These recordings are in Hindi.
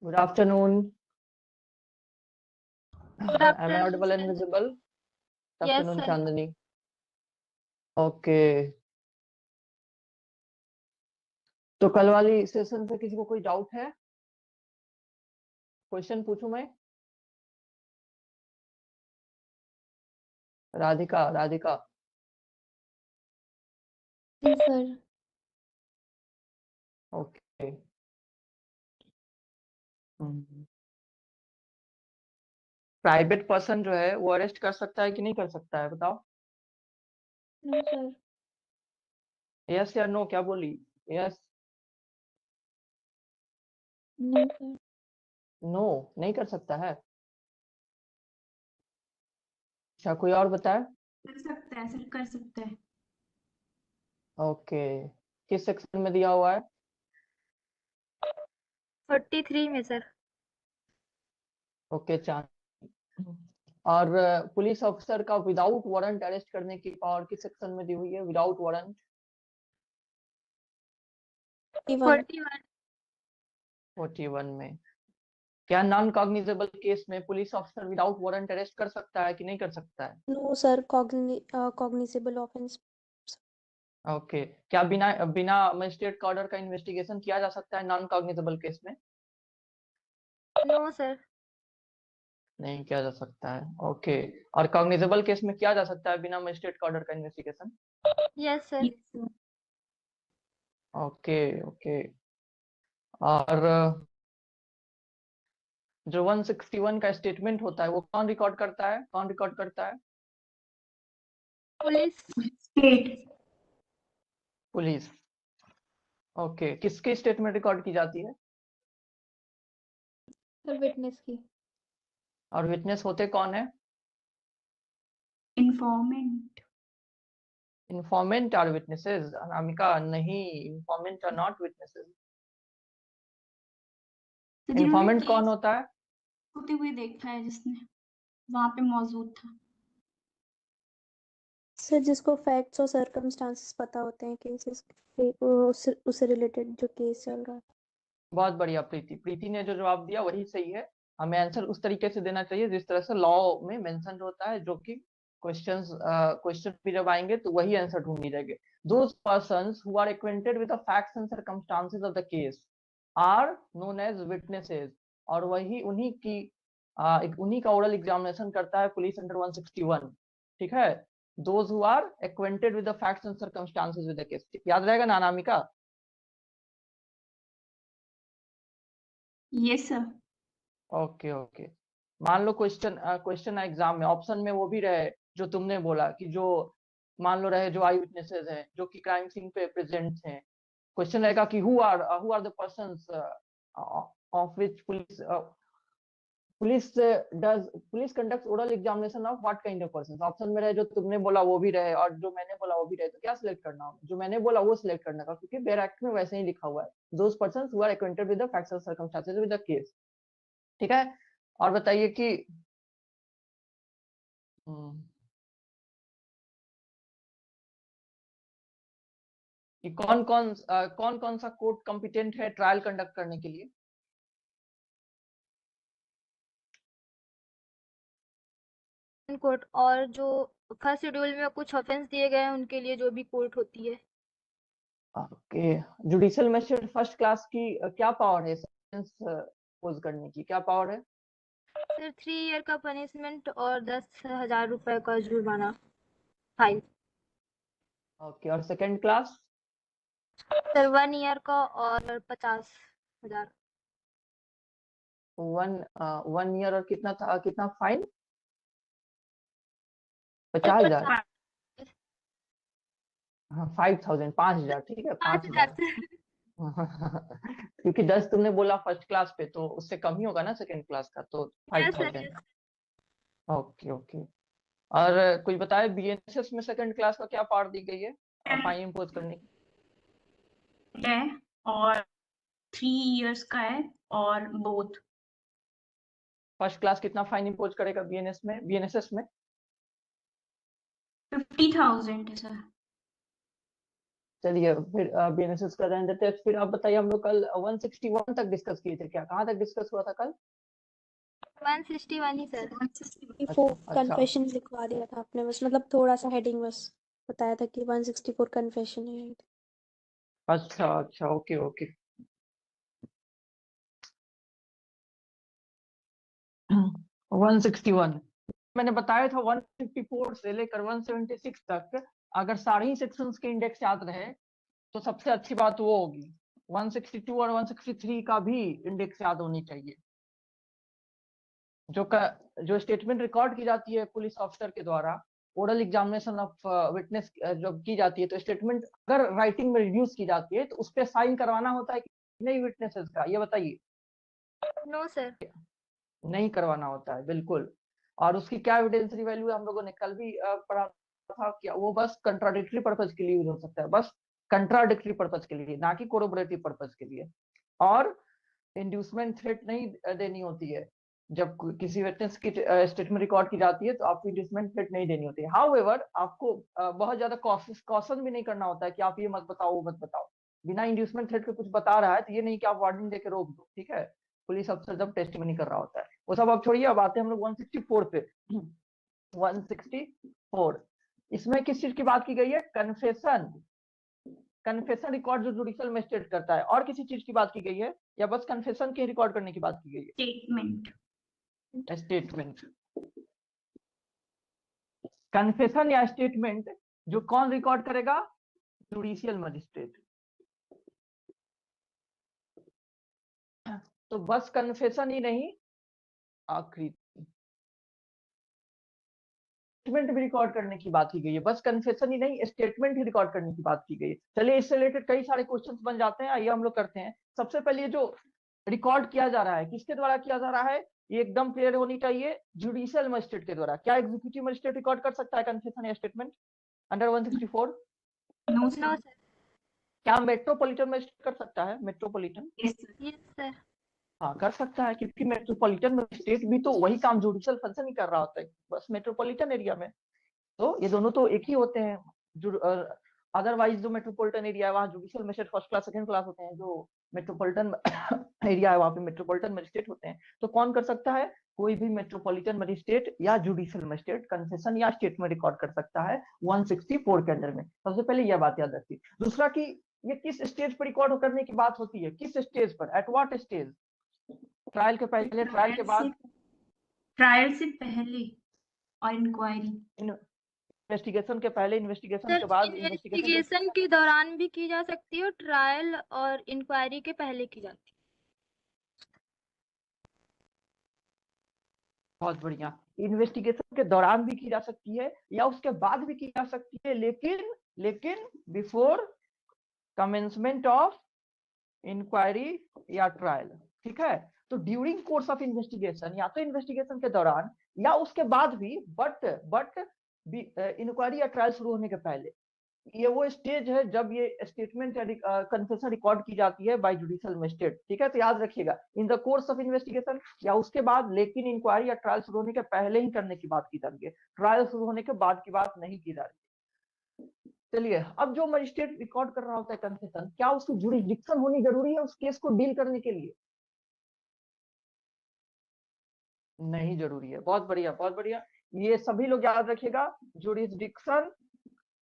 Good afternoon. Good Am I afternoon, audible and sir. visible? Good Yes, afternoon, sir. Chandani. Okay. तो कल वाली सेशन से किसी को कोई डाउट है? क्वेश्चन पूछूं मैं? Radhika, Radhika. Yes, sir. Okay. Private person जो है वो अरेस्ट कर सकता है कि नहीं कर सकता है, बताओ. No, sir. यस या नो, क्या बोली? Yes, No, sir. नो, नहीं कर सकता है. अच्छा, कोई और बताए? कर सकता है सर, कर सकता है। ओके. किस सेक्शन में दिया हुआ है? 43 में, सर। ओके, चांद. और पुलिस ऑफिसर का विदाउट वारंट अरेस्ट करने की पावर किस सेक्शन में दी हुई है? Without warrant 41. 41 में. क्या नॉन कॉग्निजेबल केस में police officer without warrant arrest कर सकता है कि नहीं कर सकता है? No, sir. Cognizable offense. Okay. क्या बिना बिना मजिस्ट्रेट का ऑर्डर का इन्वेस्टिगेशन किया जा सकता है नॉन कॉग्निजेबल केस में? No, sir. नहीं किया जा सकता है. ओके. और कॉग्निजेबल केस में किया जा सकता है बिना मजिस्ट्रेट का ऑर्डर का investigation? Yes, sir. Yes, sir. Okay, okay. और जो 161 का स्टेटमेंट होता है वो कौन रिकॉर्ड करता है? कौन रिकॉर्ड करता है? पुलिस. State. पुलिस. ओके. किसकी स्टेटमेंट रिकॉर्ड की जाती है? सर, विटनेस की. और विटनेस होते कौन है? Informant. Informant are witnesses. Anamika, नहीं, इन्फॉर्मेंट आर नॉट विटनेसेस. तो जिन्होंने इन्फॉर्मेंट कौन केस होता है? होते हुए देखा है, जिसने वहां पे मौजूद था। सर जिसको फैक्ट्स और सर्कमस्टांसेस पता होते हैं केसेस उससे रिलेटेड जो केस चल रहा है. बहुत बढ़िया प्रीति. प्रीति ने जो जवाब दिया वही सही है. हमें आंसर उस तरीके से देना चाहिए जिस तरह से लॉ में मेंशन होता है, जो कि क्वेश्चन भी जब आएंगे तो वही आंसर ढूंढी जाएंगे. Those persons who are acquainted with the facts and circumstances of the case are known as witnesses. और वही उन्हीं का ओरल एग्जामिनेशन करता है पुलिस अंडर 161. ठीक है. Those who are acquainted with the facts and circumstances with the case. याद रहेगा ना Anamika? Yes, sir. Okay, okay. मान लो क्वेश्चन एग्जाम में ऑप्शन में वो भी रहे जो तुमने बोला कि जो मान लो रहे जो आई विटनेसेस हैं जो कि क्राइम सीन पे प्रेजेंट हैं. क्वेश्चन रहेगा कि who are the persons of which police conducts oral examination of what kind of persons. Option में रहे जो तुमने बोला वो भी रहे और जो मैंने बोला वो भी रहे, तो क्या सिलेक्ट करना? जो मैंने बोला वो सिलेक्ट करना का, क्योंकि बेयर एक्ट में वैसे ही लिखा हुआ है, those persons who are acquainted with the facts and circumstances with the case. ठीक है. और बताइए कि हम्म, कि कौन कौन सा कोर्ट कॉम्पिटेंट है ट्रायल कंडक्ट करने के लिए? कोर्ट. और जो फर्स्ट शेड्यूल में कुछ ऑफेंस दिए गए हैं उनके लिए जो भी कोर्ट होती है. Okay. Judicial magistrate first class की क्या पावर है सेंटेंस पोज करने की? क्या पावर है? सर, 3 ईयर का पनिशमेंट और 10,000 रुपए का जुर्माना. फाइन. ओके. और सेकंड क्लास? सर, 1 ईयर का और 50,000. 1 ईयर और कितना था, कितना फाइन? 50,000. हाँ, 5,000, 5,000. ठीक है, 5,000. 5,000. क्योंकि 10 तुमने बोला फर्स्ट क्लास पे, तो उससे कम ही होगा ना सेकंड क्लास का, तो यस सर. 5,000. Okay, okay. और कुछ बताए बीएनएसएस में सेकंड क्लास का क्या पावर दी गई है फाइन इम्पोज करने की? है और 3 years का है और बोथ. फर्स्ट क्लास कितना फाइन इम्पोज करेगा बीएनएसएस में? 50,000 है सर. चलिए फिर बीएनएसएस का रहने देते हैं। फिर आप बताइए, हम लोग कल 161 तक डिस्कस किए थे क्या? कहाँ तक डिस्कस हुआ था कल? 161 ही सर। वो अच्छा। कन्फेशन लिखवा दिया था आपने, बस मतलब थोड़ा सा हेडिंग बस बताया था कि 164 कन्फेशन है। अच्छा अच्छा, ओके ओके। 161 मैंने बताया था। 154 से लेकर 176 तक अगर सारे ही सेक्शंस के इंडेक्स याद रहे तो सबसे अच्छी बात वो होगी। 162 और 163 का भी इंडेक्स याद होनी चाहिए। जो स्टेटमेंट रिकॉर्ड की जाती है पुलिस ऑफिसर के द्वारा, ओरल एग्जामिनेशन ऑफ विटनेस जब की जाती है, तो स्टेटमेंट अगर राइटिंग में रिड्यूस की जाती है तो उस पर साइन करवाना होता है कि नहीं विटनेसेस का, ये बताइए। No sir. नहीं करवाना होता है, बिल्कुल। और उसकी क्या एविडेंसरी वैल्यू है, हम लोगों ने कल भी पढ़ा था कि वो बस कंट्राडिक्टरी पर्पज के लिए यूज हो सकता है, बस कंट्राडिक्टरी पर्पज के लिए, ना कि कोरोबोरेटिव पर्पज के लिए। और इंड्यूसमेंट थ्रेट नहीं देनी होती है। जब किसी विटनेस की स्टेटमेंट रिकॉर्ड की जाती है तो आपको इंड्यूसमेंट थ्रेट नहीं देनी होती है। हाउएवर आपको बहुत ज्यादा कॉशन भी नहीं करना होता है कि आप ये मत बताओ वो मत बताओ। बिना इंड्यूसमेंट थ्रेट के कुछ बता रहा है तो ये नहीं कि आप वार्निंग देकर रोक दो, ठीक है? पुलिस अफसर जब टेस्टिमनी कर रहा होता है, वो सब आप छोड़िए। अब आते हैं हम लोग 164 पे। 164 इसमें किस चीज की बात की गई है? कन्फेशन। कन्फेशन रिकॉर्ड जो जुडिशियल मजिस्ट्रेट करता है, और किसी चीज की बात की गई है या बस कन्फेशन के रिकॉर्ड करने की बात की गई स्टेटमेंट। है? स्टेटमेंट। कन्फेशन या स्टेटमेंट जो कौन रिकॉर्ड करेगा? Judicial magistrate. तो बस कन्फेशन ही नहीं, आखिरी स्टेटमेंट भी रिकॉर्ड करने की बात की गई है। बस कन्फेशन ही नहीं, स्टेटमेंट ही रिकॉर्ड करने की बात की गई है। चलिए, इससे रिलेटेड कई सारे क्वेश्चंस बन जाते हैं, आइए हम लोग करते हैं। सबसे पहले ये जो रिकॉर्ड किया जा रहा है किसके द्वारा किया जा रहा है, ये एकदम क्लियर होनी चाहिए। जुडिशियल मजिस्ट्रेट के द्वारा। क्या एग्जीक्यूटिव मजिस्ट्रेट रिकॉर्ड कर सकता है कन्फेशन या statement under 164? No no sir. Sir. क्या मेट्रोपॉलिटन मजिस्ट्रेट कर सकता है? Metropolitan yes sir. Yes sir. हाँ कर सकता है, क्योंकि मेट्रोपॉलिटन मजिस्ट्रेट भी तो वही काम जुडिशियल फंक्शन ही कर रहा होता है, बस मेट्रोपॉलिटन एरिया में। तो ये दोनों तो एक ही होते हैं। अदरवाइज जो मेट्रोपॉलिटन एरिया है वहाँ judicial magistrate first class second class होते हैं, जो मेट्रोपॉलिटन एरिया है वहाँ पे मेट्रोपॉलिटन मजिस्ट्रेट होते हैं। तो कौन कर सकता है? कोई भी मेट्रोपॉलिटन मजिस्ट्रेट या जुडिशियल मजिस्ट्रेट कन्फेशन या स्टेटमेंट रिकॉर्ड कर सकता है 164 के अंदर में। सबसे पहले यह बात याद रखिए। दूसरा कि ये किस स्टेज पर रिकॉर्ड करने की बात होती है, किस स्टेज पर, एट व्हाट स्टेज? ट्रायल के पहले, ट्रायल के बाद, ट्रायल से पहले और इंक्वायरी। इन्वेस्टिगेशन के पहले, इन्वेस्टिगेशन सर के बाद, इन्वेस्टिगेशन के इन्वेस्टिगेशन के दौरान भी की जा सकती है और ट्रायल और इंक्वायरी के पहले की जाती है। बहुत बढ़िया। इन्वेस्टिगेशन के दौरान भी की जा सकती है या उसके बाद भी की जा सकती है, लेकिन बिफोर कमेंसमेंट ऑफ इंक्वायरी या ट्रायल, ठीक है? तो ड्यूरिंग कोर्स ऑफ इन्वेस्टिगेशन, या तो इन्वेस्टिगेशन के दौरान या उसके बाद भी, बट इंक्वायरी या ट्रायल शुरू होने के पहले। ये वो स्टेज है जब ये स्टेटमेंट या कन्फेशन रिकॉर्ड की जाती है बाय जुडिशियल मजिस्ट्रेट, ठीक है? तो याद रखिएगा, in the course of investigation या उसके बाद, लेकिन इंक्वायरी या ट्रायल शुरू होने के पहले ही करने की बात की जा रही है, ट्रायल शुरू होने के बाद की बात नहीं की जा रही। चलिए, अब जो मजिस्ट्रेट रिकॉर्ड कर रहा होता है कन्फेशन, क्या उसकी जुरिस्डिक्शन होनी जरूरी है उस केस को डील करने के लिए? नहीं जरूरी है। बहुत बढ़िया, बहुत बढ़िया। ये सभी लोग याद रखिएगा, जुरिस्डिक्शन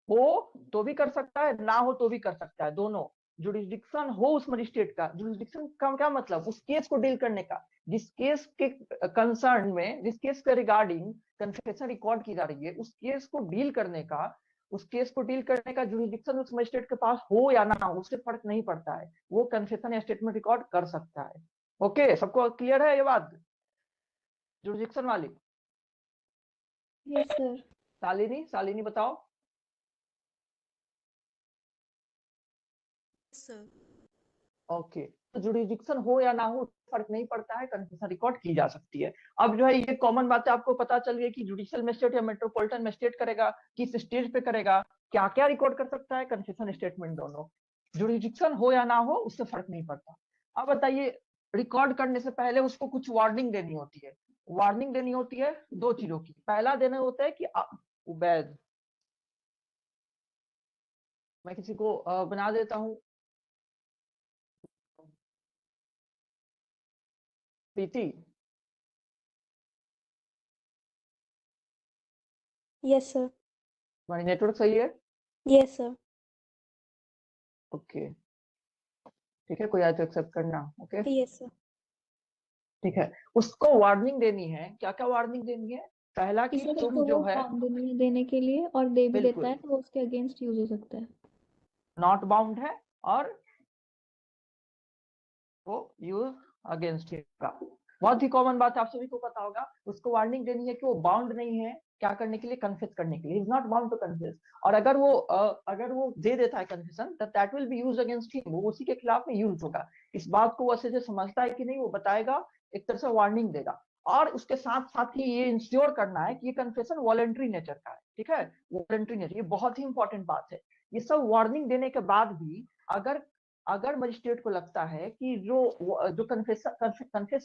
हो तो भी कर सकता है, ना हो तो भी कर सकता है, दोनों। जुरिस्डिक्शन हो उस मजिस्ट्रेट का, जुरिस्डिक्शन का क्या मतलब? उस केस को डील करने का, जिस केस के कंसर्न में, जिस केस के रिगार्डिंग कन्फेशन रिकॉर्ड की जा रही है, उस केस को डील करने का, उस केस को डील करने का जुरिस्डिक्शन उस मजिस्ट्रेट के पास हो या ना हो, उससे फर्क नहीं पड़ता है, वो कन्फेशन या स्टेटमेंट रिकॉर्ड कर सकता है। ओके, सबको क्लियर है ये बात जुरिस्डिक्शन वाली? Yes sir. शालिनी, शालिनी बताओ। सर। ओके, तो जुरिस्डिक्शन हो या ना हो फर्क नहीं पड़ता है, कन्फेशन रिकॉर्ड की जा सकती है। अब जो है ये कॉमन बात है, आपको पता चल गई कि जुडिशियल मजिस्ट्रेट या मेट्रोपॉलिटन मजिस्ट्रेट करेगा, किस स्टेज पे करेगा, क्या क्या रिकॉर्ड कर सकता है, कन्फेशन स्टेटमेंट दोनों। जुरिस्डिक्शन हो या ना हो उससे फर्क नहीं पड़ता। अब बताइए, रिकॉर्ड करने से पहले उसको कुछ वार्निंग देनी होती है। वार्निंग देनी होती है दो चीजों की। पहला देना होता है कि उबैद, मैं किसी को बना देता हूँ। प्रीति, यस सर। तुम्हारी नेटवर्क सही है? Yes sir. ओके, ठीक है, कोई आए तो एक्सेप्ट करना। Okay, yes sir. ठीक है। उसको वार्निंग देनी है। क्या क्या वार्निंग देनी है? पहला कि किसी तुम को जो वो है बाउंड नहीं है देने के लिए और दे भी देता बिल्कुल है तो वो उसके अगेंस्ट यूज हो सकता है। नॉट बाउंड है और वो यूज अगेंस्ट का। बहुत ही कॉमन बात है, आप सभी को पता होगा। उसको वार्निंग देनी है कि वो बाउंड नहीं है क्या करने के लिए, कन्फेस करने के लिए। Is not bound to confess. और अगर वो दे देता है confession, that will be use against him, वो उसी के खिलाफ में यूज होगा। इस बात को वो अच्छे से समझता है कि नहीं, वो बताएगा, एक तरह से वार्निंग देगा। और उसके साथ साथ ही ये इंश्योर करना है कि ये कन्फेशन वॉलंटरी नेचर का है। ठीक है, वॉलंटरी नेचर, ये बहुत ही इंपॉर्टेंट बात है। ये सब वार्निंग देने के बाद भी अगर अगर मजिस्ट्रेट को लगता है कि जो कन्फेस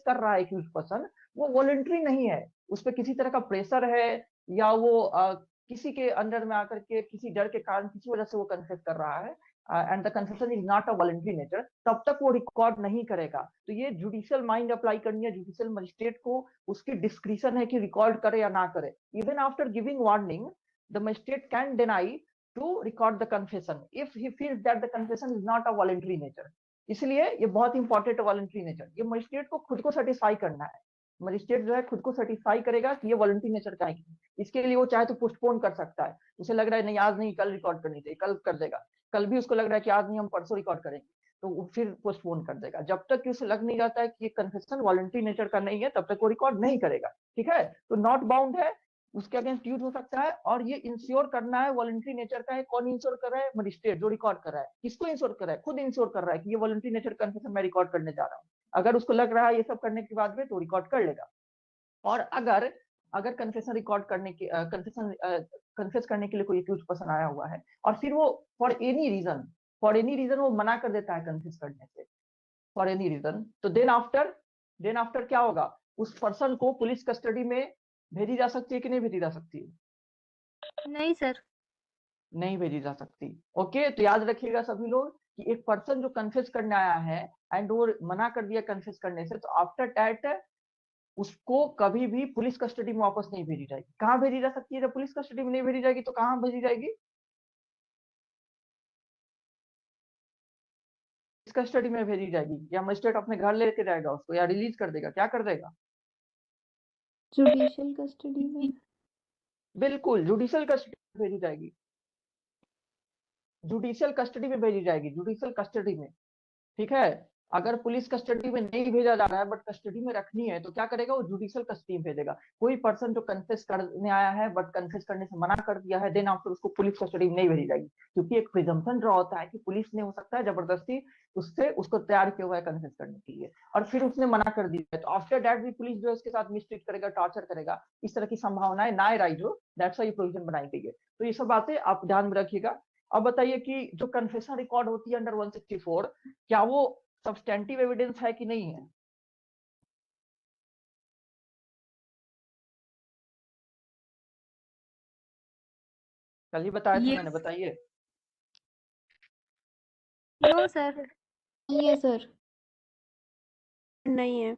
कर रहा है एक्यूज्ड पर्सन, वो वॉलंटरी नहीं है, उस पर किसी तरह का प्रेशर है, या वो किसी के अंडर में आकर के किसी डर के कारण किसी वजह से वो कन्फेस कर रहा है, and the confession is not a voluntary nature, तब तक वो रिकॉर्ड नहीं करेगा। तो ये जुडिशियल माइंड अप्लाई करनी है जुडिशियल मजिस्ट्रेट को। उसकी डिस्क्रिशन है कि रिकॉर्ड करे या ना करे। Even after giving warning, the magistrate can deny to record the confession if he feels that the confession is not a voluntary nature। इसलिए ये बहुत इंपॉर्टेंट है वॉलंटरी नेचर। ये मजिस्ट्रेट को खुद को सेटिस्फाई करना है। मजिस्ट्रेट जो है खुद को सेटिस्फाई करेगा कि ये वॉलंटरी नेचर का है। इसके लिए वो चाहे तो पोस्टपोन कर सकता है। उसे लग रहा है नहीं आज नहीं, कल रिकॉर्ड करनी चाहिए, कल कर देगा। कल भी उसको लग रहा है कि आज नहीं, हम परसों रिकॉर्ड करेंगे, तो वो फिर पोस्टपोन कर देगा। जब तक कि उसे लग नहीं जाता है कि ये कन्फेशन वॉलंटरी नेचर का नहीं है, तब तक वो रिकॉर्ड नहीं करेगा। ठीक है, तो नॉट बाउंड है, उसके अगेंस्ट यूज हो सकता है। और ये इंश्योर करना है वॉलंटरी नेचर का है। कौन इंश्योर कर रहा है? मजिस्ट्रेट जो रिकॉर्ड कर रहा है। किसको इंश्योर कर रहा है? खुद इंश्योर कर रहा है कि ये वॉलंटरी नेचर कन्फेशन मैं रिकॉर्ड करने जा रहा हूँ। अगर उसको लग रहा है ये सब करने के बाद में, तो रिकॉर्ड कर लेगा। और अगर अगर कन्फेशन रिकॉर्ड करने के कन्फेस करने के लिए कोई एक्यूज पर्सन आया हुआ है और फिर वो फॉर एनी रीजन वो मना कर देता है कन्फेस करने से, फॉर एनी रीजन, तो देन आफ्टर क्या होगा? उस पर्सन को पुलिस कस्टडी में भेजी जा सकती है कि नहीं भेजी जा सकती है? नहीं सर। नहीं भेजी जा सकती। ओके, तो याद रखिएगा सभी लोग कि एक पर्सन जो कन्फेस करने आया है एंड वो मना कर दिया कन्फेस करने से, तो आफ्टर दैट उसको कभी भी पुलिस कस्टडी में वापस नहीं भेजी जाएगी। कहाँ भेजी जा सकती है? जब पुलिस कस्टडी में नहीं भेजी जाएगी तो कहाँ भेजी जाएगी? कस्टडी में भेजी जाएगी, या मजिस्ट्रेट अपने घर लेके जाएगा उसको, या रिलीज कर देगा, क्या कर देगा? जुडिशियल कस्टडी में। बिल्कुल, जुडिशियल कस्टडी में भेजी जाएगी। जुडिशियल कस्टडी में भेजी जाएगी, जुडिशियल कस्टडी में। ठीक है, अगर पुलिस कस्टडी में नहीं भेजा जा रहा है बट कस्टडी में रखनी है, तो क्या करेगा? वो जुडिशियल कस्टडी में भेजेगा। कोई पर्सन जो कन्फेस करने आया है बट कन्फेस करने से मना कर दिया है, देन आफ्टर उसको पुलिस कस्टडी में नहीं भेजी जाएगी। क्योंकि एक प्रिजम्पशन ड्रॉ होता है कि पुलिस ने हो सकता है जबरदस्ती उससे उसको तैयार किया हुआ है कन्फेस करने के लिए, और फिर उसने मना कर दिया है, तो आफ्टर दैट भी पुलिस जो है उसके साथ मिसट्रीट करेगा, टॉर्चर करेगा। इस तरह की संभावनाएं ना राइज हो, दैट्स व्हाई ये प्रोविजन बनाई गई है। तो ये सब बातें आप ध्यान में रखिएगा। अब बताइए कि जो कन्फेशन रिकॉर्ड होती है अंडर 164, क्या वो सब्सटेंटिव एविडेंस है कि नहीं है? कल ही बताया था मैंने, बताइए। No sir. ये सर। नहीं है।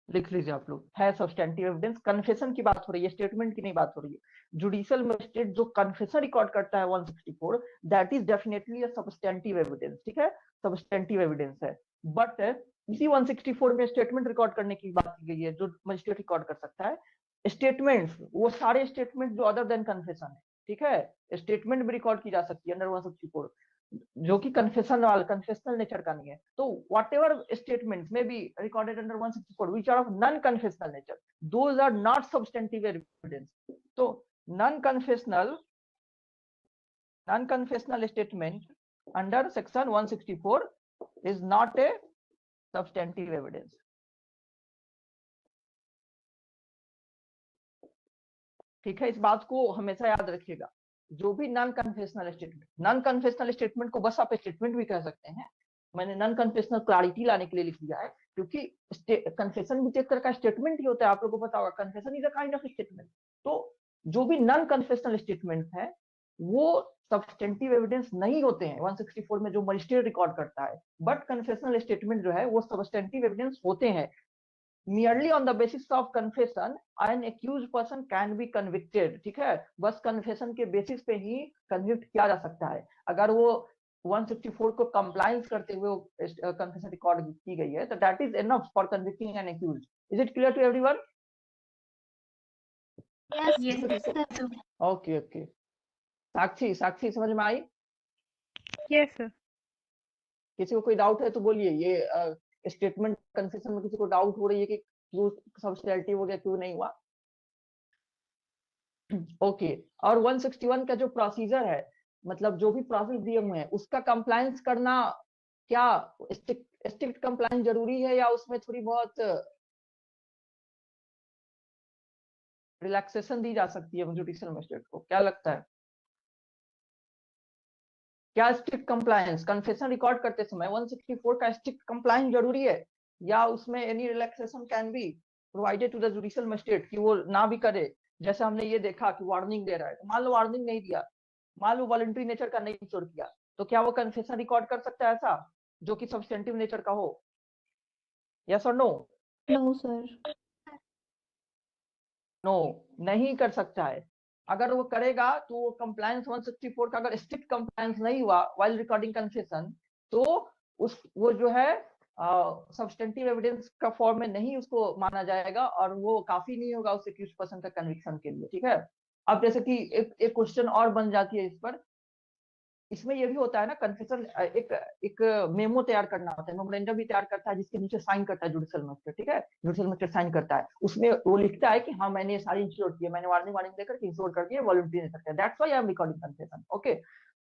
लिख लीजिए आप लोग, है सब्सटेंटिव एविडेंस। कन्फेशन की बात हो रही है, स्टेटमेंट की नहीं बात हो रही है। जुडिशियल मजिस्ट्रेट जो कन्फेशन रिकॉर्ड करता है 164, that is definitely a substantive evidence. ठीक है, सब्सटेंटिव एविडेंस है। बट इसी 164 में स्टेटमेंट रिकॉर्ड करने की बात की गई है, जो मजिस्ट्रेट रिकॉर्ड कर सकता है। स्टेटमेंट्स, वो सारे स्टेटमेंट जो अदर देन कन्फेशन है। ठीक है, स्टेटमेंट भी रिकॉर्ड की जा सकती है अंडर 164, जो कि कन्फेशनल नेचर का नहीं है। तो वॉट एवर स्टेटमेंट्स में be recorded under 164 which are of non confessional nature, those are not substantive evidence. तो non confessional statement under section 164 is not a substantive evidence. ठीक है, इस बात को हमेशा याद रखिएगा। जो भी नॉन कन्फेशनल स्टेटमेंट को बस आप स्टेटमेंट भी कह सकते हैं। मैंने नॉन कन्फेशनल क्लैरिटी लाने के लिए लिख दिया है, क्योंकि कन्फेशन भी एक तरह का स्टेटमेंट ही होता है। आप लोगों को पता होगा, confession is a kind of statement. तो जो भी नॉन कन्फेशनल स्टेटमेंट है वो सब्सटेंटिव एविडेंस नहीं होते हैं 164 में जो मजिस्ट्रेट रिकॉर्ड करता है, बट कन्फेशनल स्टेटमेंट जो है वो सब्सटेंटिव एविडेंस होते हैं। merely on the basis of confession an accused person can be convicted, ठीक है, बस कन्फेशन के बेसिस पे ही कन्विक्ट किया जा सकता है। अगर वो 164 को कंप्लायंस करते हुए कन्फेशन रिकॉर्ड की गई है तो that is enough for convicting an accused। Is it clear to everyone? Yes, sir. Okay okay. Sakshi समझ में आई? Yes sir. किसी को कोई डाउट है तो बोलिए। ये स्टेटमेंट कन्फेशन में किसी को डाउट हो रही है कि क्यों सब्सटेंटिव हो गया, क्यों नहीं हुआ? ओके। और 161 का जो प्रोसीजर है, मतलब जो भी प्रोसेस दिए हुए हैं उसका कंप्लायंस करना, क्या स्ट्रिक्ट कंप्लायंस जरूरी है या उसमें थोड़ी बहुत रिलैक्सेशन दी जा सकती है जुडिशियल मजिस्ट्रेट को? क्या लगता है? क्या स्ट्रिक्ट कंप्लायंस कन्फेशन रिकॉर्ड करते समय 164 का स्ट्रिक्ट कंप्लायंस जरूरी है या उसमें any relaxation can be provided to the judicial magistrate कि वो ना भी करे? जैसे हमने ये देखा कि वार्निंग दे रहा है, तो मान लो वार्निंग नहीं दिया, मान लो वॉलंटरी नेचर का नहीं इंश्योर किया, तो क्या वो कन्फेशन रिकॉर्ड कर सकता है ऐसा जो कि सब्सटेंटिव नेचर का हो? यस और नो? No sir. नो, नहीं कर सकता है। अगर वो करेगा तो वो कंप्लायंस 164 का अगर स्ट्रिक्ट कंप्लायंस नहीं हुआ व्हाइल रिकॉर्डिंग कन्फेशन, तो वो जो है सब्सटेंटिव एविडेंस का फॉर्म में नहीं उसको माना जाएगा और वो काफी नहीं होगा उस एक्यूज्ड पर्सन का कन्विक्शन के लिए, ठीक है। अब जैसे कि एक क्वेश्चन और बन जाती है इस पर, इसमें ये भी होता है ना कन्फेशन, एक मेमो तैयार करना होता है, मेमोरेंडम भी तैयार करता है जिसके नीचे साइन करता है जुडिशियल मजिस्ट्रेट, ठीक है, जुडिशियल मजिस्ट्रेट साइन करता है, उसमें वो लिखता है कि हाँ मैंने ये सारी इंश्योर किए, मैंने वार्निंग देकर इंश्योर कर दिया, वॉलंटरी नेचर का, that's why I am recording confession. Okay,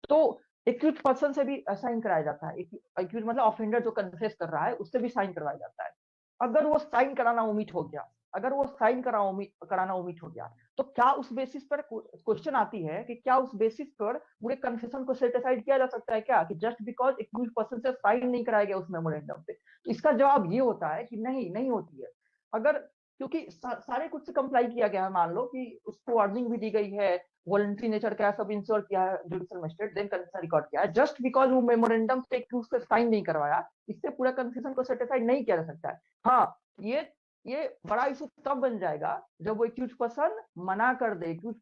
तो एक्यूज्ड पर्सन से भी साइन कराया जाता है, एक्यूज्ड मतलब ऑफेंडर जो कन्फेस कर रहा है उससे भी साइन करवाया जाता है। अगर वो साइन कराना ओमिट हो गया, अगर वो साइन कराना ओमिट हो गया, तो क्या उस बेसिस पर क्वेश्चन आती है कि क्या उस बेसिस पर पूरे कन्फेशन को सेट असाइड किया जा सकता है क्या, कि जस्ट बिकॉज एक्यूज्ड पर्सन से साइन नहीं कराया गया उस मेमोरेंडम पे? तो इसका जवाब ये होता है कि नहीं होती है। अगर क्योंकि सारे कुछ से कंप्लाई किया गया है, मान लो कि उसको वार्निंग भी दी गई है, वॉलंटरी नेचर का सब इंश्योर किया है judicial magistrate, then confession record किया है, जस्ट बिकॉज वो मेमोरेंडम पे एक्यूज्ड से साइन नहीं करवाया, इससे पूरा कन्फेशन को सेट असाइड नहीं किया जा सकता है। हाँ, ये बड़ा इशू तब बन जाएगा जब वो एक्यूज्ड पर्सन मना कर दे, एक्यूज्ड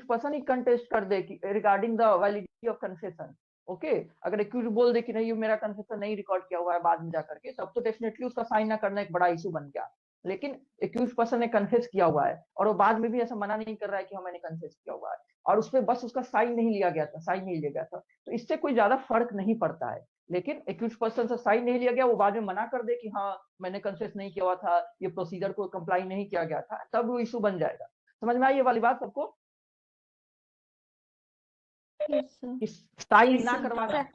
पर्सन ही कंटेस्ट कर दे regarding the validity of confession. Okay, अगर एक्यूज्ड बोल दे कि नहीं मेरा कन्फेशन नहीं रिकॉर्ड किया हुआ है बाद में जाकर के, तब तो डेफिनेटली उसका साइन ना करना एक बड़ा इशू बन गया। लेकिन एक्यूज्ड पर्सन ने कन्फेस किया हुआ है और वो बाद में भी ऐसा मना नहीं कर रहा है कि हाँ मैंने कन्फेस किया हुआ है, और उसपे बस उसका साइन नहीं लिया गया था, तो इससे कोई ज्यादा फर्क नहीं पड़ता है। लेकिन एक्यूज्ड पर्सन से साइन नहीं लिया गया, वो बाद में मना कर दे कि हाँ मैंने कन्फेस नहीं किया हुआ था, ये प्रोसीजर को कंप्लाई नहीं किया गया था, तब वो इशू बन जाएगा। समझ में आई ये वाली बात सबको? Yes sir. साइन ना करवाना,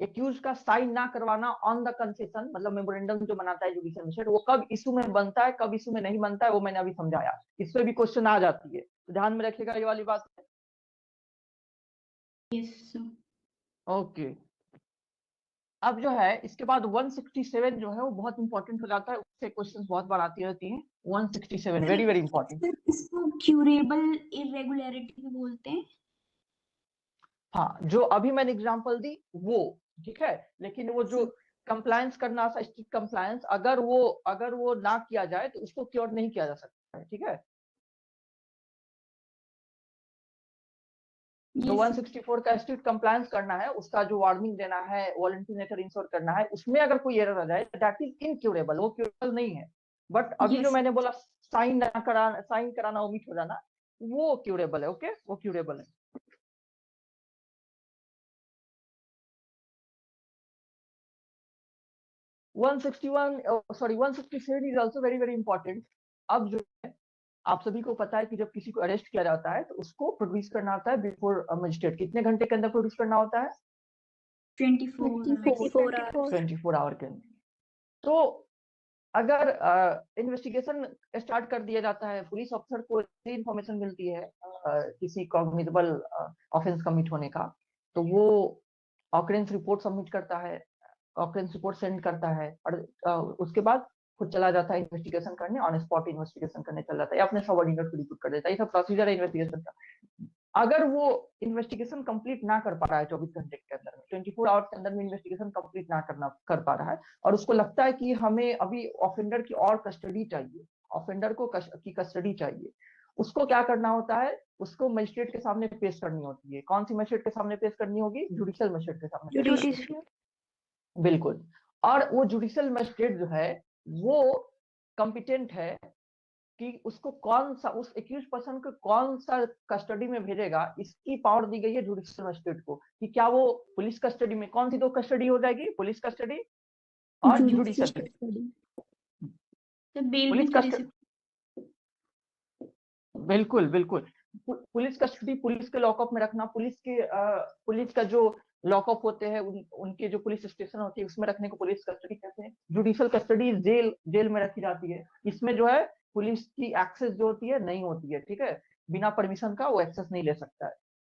एक्यूज का साइन ना करवाना ऑन द कन्फेशन, मतलब मेमोरेंडम जो बनाता है जुडिशियल मजिस्ट्रेट, वो कब इशू में बनता है कब इशू में नहीं बनता है वो मैंने अभी समझाया, इससे भी क्वेश्चन आ जाती है, तो ध्यान में रखिएगा ये वाली बात। ओके, अब जो है इसके बाद 167 जो है वो बहुत इंपॉर्टेंट हो जाता है, उससे क्वेश्चंस बहुत बार आती रहती हैं। 167 वेरी वेरी इंपॉर्टेंट। इसको क्यूरेबल इरेगुलरिटी बोलते हैं। हाँ, जो अभी मैंने एग्जांपल दी वो ठीक है, लेकिन वो जो कंप्लायंस करना, स्ट्रिक्ट कंप्लायंस, अगर वो ना किया जाए तो उसको क्योर नहीं किया जा सकता है, ठीक है। जो 164 का स्ट्रिक्ट कंप्लायंस करना है, उसका जो वार्निंग देना है, वॉलंटरी नेचर इंश्योर करना है, उसमें अगर कोई एरर आ जाए दैट इज इनक्यूरेबल, वो क्यूरेबल नहीं है। बट अभी जो मैंने बोला साइन कराना ओमिट हो जाना, वो क्यूरेबल है। ओके, वो क्यूरेबल है। One 167 is also very very important. अब जो है आप सभी को पता है कि जब किसी को अरेस्ट किया जाता है तो उसको प्रोड्यूस करना होता है बिफोर मजिस्ट्रेट। कितने घंटे के अंदर प्रोड्यूस करना होता है? 24 आवर के अंदर। तो अगर इन्वेस्टिगेशन स्टार्ट कर दिया जाता है, पुलिस ऑफिसर को इंफॉर्मेशन मिलती है किसी कॉग्निजेबल ऑफेंस कमिट होने का, तो वो ऑकरेंस रिपोर्ट सबमिट करता है, ऑकरेंस रिपोर्ट सेंड करता है, और उसके बाद खुद चला जाता है इन्वेस्टिगेशन करने, ऑन स्पॉट इन्वेस्टिगेशन करने चल जाता है, या अपने सबऑर्डिनेट को रिक्रूट कर देता है। ये सब प्रोसीजर है इन्वेस्टिगेशन का। अगर वो इन्वेस्टिगेशन कंप्लीट ना कर पा रहा है 24 घंटे के अंदर में, 24 आवर्स के अंदर में इन्वेस्टिगेशन कंप्लीट ना कर पा रहा है, और उसको लगता है कि हमें अभी ऑफेंडर की और कस्टडी चाहिए, ऑफेंडर को की कस्टडी चाहिए, उसको क्या करना होता है, उसको मजिस्ट्रेट के सामने पेश करनी होती है। कौन सी मजिस्ट्रेट के सामने पेश करनी होगी? जुडिशियल मजिस्ट्रेट के सामने। जुडिशियल। बिल्कुल। और वो जुडिशियल मजिस्ट्रेट जो है वो कॉम्पिटेंट है कि उसको कौन सा, उस एक्यूज पर्सन को कौन सा कस्टडी में भेजेगा, इसकी पावर दी गई है जुडिशियल मजिस्ट्रेट को, कि क्या वो पुलिस कस्टडी में, कौन सी दो कस्टडी हो जाएगी? पुलिस कस्टडी और जुडिशियल कस्टडी। बेल पुलिस भी करी कस्टडी, बिल्कुल बिल्कुल। पुलिस कस्टडी, पुलिस के लॉकअप में रखना, पुलिस का जो लॉकअप होते हैं उनके जो पुलिस स्टेशन होती है उसमें रखने को पुलिस कस्टडी कहते हैं। जुडिशियल कस्टडी जेल में रखी जाती है। इसमें जो है पुलिस की एक्सेस जो होती है नहीं होती है, ठीक है, बिना परमिशन का वो एक्सेस नहीं ले सकता है।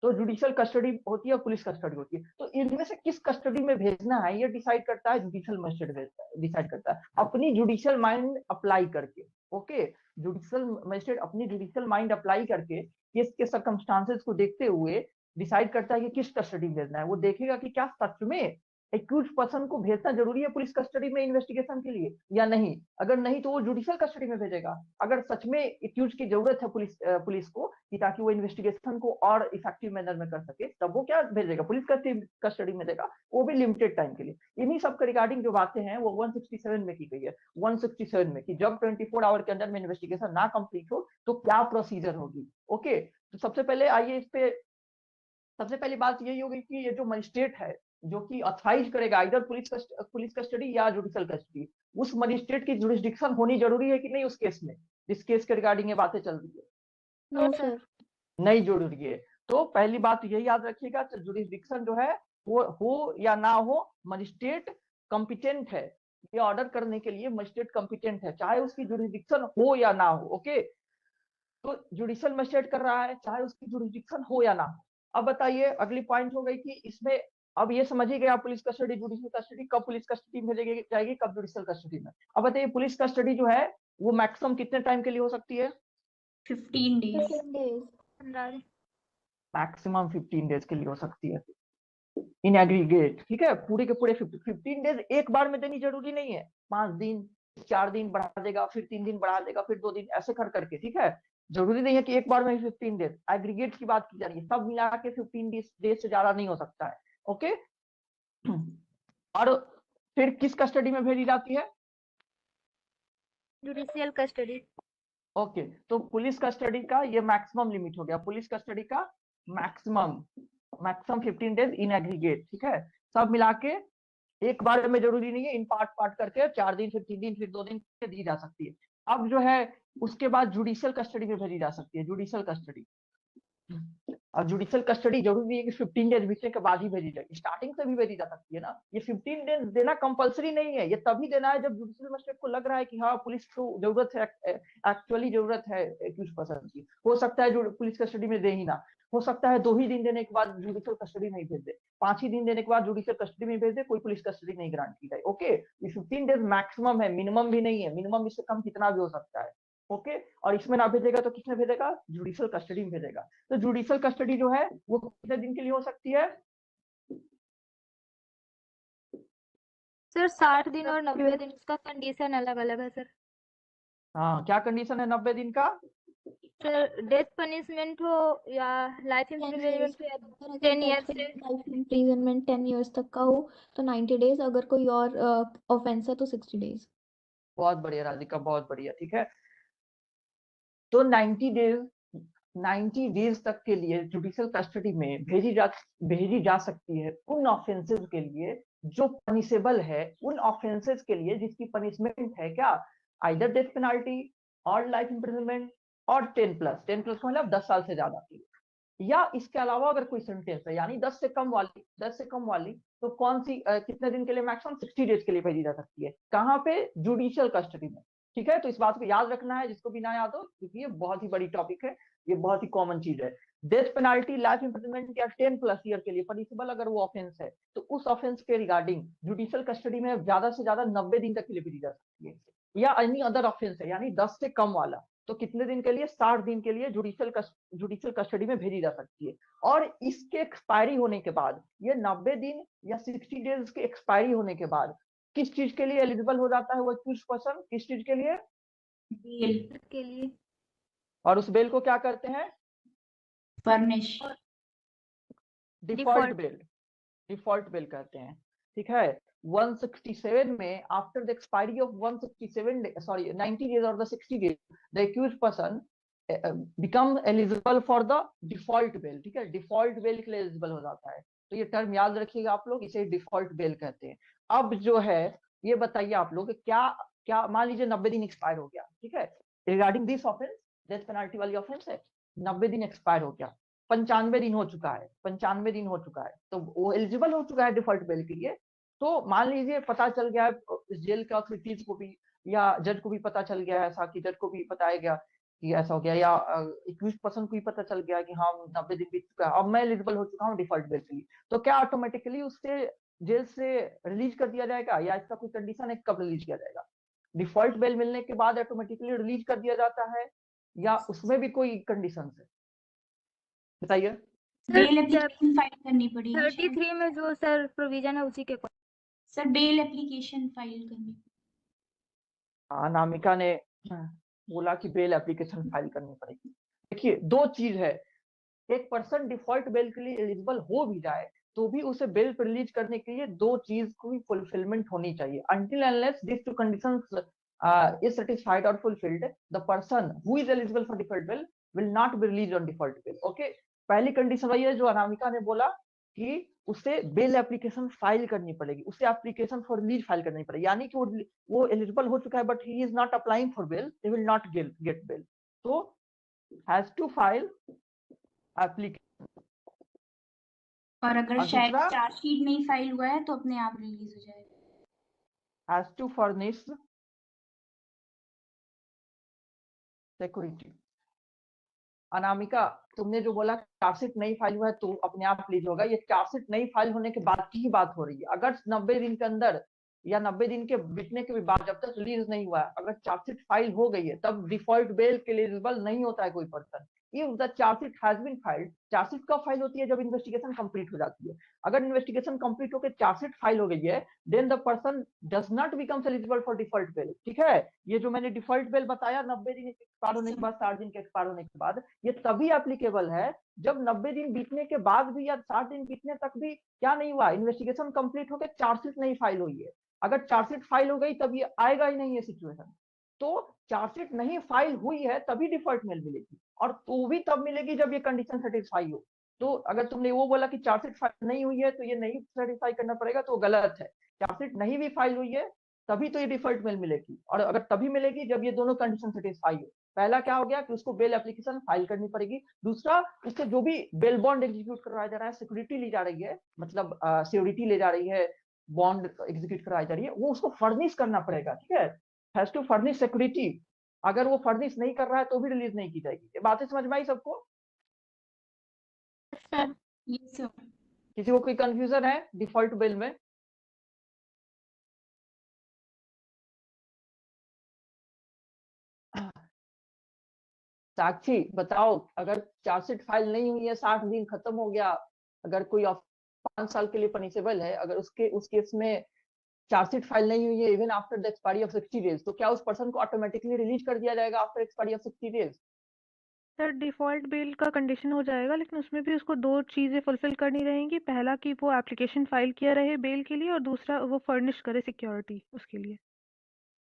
तो जुडिशियल कस्टडी होती है और पुलिस कस्टडी होती है। तो इनमें से किस कस्टडी में भेजना है ये डिसाइड करता है जुडिशियल मजिस्ट्रेट, डिसाइड करता है अपनी जुडिशियल माइंड अप्लाई करके। ओके, जुडिशियल मजिस्ट्रेट अपनी जुडिशियल माइंड अप्लाई करके केस के सर्कमस्टांसेस को देखते हुए डिसाइड करता है कि किस कस्टडी में भेजना है। वो देखेगा कि क्या सच में एक्यूज पर्सन को भेजना जरूरी है पुलिस कस्टडी में इन्वेस्टिगेशन के लिए या नहीं। अगर नहीं तो वो जुडिशियल कस्टडी में भेजेगा। अगर सच में एक्यूज की जरूरत है पुलिस को कि ताकि वो इन्वेस्टिगेशन को और इफेक्टिव मैनर में कर सके, तब वो क्या भेजेगा? पुलिस कस्टडी में देगा, वो भी लिमिटेड टाइम के लिए। इन्हीं सब के रिगार्डिंग जो बातें हैं वो 167 में की गई है। 167 में कि जब 24 आवर के अंदर में इन्वेस्टिगेशन ना कंप्लीट हो तो क्या प्रोसीजर होगी। ओके, तो सबसे पहले आइए इस पे, सबसे पहली बात यही होगी कि ये जो मजिस्ट्रेट है जो कि ऑथराइज करेगा इधर पुलिस कस्टडी या जुडिशियल कस्टडी, उस मजिस्ट्रेट की जुरिस्डिक्शन होनी जरूरी है कि नहीं उस केस में, जिस केस के रिगार्डिंग ये बातें चल रही है? No sir. नहीं जरूरी है। तो पहली बात यही याद रखिएगा, जुरिस्डिक्शन जो है वो हो या ना हो, मजिस्ट्रेट कॉम्पिटेंट है, ये ऑर्डर करने के लिए मजिस्ट्रेट कॉम्पिटेंट है, चाहे उसकी जुरिस्डिक्शन हो या ना हो। ओके, तो जुडिशियल मजिस्ट्रेट कर रहा है चाहे उसकी जुरिस्डिक्शन हो या ना हो। अब बताइए अगली पॉइंट हो गई कि इसमें अब ये समझ ही गया पुलिस कस्टडी, जुडिशियल कस्टडी, कब पुलिस कस्टडी में भेजी जाएगी, कब जुडिशियल कस्टडी में। अब बताइए पुलिस कस्टडी जो है वो मैक्सिमम कितने टाइम के लिए हो सकती है? 15 डेज। 15 days। 15 दिन। मैक्सिमम 15 डेज के लिए हो सकती है इन एग्रीगेट, ठीक है। पूरे के पूरे 15 डेज एक बार में देनी जरूरी नहीं है। 5 दिन, 4 दिन बढ़ा देगा, फिर 3 दिन बढ़ा देगा, फिर 2 दिन, ऐसे कर करके, ठीक है। जरूरी नहीं है कि एक बार में 15 डेज, एग्रीगेट की बात की जा रही है, सब मिला के 15 डेज से ज्यादा नहीं हो सकता है। ओके, और फिर किस कस्टडी में भेजी जाती है? Judicial custody. ओके, तो पुलिस कस्टडी का ये मैक्सिमम लिमिट हो गया, पुलिस कस्टडी का मैक्सिमम 15 डेज इन एग्रीगेट, ठीक है। सब मिला के एक बार में जरूरी नहीं है, इन पार्ट करके 4 दिन, फिर 3 दिन, फिर 2 दिन दी जा सकती है। अब जो है उसके बाद जुडिशियल कस्टडी में भेजी जा सकती है, जुडिशियल कस्टडी। अब जुडिशियल कस्टडी जरूरी नहीं है कि 15 डेज बीतने के बाद ही भेजी जाएगी, स्टार्टिंग से भी भेजी जा सकती है ना। ये 15 डेज देना कंपलसरी नहीं है, ये तभी देना है जब जुडिशियल मजिस्ट्रेट को लग रहा है कि हाँ पुलिस को जरूरत है, एक्चुअली जरूरत है एक्यूज पर्सन की। हो सकता है जो पुलिस कस्टडी में दे ही ना, हो सकता है 2 ही दिन देने के बाद जुडिशियल कस्टडी नहीं भेज दे, 5 ही दिन देने के बाद जुडिशियल कस्टडी में भेज दे, कोई पुलिस कस्टडी नहीं ग्रांट की जाए। ओके, ये 15 डेज मैक्सिमम है, मिनिमम भी नहीं है, मिनिमम इससे कम कितना भी हो सकता है। ओके, और इसमें ना भेजेगा तो किसमें भेजेगा? जुडिशियल कस्टडी में भेजेगा। तो जुडिशियल कस्टडी जो है वो कितने दिन के लिए हो सकती है? सर 60 दिन और 90 दिन, उसका कंडीशन अलग अलग है सर। हाँ, क्या कंडीशन है 90 दिन का? सर डेथ पनिशमेंट हो या लाइफ इम्प्रिजनमेंट हो या 10 ईयर से। लाइफ इम्प्रिजनमेंट 10 years तक का हो तो 90 days, अगर कोई और ऑफेंस है तो 60 days। बहुत बढ़िया राधिका, बहुत बढ़िया, ठीक है। तो 90 डेज तक के लिए जुडिशियल कस्टडी में भेजी जा सकती है उन ऑफेंसेस के लिए जो पनिशेबल है, उन ऑफेंसेस के लिए जिसकी पनिशमेंट है क्या? आइदर डेथ पेनाल्टी और लाइफ इम्प्रिजनमेंट और 10+ मतलब 10 साल से ज्यादा की, या इसके अलावा अगर कोई सेंटेंस है यानी 10 से कम वाली तो कौन सी कितने दिन के लिए? मैक्सिमम 60 डेज के लिए भेजी जा सकती है। कहाँ पे? जुडिशियल कस्टडी में, ठीक है। तो इस बात को याद रखना है जिसको भी ना याद हो, क्योंकि ये बहुत ही बड़ी टॉपिक है, ये बहुत ही कॉमन चीज है। डेथ पेनाल्टी, लाइफ इम्प्रिजनमेंट या 10+ ईयर के लिए पनिशेबल अगर वो ऑफेंस है तो उस ऑफेंस के रिगार्डिंग जुडिशियल कस्टडी में ज्यादा से ज्यादा 90 दिन तक के लिए भेजी जा सकती है। या एनी अदर ऑफेंस है, यानी 10 से कम वाला, तो कितने दिन के लिए? 60 दिन के लिए जुडिशियल कस्टडी में भेजी जा सकती है। और इसके एक्सपायरी होने के बाद, ये 90 दिन या 60 डेज के एक्सपायरी होने के बाद किस चीज के लिए एलिजिबल हो जाता है वो एक्यूज्ड पर्सन? किस चीज के लिए? बेल के लिए। और उस बेल को क्या करते हैं? Furnish default bail. Default bail कहते हैं, ठीक है। 167 में after the expiry of 90 days और the 60 days the accused person become eligible for the default bail, ठीक है। डिफॉल्ट बेल के लिए एलिजिबल हो जाता है, तो ये टर्म याद रखिएगा आप लोग, इसे डिफॉल्ट बेल कहते हैं। अब जो है ये बताइए आप लोग, क्या क्या मान लीजिए 90 दिन एक्सपायर हो गया, ठीक है, regarding this offence, death penalty वाली ऑफेंस है, 90 दिन एक्सपायर हो गया, 95 दिन हो चुका है, 95 दिन हो चुका है, तो वो एलिजिबल हो चुका है डिफॉल्ट बेल के लिए। तो मान लीजिए पता चल गया है जेल के अथॉरिटीज को भी या जज को भी पता चल गया है, ऐसा कि जज को भी बताया गया कि ऐसा हो गया, या एक्यूज्ड पर्सन को भी पता चल गया कि हाँ 90 दिन बीत चुका है, अब मैं एलिजिबल हो चुका हूँ डिफॉल्ट बेल के लिए, तो क्या ऑटोमेटिकली उससे जेल से रिलीज कर दिया जाएगा, या इसका कोई कंडीशन है कब रिलीज किया जाएगा? डिफॉल्ट बेल मिलने के बाद ऑटोमेटिकली रिलीज कर दिया जाता है, या उसमें भी कोई कंडीशन है? बताइए। बेल एप्लीकेशन फाइल करनी पड़ेगी। 33 में जो सर प्रोविजन है उसी के सर बेल एप्लीकेशन फाइल करनी। अनामिका ने बोला कि बेल एप्लीकेशन फाइल करनी पड़ेगी। देखिए दो चीज है, एक पर्सन डिफॉल्ट बेल के लिए एलिजिबल हो भी जाए तो भी उसे बेल पर रिलीज करने के लिए दो चीज की फुलफिलमेंट होनी चाहिए। until unless these two conditions is satisfied or fulfilled, the person who is eligible for default bail will not be released on default bail. Okay, पहली कंडीशन वही है जो अनामिका ने बोला कि उसे बेल एप्लीकेशन फाइल करनी पड़ेगी, उसे एप्लीकेशन फॉर रिलीज फाइल करनी पड़ेगी, यानी कि वो एलिजिबल हो चुका है but he is not applying for bail, he will not get bail, so has to file application। और अगर और शायद दूसरा चार्जशीट नहीं फाइल हुआ है तो अपने आप रिलीज हो जाएगा। has to furnish security। Anamika तुमने जो बोला चार्जशीट नहीं फाइल हुआ है तो अपने आप रिलीज होगा, ये चार्जशीट नहीं फाइल होने के बाद की ही बात हो रही है। अगर 90 दिन के अंदर या 90 दिन के बीतने के बाद जब तक रिलीज नहीं हुआ है, अगर चार्जशीट फाइल हो गई है तब डिफॉल्ट बेल के लिए एलिजिबल नहीं होता है कोई person. If the chargesheet has been filed, chargesheet कब फाइल होती है? जब इन्वेस्टिगेशन कंप्लीट हो जाती है। अगर इन्वेस्टिगेशन कंप्लीट होकर चार्जशीट फाइल हो गई है, then the person does not becomes eligible for default bail, ठीक है। ये जो मैंने डिफॉल्ट बेल बताया 90 दिन के एक्सपायर होने के बाद, 60 दिन के एक्सपायर होने के बाद, ये तभी एप्लीकेबल है जब 90 दिन बीतने के बाद भी या 60 दिन बीतने तक भी क्या नहीं हुआ, इन्वेस्टिगेशन कंप्लीट होकर चार्जशीट नहीं फाइल हुई है। अगर चार्जशीट फाइल हो गई तब ये आएगा ही नहीं ये सिचुएशन। तो चार्जशीट नहीं फाइल हुई है तभी डिफॉल्ट मेल मिलेगी, और तो भी तब मिलेगी जब ये कंडीशन सेटिस्फाई हो। तो अगर तुमने वो बोला कि चार्जशीट फाइल नहीं हुई है तो ये नहीं सेटिस्फाई करना पड़ेगा, तो गलत है। चार्जशीट नहीं भी फाइल हुई है तभी तो ये डिफॉल्ट मेल मिलेगी, और अगर तभी मिलेगी जब ये दोनों कंडीशन सेटिस्फाई हो। पहला क्या हो गया कि उसको बेल एप्लीकेशन फाइल करनी पड़ेगी, दूसरा उससे जो भी बेल बॉन्ड एग्जीक्यूट करवाया जा रहा है, सिक्योरिटी ली जा रही है, मतलब सिक्योरिटी ले जा रही है, बॉन्ड एग्जीक्यूट कराई जा रही है, वो उसको फर्निश करना पड़ेगा, ठीक है। Has to furnish security. अगर वो फर्निश नहीं कर रहा है तो भी रिलीज नहीं की जाएगी। ये बातें समझ में आई सबको? Sir yes sir. किसी को कोई कंफ्यूजन है डिफॉल्ट बेल में? साक्षी बताओ, अगर चार्जशीट फाइल नहीं हुई है, 60 दिन खत्म हो गया, अगर कोई 5 साल के लिए पनिशेबल है, अगर उस केस में चार्जशीट फाइल नहीं हुई है even after the expiry of 60 days, तो क्या उस पर्सन को ऑटोमेटिकली रिलीज कर दिया जाएगा after expiry of 60 days? Sir default bail का कंडीशन हो जाएगा, लेकिन उसमें भी उसको दो चीज़ें फुलफिल करनी रहेंगी। पहला कि वो एप्लीकेशन फाइल किया रहे बेल के लिए, और दूसरा वो फर्निश करे सिक्योरिटी उसके लिए।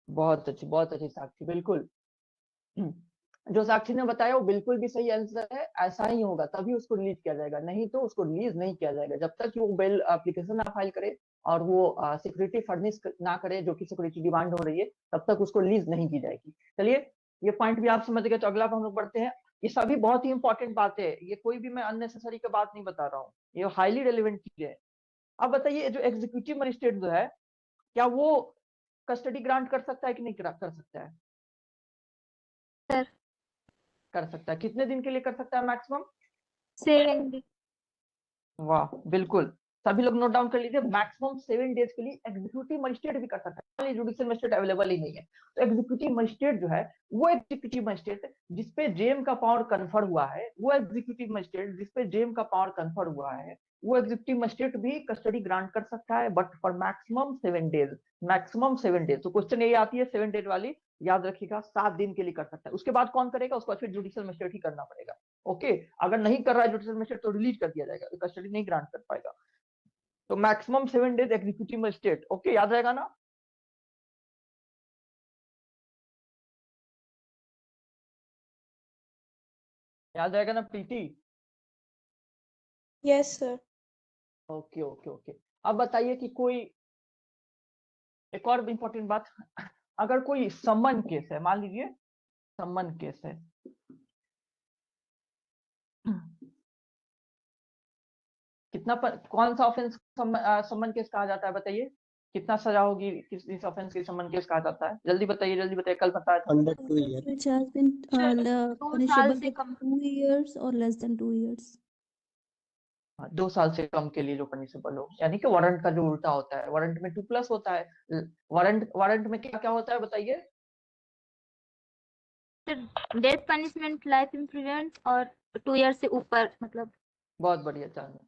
बहुत अच्छी साक्षी, बिल्कुल जो साक्षी ने बताया वो बिल्कुल भी सही आंसर है। ऐसा ही होगा तभी उसको रिलीज किया जाएगा, नहीं तो उसको रिलीज नहीं किया जाएगा जब तक कि वो बेल एप्लीकेशन ना फाइल करे और वो सिक्योरिटी फर्निश ना करे जो कि सिक्योरिटी डिमांड हो रही है, तब तक उसको रिलीज नहीं की जाएगी। चलिए ये पॉइंट भी आप समझ गए, तो अगला हम लोग बढ़ते हैं। ये सभी बहुत ही इंपॉर्टेंट बातें है, ये कोई भी मैं अननेसेसरी का बात नहीं बता रहा हूँ, ये हाईली रेलिवेंट चीज है। अब बताइए जो एग्जीक्यूटिव मजिस्ट्रेट जो है, क्या वो कस्टडी ग्रांट कर सकता है कि नहीं कर सकता है? सर कर सकता है। कितने दिन के लिए कर सकता है मैक्सिमम? 7 दिन। वाह बिल्कुल, सभी लोग नोट डाउन कर लीजिए, मैक्सिमम 7 डेज के लिए एग्जीक्यूटिव मजिस्ट्रेट भी कर सकता है, जुडिशियल मजिस्ट्रेट अवेलेबल ही नहीं है। तो एग्जीक्यूटिव मजिस्ट्रेट जो है वो एग्जीक्यूटिव मजिस्ट्रेट जिसपे जेम का पावर कन्फर हुआ है, वो एग्जीक्यूटिव मजिस्ट्रेट जिसपे जेम का पावर कन्फर हुआ है, वो एग्जीक्यूटिव मजिस्ट्रेट भी कस्टडी ग्रांट कर सकता है, but for maximum 7 days, maximum 7 days. तो क्वेश्चन यही आती है 7 डेज वाली, याद रखिएगा 7 दिन के लिए कर सकता है। उसके बाद कौन करेगा, उसको फिर जुडिशियल मजिस्ट्रेट ही करना पड़ेगा। ओके, अगर नहीं कर रहा है जुडिशियल मजिस्ट्रेट तो रिलीज कर दिया जाएगा, कस्टडी नहीं ग्रांट कर पाएगा। तो maximum 7 days executive magistrate. Okay, याद रहेगा ना? याद रहेगा ना Preeti? Yes sir. Okay okay okay. अब बताइए कि कोई एक और इंपॉर्टेंट बात, अगर कोई सम्मन केस है, मान लीजिए सम्मन केस है, कितना कौन सा ऑफेंस सम्मन केस कहा जाता है, बताइए कितना सजा होगी, किस ऑफेंस की सम्मन केस कहा जाता है? जल्दी बताइए, कल बताया था। Under 2 years. Which has been 2 साल से कम। 2 years or less than 2 years. 2 साल से कम के लिए जो पनिशेबल हो, यानी कि वारंट का जो उल्टा होता है, वारंट में 2+ होता है, वारंट में क्या क्या होता है बताइए? डेथ पनिशमेंट, लाइफ इम्प्रिजनमेंट और 2 ईयर से ऊपर, मतलब। बहुत बढ़िया चाहिए।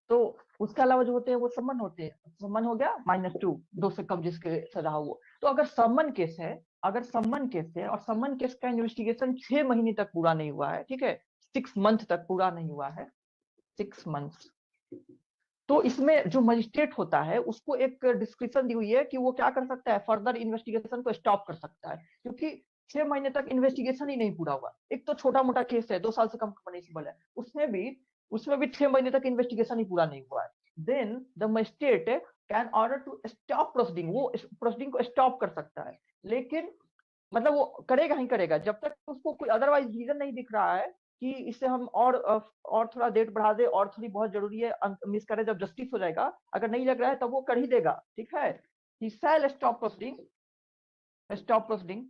तो उसके अलावा जो होते हैं वो सम्मन होते हैं, सम्मन हो गया -2, 2 से कम जिसके सजा हुआ। तो अगर सम्मन केस है, और सम्मन केस का इन्वेस्टिगेशन 6 महीने तक पूरा नहीं हुआ है, ठीक है, 6 मंथ तक पूरा नहीं हुआ है, 6 मंथ, तो इसमें जो मजिस्ट्रेट होता है उसको एक डिस्क्रिप्शन दी हुई है कि वो क्या कर सकता है, फर्दर इन्वेस्टिगेशन को स्टॉप कर सकता है, क्योंकि 6 महीने तक इन्वेस्टिगेशन ही नहीं पूरा हुआ। एक तो छोटा मोटा केस है, 2 साल से कम का पनिशेबल है, उसमें भी 6 महीने तक इन्वेस्टिगेशन ही पूरा नहीं हुआ है, then the magistrate can order to stop proceeding, वो प्रोसीडिंग को स्टॉप कर सकता है। लेकिन मतलब वो करेगा ही करेगा जब तक उसको कोई अदरवाइज रीजन नहीं दिख रहा है कि इससे हम और थोड़ा डेट बढ़ा दे, और थोड़ी बहुत जरूरी है, मिस करे जब जस्टिस हो जाएगा, अगर नहीं लग रहा है तब वो कर ही देगा, ठीक है। ही शैल स्टॉप प्रोसीडिंग, स्टॉप प्रोसीडिंग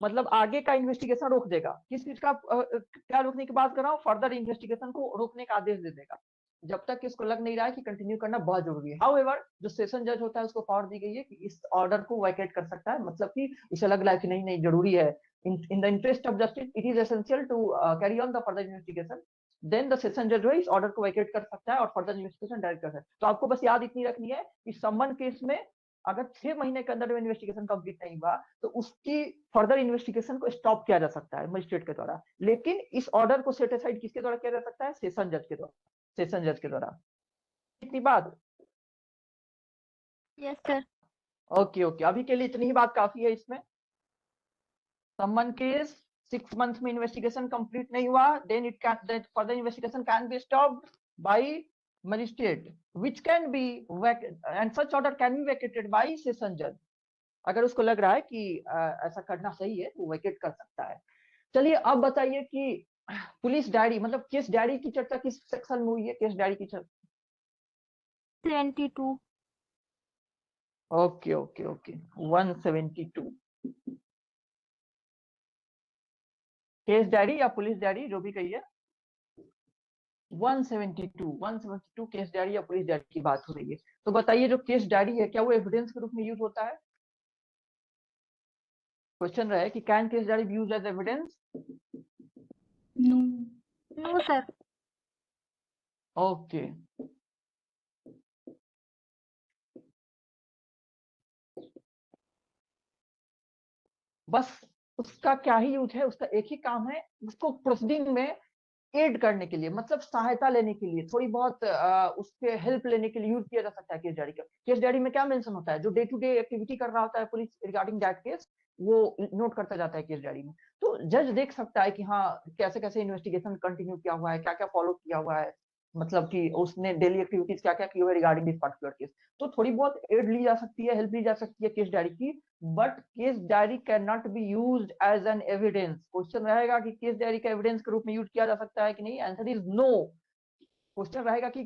मतलब आगे का इन्वेस्टिगेशन रोक देगा। किस चीज का क्या रोकने की बात कर रहा हूँ, फर्दर इन्वेस्टिगेशन को रोकने का आदेश दे देगा, जब तक इसको लग नहीं रहा है कि कंटिन्यू करना बहुत जरूरी है। हाउएवर जो सेशन जज होता है उसको पावर दी गई है कि इस ऑर्डर को वैकेट कर सकता है, मतलब कि उसे लग रहा है कि नहीं नहीं जरूरी है, in the interest of justice it is essential to carry on the further investigation, then the session जज जो है इस ऑर्डर को वैकेट कर सकता है और फर्दर इन्वेस्टिगेशन डायरेक्ट कर सकता है। तो आपको बस याद इतनी रखनी है कि सम्मन केस में अगर 6 महीने के अंदर इन्वेस्टिगेशन कंप्लीट नहीं हुआ तो उसकी फर्दर इन्वेस्टिगेशन को स्टॉप किया जा सकता है मजिस्ट्रेट के द्वारा, लेकिन इस ऑर्डर को सेट असाइड किसके द्वारा किया जा सकता है, सेशन जज के द्वारा, सेशन जज के द्वारा। इतनी बात? Yes sir. ओके ओके, अभी के लिए इतनी ही बात काफी है। इसमें सम्मन केस 6 मंथ में इन्वेस्टिगेशन कंप्लीट नहीं हुआ, then it can further investigation can be stopped by magistrate which can be end such order can be vacated by session जज। अगर उसको लग रहा है कि ऐसा करना सही है तो वैकेट कर सकता है। चलिए अब बताइए कि पुलिस डायरी मतलब केस डायरी की चर्चा किस सेक्शन में हुई है, केस डायरी की चर्चा 72। Okay okay okay 172 case diary या पुलिस डायरी जो भी कहिए, 172 केस डायरी या पुलिस डायरी की बात हो रही है। तो बताइए जो केस डायरी है क्या वो एविडेंस के रूप में यूज होता है? क्वेश्चन रहा है कि can case diary be used as evidence? No. No sir. Okay बस उसका क्या ही यूज है, उसका एक ही काम है, उसको प्रोसीडिंग में एड करने के लिए, मतलब सहायता लेने के लिए, थोड़ी बहुत उसके हेल्प लेने के लिए यूज किया जा सकता है केस डायरी का। केस डायरी में क्या मेंशन होता है, जो डे टू डे एक्टिविटी कर रहा होता है पुलिस रिगार्डिंग दैट केस वो नोट करता जाता है केस डायरी में। तो जज देख सकता है कि हाँ कैसे कैसे इन्वेस्टिगेशन कंटिन्यू किया हुआ है, क्या क्या फॉलो किया हुआ है, मतलब कि उसने डेली एक्टिविटीज क्या क्या की हुई है रिगार्डिंग दिस पर्टिकुलर केस। तो थोड़ी बहुत एड ली जा सकती है, हेल्प ली जा सकती है केस डायरी की, but case diary can not be used as an evidence. Question रहेगा कि केस डायरी का एविडेंस के रूप में यूज किया जा सकता है कि नहीं, आंसर इज नो। क्वेश्चन रहेगा कि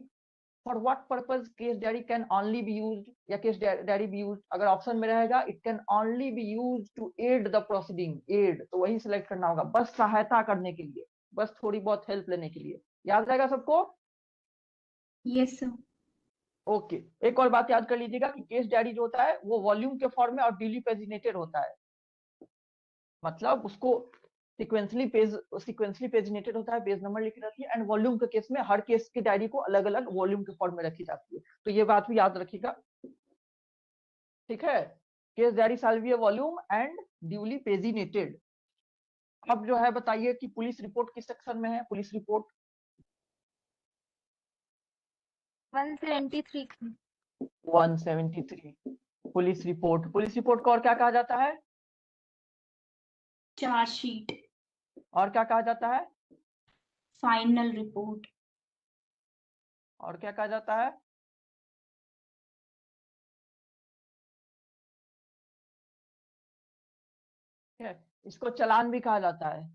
for what purpose case diary can only be used या केस डायरी बी यूज्ड, अगर ऑप्शन में रहेगा it can only be used to aid the proceeding, aid तो वही सिलेक्ट करना होगा, बस सहायता करने के लिए, बस थोड़ी बहुत हेल्प लेने के लिए। याद रहेगा सबको? Yes sir. ओके, एक और बात याद कर लीजिएगा कि केस डायरी जो होता है वो वॉल्यूम के फॉर्म में और ड्यूली पेजिनेटेड होता है, मतलब उसको सिक्वेंसली पेजिनेटेड होता है, पेज नंबर लिखी रहती है, एंड वॉल्यूम के केस में हर केस की डायरी को अलग अलग वॉल्यूम के फॉर्म में रखी जाती है। तो ये बात भी याद रखिएगा, ठीक है। Case diary shall be a volume and duly paginated. अब जो है बताइए कि पुलिस रिपोर्ट किस सेक्शन में है? Police report 173 173। पुलिस रिपोर्ट को और क्या कहा जाता है? चार्जशीट, और क्या कहा जाता है? फाइनल रिपोर्ट, और क्या कहा जाता है? ठीक है, इसको चालान भी कहा जाता है।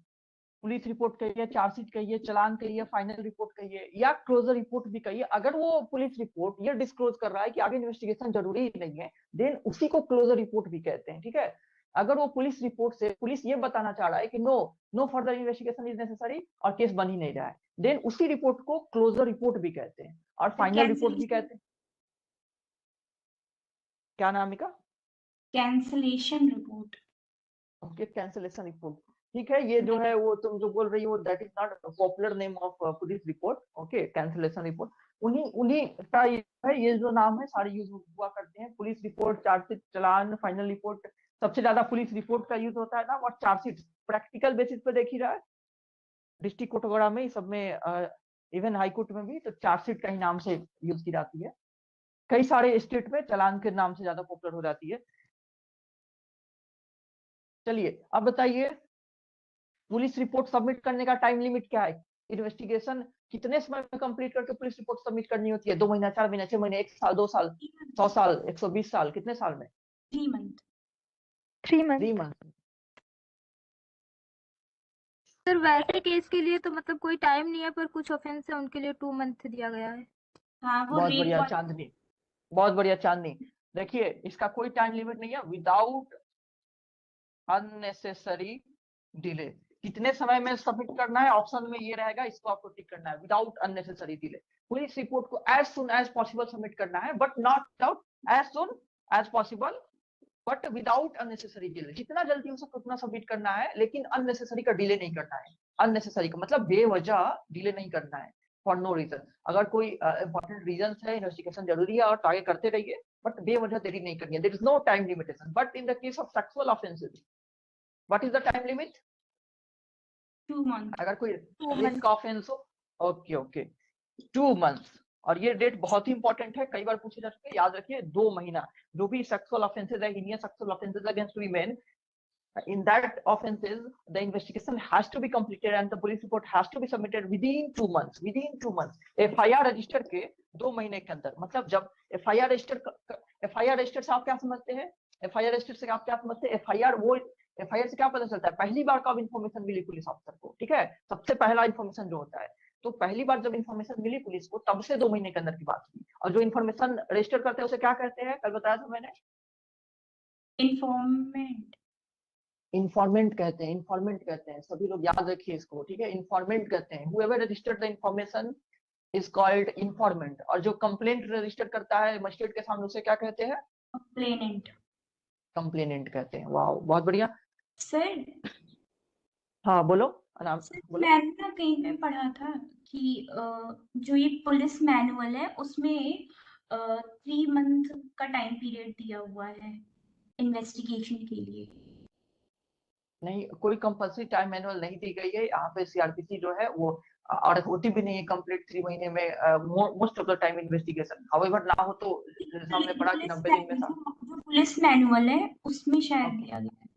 पुलिस रिपोर्ट कहिए, चार्जशीट कहिए, चालान कहिए, फाइनल रिपोर्ट कहिए, या क्लोजर रिपोर्ट भी कहिए। अगर वो पुलिस रिपोर्ट ये डिस्क्लोज कर रहा है कि आगे इन्वेस्टिगेशन जरूरी नहीं है, देन उसी को क्लोजर रिपोर्ट भी कहते हैं, ठीक है। अगर वो पुलिस रिपोर्ट से पुलिस ये बताना चाह रहा है कि no further investigation is necessary और केस बन ही नहीं रहा है, देन उसी रिपोर्ट को क्लोजर रिपोर्ट भी कहते हैं और फाइनल रिपोर्ट भी कहते हैं। क्या नाम है? Cancellation report. Okay, cancellation report, ठीक है। ये जो है वो तुम जो बोल रही हो that is not popular name of police report. Okay, cancellation report उन्हीं का ये जो नाम है सारे यूज हुआ करते हैं। पुलिस रिपोर्ट, चार्जशीट, चालान, फाइनल रिपोर्ट। सबसे ज्यादा पुलिस रिपोर्ट का यूज होता है ना, और चार्जशीट प्रैक्टिकल बेसिस पे देख ही रहा है, डिस्ट्रिक्ट कोर्ट वगैरह में, सब में, इवन हाई कोर्ट में भी तो चार्जशीट का ही नाम से यूज की जाती है। कई सारे स्टेट में चालान के नाम से ज्यादा पॉपुलर हो जाती है। चलिए अब बताइए, पुलिस रिपोर्ट सबमिट करने का टाइम लिमिट क्या है? इन्वेस्टिगेशन कितने समय में कंप्लीट करके पुलिस रिपोर्ट सबमिट करनी होती है? 2 महीना, 4 महीना, 6 महीने, 1 साल, 2 साल, 100 साल, 120 साल, कितने साल में? 3 मंथ। 3 मंथ। 3 मंथ। सर वैसे केस के लिए तो मतलब कोई टाइम नहीं है, पर कुछ ऑफेंस है उनके लिए 2 मंथ दिया गया है। हाँ वो बहुत रेप बढ़िया वाला। चांदनी, बहुत बढ़िया चांदनी। देखिए इसका कोई टाइम लिमिट नहीं है, विदाउट अननेसेसरी डिले। कितने समय में सबमिट करना है? ऑप्शन में ये रहेगा, इसको आपको टिक करना है, without unnecessary delay. Police report को as soon as possible submit करना है, but not without, as soon as possible but without unnecessary delay. जितना जल्दी हो सके उतना सबमिट करना है, लेकिन अननेसेसरी का डिले नहीं करना है। अननेसेसरी का मतलब बेवजह डिले नहीं करना है, फॉर नो रीजन। अगर कोई इंपॉर्टेंट रीजन है, इन्वेस्टिगेशन जरूरी है और आगे करते रहिए, बट बेवजह देरी नहीं करनी है। There is no time limitation, but in the case of sexual offences what is the time limit? 2 month. अगर कोई 2 रिस्क मंथ। ऑफेंस हो, ओके 2 मंथ्स। और ये डेट बहुत ही इंपॉर्टेंट है, कई बार पूछे जा चुके हैं, याद रखिए 2 महीना। जो भी सेक्सुअल ऑफेंसेस है, heinous sexual offences against women, in that offenses the investigation has to be completed and the police report has to be submitted within 2 months, within 2 months। FIR register के 2 महीने के अंदर, मतलब जब FIR रजिस्टर से आप क्या समझते हैं? FIR रजिस्टर से आप क्या समझते हैं? FIR से क्या पता चलता है? पहली बार कब इन्फॉर्मेशन मिली पुलिस ऑफिसर को, ठीक है, सबसे पहला इन्फॉर्मेशन जो होता है। तो पहली बार जब इन्फॉर्मेशन मिली पुलिस को, तब से 2 महीने के अंदर की बात हुई। और जो इन्फॉर्मेशन रजिस्टर करते हैं उसे क्या कहते हैं? कल बताया था मैंने, इन्फॉर्मेंट कहते हैं। सभी लोग याद रखिए इसको, ठीक है, इन्फॉर्मेंट कहते हैं। whoever registered the information is called informant। और जो कंप्लेंट रजिस्टर करता है मजिस्ट्रेट के सामने, उसे क्या कहते हैं? कंप्लेनेंट कहते हैं। वाह, बहुत बढ़िया। सर हाँ बोलो, आराम से बोलो। मैंने ना कहीं पे पढ़ा था कि जो ये पुलिस मैनुअल है उसमें 3 मंथ का टाइम पीरियड दिया हुआ है इन्वेस्टिगेशन के लिए। नहीं, कोई कंपल्सरी टाइम मैनुअल नहीं दी गई है यहाँ पे। सीआरपीसी जो है वो और होती भी नहीं है कंप्लीट 3 महीने में, most of the time investigation. However ना हो तो हमने पढ़ा कि 90 दिन में जो पुलिस मैनुअल है उसमें शायद दिया गया है।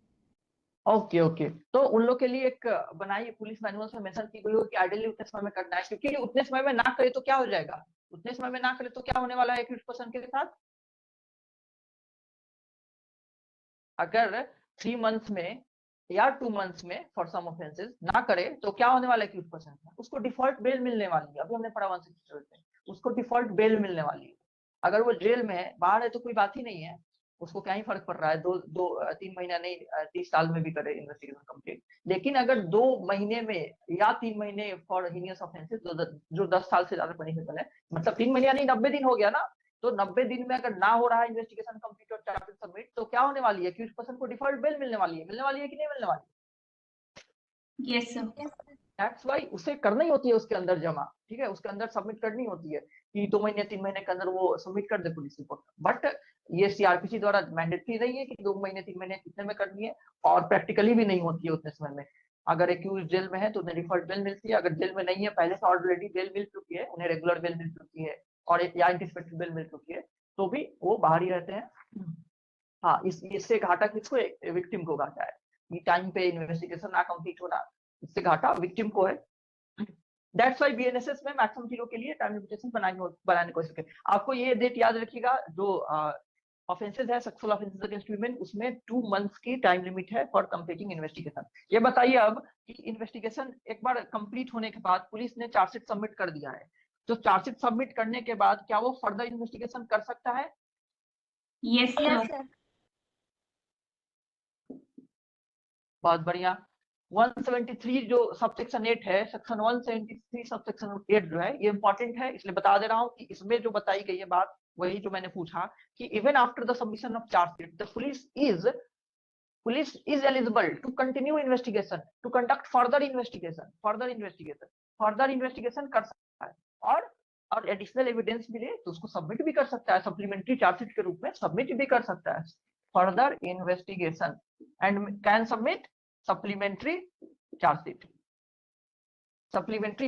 ओके तो उन लोग के लिए एक बनाई पुलिस मैनुअल में मेंशन की गई हो कि आइडियली उतने समय में करना है, क्योंकि उतने समय में ना करे तो क्या हो जाएगा? उतने समय में ना करे तो क्या होने वाला है एक्यूज पर्सन के साथ? अगर 3 मंथ्स में या 2 मंथ्स में फॉर सम ऑफेंसेस ना करे तो क्या होने वाला है एक्यूज पर्सन? उसको डिफॉल्ट बेल मिलने वाली है। अभी हमने पढ़ा 167 में, उसको डिफॉल्ट बेल मिलने वाली है। अगर वो जेल में है, बाहर है तो कोई बात ही नहीं है, उसको क्या ही फर्क पड़ रहा है, 3 महीना नहीं 30 साल में भी करे इन्वेस्टिगेशन कंप्लीट। लेकिन अगर 2 महीने में या 3 महीने फॉर हीनियस ऑफेंसेस जो 10 साल से ज्यादा पनिशेबल है, मतलब 3 महीने यानी 90 दिन हो गया ना, तो 90 दिन में अगर ना हो रहा है इन्वेस्टिगेशन कंप्लीट और चार्जशीट सबमिट, तो क्या होने वाली है, अक्यूज्ड पर्सन को डिफॉल्ट बेल मिलने वाली है कि नहीं मिलने वाली? Yes sir. दैट्स वाई उसे करनी होती है उसके अंदर जमा, ठीक है, उसके अंदर सबमिट करनी होती है कि 2 महीने 3 महीने के अंदर वो सबमिट कर दे पुलिस रिपोर्ट। बट ये सीआरपीसी द्वारा मैंडेटरी नहीं है कि 2 महीने 3 महीने कितने में करनी है, और प्रैक्टिकली भी नहीं होती है उतने समय में। अगर एक्यूज जेल में है तो उन्हें डिफॉल्ट बेल मिलती है, अगर जेल में नहीं है, पहले से ऑलरेडी बेल मिल चुकी है, उन्हें रेगुलर बेल मिल चुकी है और या एंटीसिपेटेड बेल मिल चुकी है, तो भी वो बाहर ही रहते हैं। हाँ, इससे घाटा किसको, विक्टिम को घाटा है, ये टाइम पे इन्वेस्टिगेशन ना कंप्लीट होना, इससे घाटा विक्टिम को है। दैट्स वाई बीएनएसएस में मैक्सिमम जीरो के लिए टाइम लिमिटेशन बनाने की कोशिश करें। आपको ये डेट याद रखिएगा, जो ऑफेंसेस है सेक्सुअल ऑफेंसेस अगेंस्ट वीमेन, उसमें 2 मंथ्स की टाइम लिमिट है फॉर कंप्लीटिंग इन्वेस्टिगेशन। ये बताइए अब कि इन्वेस्टिगेशन एक बार कंप्लीट होने के बाद पुलिस ने चार्जशीट सबमिट कर दिया है, तो चार्जशीट सबमिट करने के बाद क्या वो फर्दर इन्वेस्टिगेशन कर सकता है? Yes sir. बहुत बढ़िया। 173 जो सबसेक्शन 8 है, सेक्शन 173 सबसेक्शन 8 जो है, ये इंपॉर्टेंट है, इसलिए बता दे रहा हूँ कि इसमें जो बताई गई है बात वही जो मैंने पूछा कि even after the submission of chargesheet the police is eligible to continue investigation, to conduct further investigation कर सकता है, और एडिशनल एविडेंस मिले तो उसको सबमिट भी कर सकता है, सप्लीमेंट्री चार्जशीट के रूप में सबमिट भी कर सकता है further investigation and can submit supplementary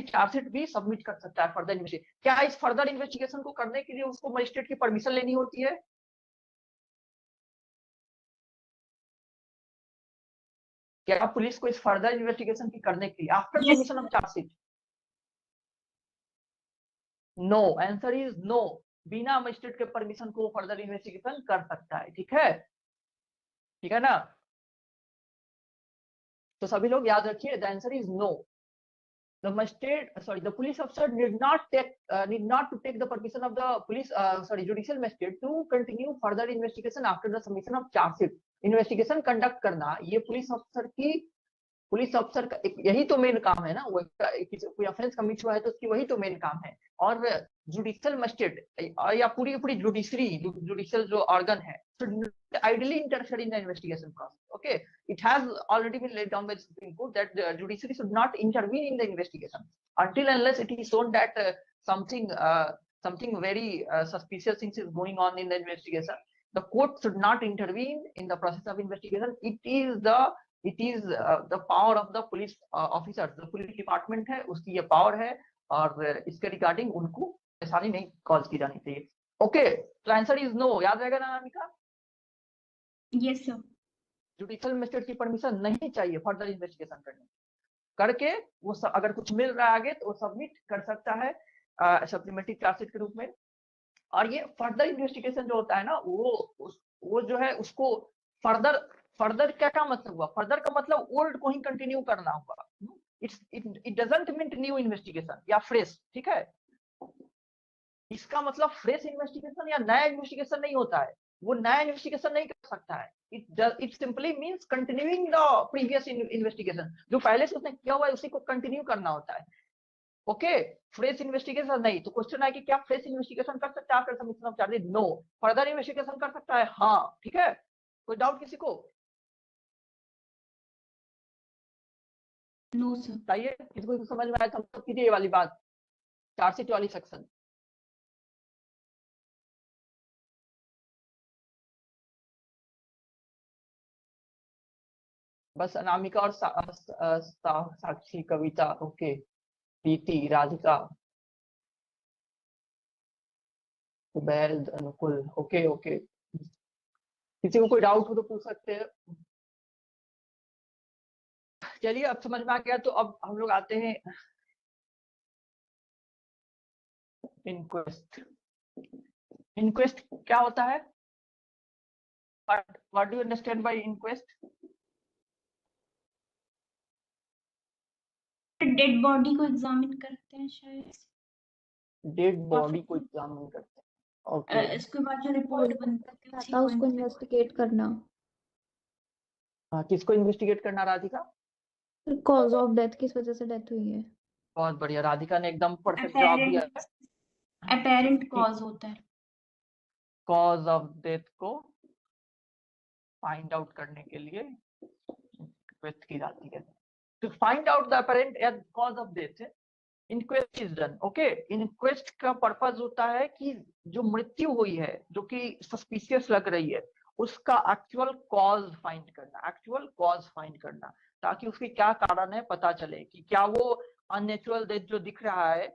chargesheet भी सबमिट कर सकता है फर्दर इन्वेस्टिगेशन। क्या इस फर्दर इन्वेस्टिगेशन को करने के लिए उसको मजिस्ट्रेट की परमिशन लेनी होती है? क्या पुलिस को इस फर्दर इन्वेस्टिगेशन की करने के लिए after submission of chargesheet? No, answer is no, बिना मजिस्ट्रेट के परमिशन को फर्दर इन्वेस्टिगेशन कर सकता है। ठीक है ना? तो सभी लोग याद रखिए, the answer is no, the police officer need not to take the permission of the judicial magistrate to continue further investigation after the submission of charge sheet। Investigation conduct करना ये पुलिस अफसर का यही तो मेन काम है ना, वो कोई ऑफेंस कमिट हुआ है तो उसकी वही तो मेन काम है। और जुडिशियल मजिस्ट्रेट या पूरी जुडिशियल जो ऑर्गन है ideally interested in the investigation process. Okay, it has already been laid down by the Supreme Court that the judiciary should not intervene in the investigation until unless it is shown that something very suspicious things is going on in the investigation. The court should not intervene in the process of investigation. It is the power of the police officers, the police department है, उसकी ये पावर है, और इसके रिगार्डिंग उनको परेशानी नहीं कॉज की जानी चाहिए। ओके, तो आंसर इज नो, याद रहेगा ना Anamika? Yes sir. Judicial magistrate की परमिशन नहीं चाहिए फर्दर इन्वेस्टिगेशन करके वो अगर कुछ मिल रहा है आगे तो वो सबमिट कर सकता है सप्लीमेंट्री चार्जशीट के रूप में। और ये फर्दर इन्वेस्टिगेशन जो होता है ना, वो जो है उसको फर्दर क्या मतलब हुआ? फर्दर का मतलब ओल्ड को ही कंटिन्यू करना हुआ। It doesn't mean new investigation या फ्रेश। ठीक है, इसका मतलब फ्रेश इन्वेस्टिगेशन या नया इन्वेस्टिगेशन नहीं होता है, वो नया इन्वेस्टिगेशन नहीं कर सकता है। It simply means continuing the previous investigation, जो पहले से उसने किया हुआ है उसी को कंटिन्यू करना होता है। ओके, फ्रेश इन्वेस्टिगेशन नहीं। तो क्वेश्चन है कि क्या फ्रेश इन्वेस्टिगेशन कर सकता है after submission of charges? No. Further investigation कर सकता है? हाँ। ठीक है, कोई डाउट किसी को? No sir. बताइए किसको समझ में आया? तो कीजिए ये वाली बात, चार्जशीट वाली सेक्शन। बस अनामिका और साक्षी, कविता, ओके, प्रीति, राधिका, उबैद, अनुकुल, ओके। किसी को कोई डाउट हो तो पूछ सकते हैं। चलिए, अब समझ में आ गया, तो अब हम लोग आते हैं इंक्वेस्ट क्या होता है? What do you understand by inquest? Dead body को एग्जामिन करते हैं शायद। डेड बॉडी को एग्जामिन करते हैं, ओके इसके बाद जो रिपोर्ट बनता है उसी आता को उसको इन्वेस्टिगेट करना, किसको इन्वेस्टिगेट करना राधिका? कॉज ऑफ डेथ, किस वजह से डेथ हुई है। बहुत बढ़िया, राधिका ने एकदम परफेक्ट जवाब दिया है अपेरेंट कि कॉज होता है। कॉज ऑफ डेथ को फाइंड आउट करने के लिए रिक्वेस्ट की जाती है। To find out the apparent cause of death inquest is done. Okay, inquest का पर्पस होता है कि जो मृत्यु हुई है, जो कि सस्पिशियस लग रही है, उसका एक्चुअल कॉज फाइंड करना, एक्चुअल कॉज फाइंड करना, ताकि उसके क्या कारण है पता चले कि क्या वो अननेचुरल डेथ जो दिख रहा है,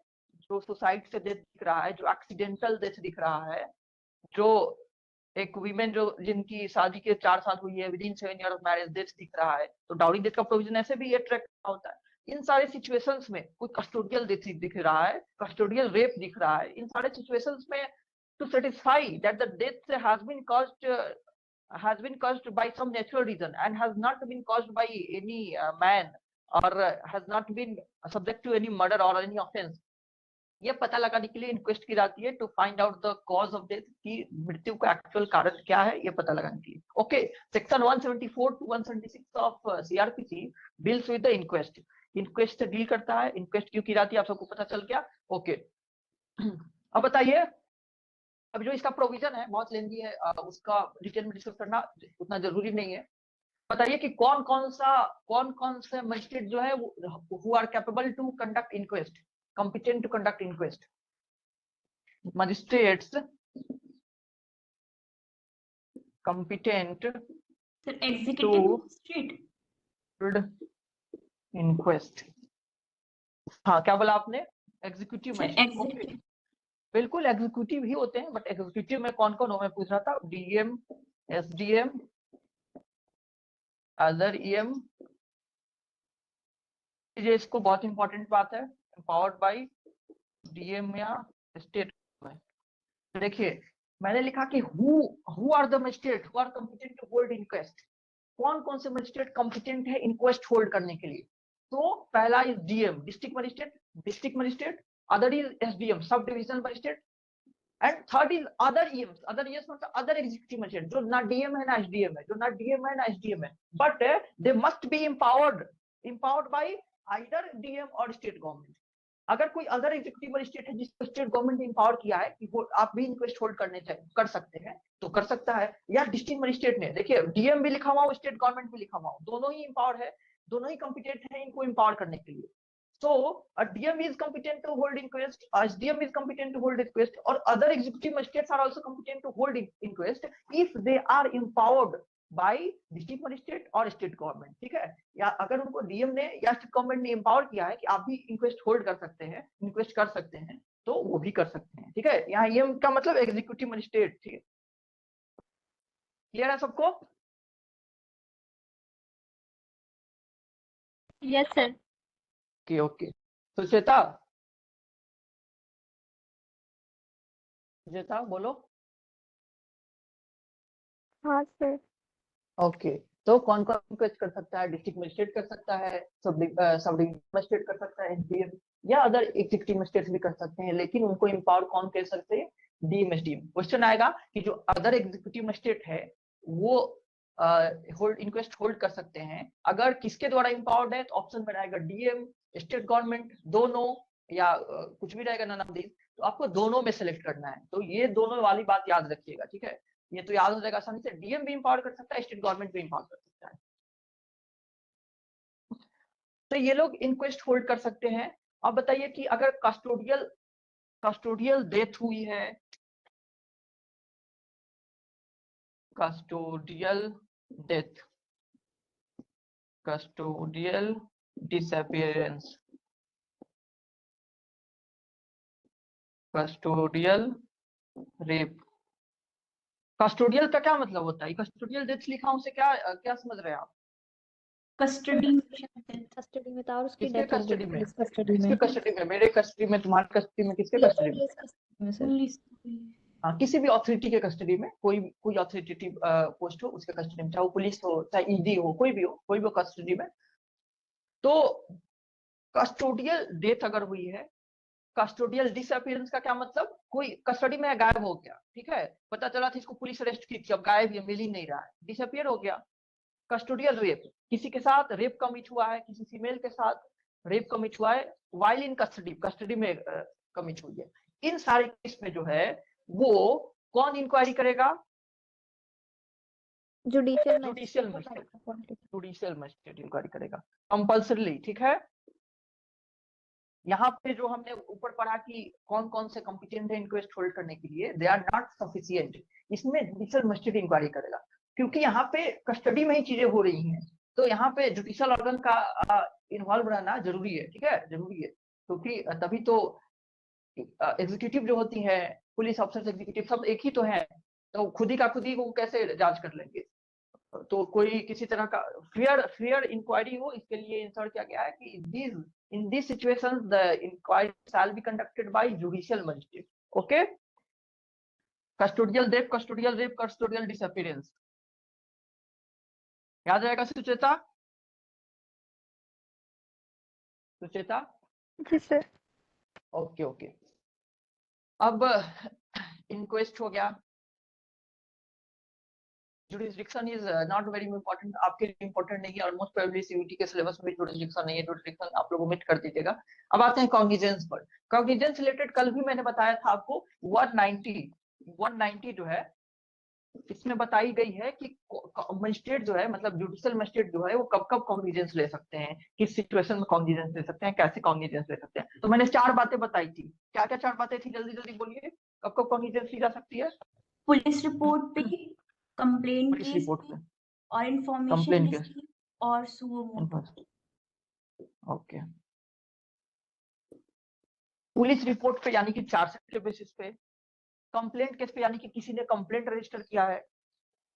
जो सुसाइड से डेथ दिख रहा है, जो एक्सीडेंटल डेथ दिख रहा है, जो एक वीमेन जो जिनकी शादी के 4 साल हुई है, within 7 year of marriage death दिख रहा है, तो डाउरी डेथ का प्रोविजन ऐसे भी ये ट्रैक होता है। इन सारे सिचुएशंस में कोई कस्टोडियल डेथ दिख रहा है, कस्टोडियल रेप दिख रहा है, इन सारे सिचुएशंस में to satisfy that the death has been caused by some natural reason and has not been caused by any man or has not been subject to any murder or any offense, ये पता लगाने के लिए इंक्वेस्ट की जाती है, to find out the cause of death, की मृत्यु का एक्चुअल कारण क्या है, ये पता लगाने के लिए। Okay, section 174 to 176 of CrPC deals with the inquest. Inquest deal करता है, इंक्वेस्ट क्यों की जाती है आप सबको पता चल गया। ओके, अब बताइए, अब जो इसका प्रोविजन है बहुत लेंदी है, उसका डिटेल में डिस्कस करना उतना जरूरी नहीं है। बताइए कि कौन कौन से मजिस्ट्रेट जो है who are capable to conduct inquest, competent to conduct inquest. Magistrates competent executive magistrate inquest। हाँ, क्या बोला आपने? Executive magistrate. बिल्कुल एग्जीक्यूटिव ही होते हैं, बट एग्जीक्यूटिव में कौन कौन हो मैं पूछ रहा था। डीएम, एसडीएम, अदर ईएम, ये इसको बहुत इंपॉर्टेंट बात है, empowered by डीएम या स्टेट में। देखिए मैंने लिखा कि who are the magistrate who are competent to hold inquest। कौन कौन से मजिस्ट्रेट कॉम्पिटेंट है इंक्वेस्ट होल्ड करने के लिए। तो पहला is DM, district magistrate, other is SDM, sub divisional magistrate, and third is other EMs. Other EMs मतलब अदर एग्जीक्यूटिव मजिस्ट्रेट, जो ना डीएम है ना एसडीएम है, जो ना डीएम है ना एसडीएम है, but they must be empowered bye either DM और स्टेट गवर्नमेंट। अगर कोई अदर एग्जीक्यूटिव मजिस्ट्रेट है जिसको स्टेट गवर्नमेंट ने इंपावर किया है कि वो आप भी इंक्वेस्ट होल्ड कर सकते हैं, तो कर सकता है, या डिस्ट्रिक्ट मजिस्ट्रेट ने, देखिए डीएम भी लिखा हुआ हो, स्टेट गवर्नमेंट भी लिखा हुआ हो, दोनों ही इंपावर है, दोनों ही कॉम्पिटेंट है इनको इंपावर करने के लिए। So a DM is competent to hold inquest, SDM is competent to hold inquest, or other executive magistrates are also competent to hold inquest if they are empowered by district magistrate और स्टेट गवर्नमेंट। ठीक है, या अगर उनको डीएम ने या स्टेट गवर्नमेंट ने एम्पावर किया है कि आप भी इंक्वेस्ट होल्ड कर सकते हैं, इंक्वेस्ट कर सकते हैं, तो वो भी कर सकते हैं। ठीक है, यहाँ ये का मतलब एग्जीक्यूटिव मजिस्ट्रेट। ठीक है, क्लियर है सबको? Yes sir. Okay okay, Sucheta बोलो। हाँ सर। ओके, तो कौन कौन इंक्वेस्ट कर सकता है? डिस्ट्रिक्ट मजिस्ट्रेट कर सकता है, सब डिविजन मजिस्ट्रेट कर सकता है, एसडीएम या अदर एग्जीक्यूटिव मजिस्ट्रेट भी कर सकते हैं, लेकिन उनको इंपावर कौन कर सकते हैं? DM, SDM. क्वेश्चन आएगा कि जो अदर एग्जीक्यूटिव मजिस्ट्रेट है वो इंक्वेस्ट होल्ड कर सकते हैं, अगर किसके द्वारा इंपावर्ड है, तो ऑप्शन में रहेगा डीएम, स्टेट गवर्नमेंट, दोनों, या कुछ भी रहेगा नन ऑफ दिस। तो आपको दोनों में सेलेक्ट करना है, तो ये दोनों वाली बात याद रखिएगा। ठीक है, ये तो याद हो जाएगा आसानी से, डीएम भी इंपावर कर सकता है, स्टेट गवर्नमेंट भी इंपावर कर सकता है। तो ये लोग इंक्वेस्ट होल्ड कर सकते हैं। अब बताइए कि अगर कस्टोडियल डेथ हुई है, custodial death, custodial disappearance, custodial rape. Custodial का क्या मतलब होता है? कस्टोडियल डेथ लिखा हूं से क्या क्या समझ रहे हैं आप? कस्टडी में था और उसकी किसके डेथ हो गई कस्टडी में? पुलिस कस्टडी में। किसके कस्टडी में? मेरे कस्टडी में, तुम्हारे कस्टडी में, किसके कस्टडी में? पुलिस कस्टडी में सर। पुलिस। हाँ, किसी भी अथॉरिटी के कस्टडी में, कोई अथॉरिटेटिव पोस्ट हो उसके कस्टडी में, चाहे वो पुलिस हो, चाहे ईडी हो, कोई भी कस्टडी में। तो कस्टोडियल डेथ अगर हुई है, कस्टोडियल डिसअपियरेंस का क्या मतलब, कोई कस्टडी में गायब हो गया, ठीक है, पता चला था इसको पुलिस अरेस्ट की थी, अब गायब है, मिल ही नहीं रहा है, डिसअपियर हो गया। कस्टोडियल रेप, किसी के साथ रेप कमिट हुआ है, किसी फीमेल के साथ रेप कमिट हुआ है वाइल इन कस्टडी, कस्टडी में कमिट हुई है। इन सारे केस में जो है वो कौन इंक्वायरी करेगा, जुडिशियल जुडिशियल मजिस्ट्रेट इंक्वायरी करेगा कंपल्सरीली, ठीक है। यहाँ पे जो हमने ऊपर पढ़ा कि कौन कौन से कॉम्पिटेंट है इंक्वेस्ट होल्ड करने के लिए, दे आर नॉट सफिशिएंट, इसमें जुडिशियल मजिस्ट्रेट इंक्वायरी करेगा, क्योंकि यहाँ पे कस्टडी में ही चीजें हो रही हैं, तो यहाँ पे जुडिशियल ऑर्गन का इन्वॉल्व रहना जरूरी है, ठीक है, जरूरी है, क्योंकि तभी तो एग्जीक्यूटिव जो होती है, पुलिस ऑफिसर एग्जीक्यूटिव सब एक ही तो है, तो खुद ही का खुद ही वो कैसे जांच कर लेंगे, तो कोई किसी तरह का फेयर इंक्वायरी हो, इसके लिए इंसर्ट किया गया है कि in these situations the inquiry shall be conducted by judicial magistrate, okay। custodial rape, custodial disappearance याद रहेगा सुचेता, सुचेता? जी सर। ओके ओके, अब इंक्वेस्ट हो गया, jurisdiction is not very important, आपके लिए इंपॉर्टेंट नहीं है, ऑलमोस्ट प्रोबेबली सीयूटी के सिलेबस में जुरिस्डिक्शन नहीं है, जुरिस्डिक्शन आप लोग ओमिट कर दीजिएगा। अब आते हैं कॉग्निजेंस पर। कॉग्निजेंस रिलेटेड कल भी मैंने बताया था आपको 190 जो है इसमें बताई गई है कि मजिस्ट्रेट जो है, मतलब जुडिशियल मजिस्ट्रेट जो है वो कब कब कॉग्निजेंस ले सकते हैं, किस सिचुएशन में कॉग्निजेंस ले सकते हैं, कैसे कॉग्निजेंस ले सकते हैं। तो मैंने 4 बातें बताई थी, क्या क्या 4 बातें थी, जल्दी जल्दी बोलिए, कब कब कॉग्निजेंस ली जा सकती है? पुलिस रिपोर्ट पे, कंप्लेंट पुलिस केस रिपोर्ट पे, पे, और इंफॉर्मेशन कंप्लेंट केस, रिसीव और suo motu. Okay. Police report पे यानी कि चार्जशीट के बेसिस पे, कंप्लेंट केस पे यानी कि किसी ने कंप्लेंट रजिस्टर किया है,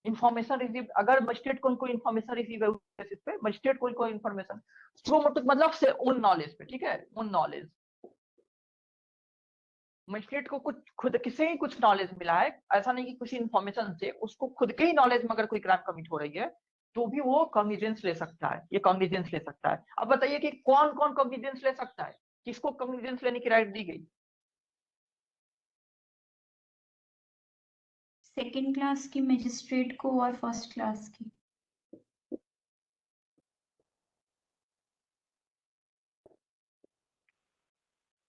इंफॉर्मेशन रिसीव, अगर मजिस्ट्रेट को कोई इंफॉर्मेशन रिसीव है उस बेसिस पे, मजिस्ट्रेट को कोई इंफॉर्मेशन, सुओ मोटो मतलब से ओन नॉलेज पे, ठीक है, ओन नॉलेज, मजिस्ट्रेट को कुछ खुद किसी ही कुछ नॉलेज मिला है, ऐसा नहीं कि कुछ इंफॉर्मेशन से, उसको खुद के ही नॉलेज में अगर कोई क्राइम कमिट हो रही है तो भी वो कॉग्निजेंस ले सकता है, ये कॉग्निजेंस ले सकता है। अब बताइए कि कौन कौन कॉग्निजेंस ले सकता है, किसको कॉग्निजेंस लेने की राइट दी गई? सेकंड क्लास के मजिस्ट्रेट को और फर्स्ट क्लास की।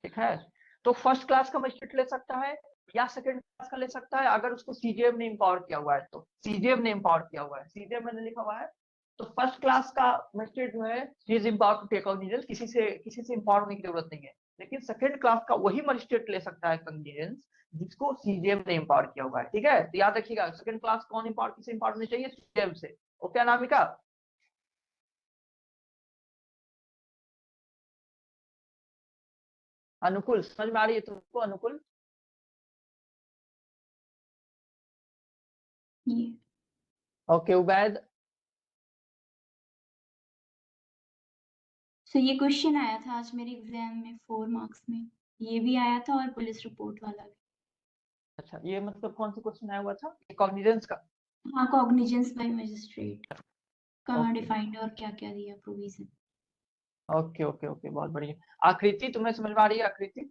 ठीक है, तो फर्स्ट क्लास का मजिस्ट्रेट ले सकता है या सेकंड क्लास का ले सकता है, अगर उसको सीजेएम ने एम्पावर किया हुआ है, तो सीजेएम ने एम्पावर किया हुआ है, सीजेएम मैंने लिखा हुआ है, तो फर्स्ट क्लास का मजिस्ट्रेट जो है he is empowered to take cognizance, किसी से एम्पावर होने की जरूरत नहीं है। लेकिन सेकंड क्लास का वही मजिस्ट्रेट ले सकता है कॉग्निजेंस जिसको सीजेएम ने एम्पावर किया हुआ है, ठीक है, तो याद रखिएगा सेकंड क्लास कौन एम्पावर, किसे एम्पावर होनी चाहिए, सीजेएम से, ओके अनामिका? अनुकूल समझ में आ रही है तुमको, अनुकूल? ये ओके उबैद? सो ये क्वेश्चन आया था आज मेरे एग्जाम में 4 मार्क्स में, ये भी आया था और पुलिस रिपोर्ट वाला भी। अच्छा, ये मतलब कौन सा क्वेश्चन आया हुआ था, कॉग्निजेंस का? हाँ, कॉग्निजेंस बाय मजिस्ट्रेट कहाँ ओके डिफाइंड और क्या क्या दिया प्रोविजन। ओके ओके ओके, बहुत बढ़िया। आकृति तुम्हें समझ में आ रही है, आकृति?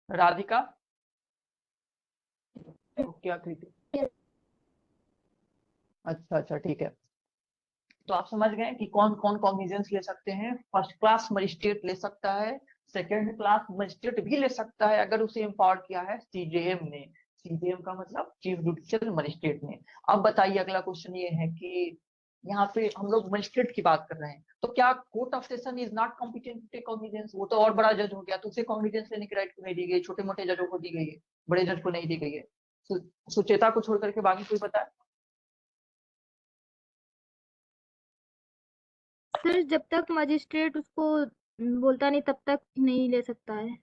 राधिका? ओके आकृति, अच्छा अच्छा ठीक है, तो आप समझ गए कि कौन कौन कॉग्निजेंस ले सकते हैं। फर्स्ट क्लास मजिस्ट्रेट ले सकता है, सेकंड क्लास मजिस्ट्रेट भी ले सकता है अगर उसे एम्पावर किया है सीजेएम ने, सीजेएम का मतलब चीफ जुडिशियल मजिस्ट्रेट ने। अब बताइए अगला क्वेश्चन ये है कि यहाँ पे हम लोग मजिस्ट्रेट की बात कर रहे हैं, तो क्या court of session is not competent to take cognizance? वो तो और बड़ा जज हो गया, तो उसे कॉग्निजेंस लेने की राइट क्यों नहीं दी गई? छोटे मोटे जजों को दी गई है, बड़े जज को नहीं दी गई है। सुचेता को छोड़ करके बाकी कोई बताए? सर जब तक मजिस्ट्रेट उसको बोलता नहीं तब तक नहीं ले सकता है।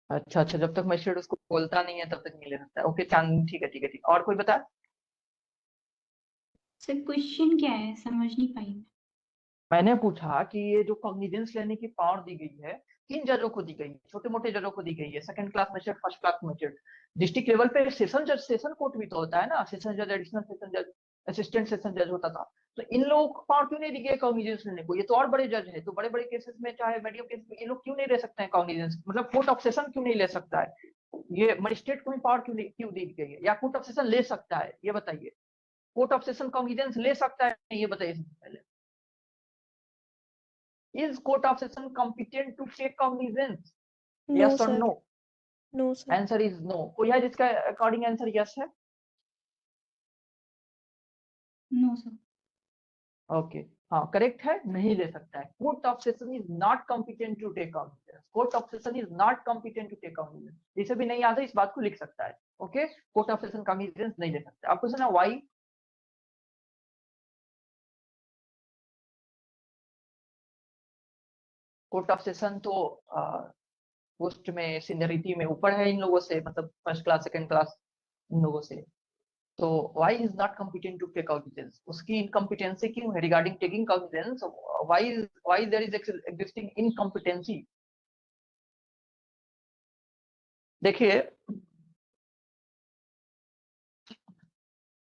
अच्छा अच्छा, जब तक मजिस्ट्रेट उसको बोलता नहीं है तब तक नहीं ले सकता है, ओके चांद, ठीक है ठीक है ठीक। और कोई बताए? सर क्वेश्चन क्या है, समझ नहीं पाई मैं। मैंने पूछा कि ये जो कॉग्निजेंस लेने की पावर दी गई है किन जजों को दी गई है? छोटे मोटे जजों को दी गई है, second class magistrate, first class magistrate. District level पे सेशन जज, सेशन कोर्ट भी तो होता है ना, सेशन जज, एडिशनल सेशन जज, असिस्टेंट सेशन जज होता था। तो इन लोगों को पावर क्यों नहीं दी गई कॉग्निजेंस लेने को? ये तो और बड़े जज है, तो बड़े बड़े केसेस में चाहे मीडियम केस में ये लोग क्यों नहीं ले सकते हैं कॉग्निजेंस? मतलब कोर्ट ऑफ सेशन क्यों नहीं ले सकता है? ये मजिस्ट्रेट को ही पावर क्यों दी गई है? या कोर्ट ऑफ सेशन ले सकता है, ये बताइए। कोर्ट ऑफ सेशन कॉग्निजेंस ले सकता है, ये बताइए सबसे पहले। Is court of session competent to take cognizance? No, Yes or sir. no? No, sir. Answer is no. कोई है जिसका अकॉर्डिंग आंसर यस है? No sir. ओके, हाँ करेक्ट है, नहीं ले सकता है। Court of session is not competent to take cognizance. Court of session is not competent to take cognizance. जिसे भी नहीं आता इस बात को लिख सकता है। Okay, court of session cognizance नहीं ले सकता। अब क्वेश्चन है व्हाई? कोर्ट ऑफ सेशन तो पोस्ट में सीनियरिटी में ऊपर है इन लोगों से, मतलब first class second class in लोगों से। तो why is not competent to take cognizance? उसकी इनकम्पिटेंसी क्यों है regarding taking cognizance? why there is existing incompetency? देखिए,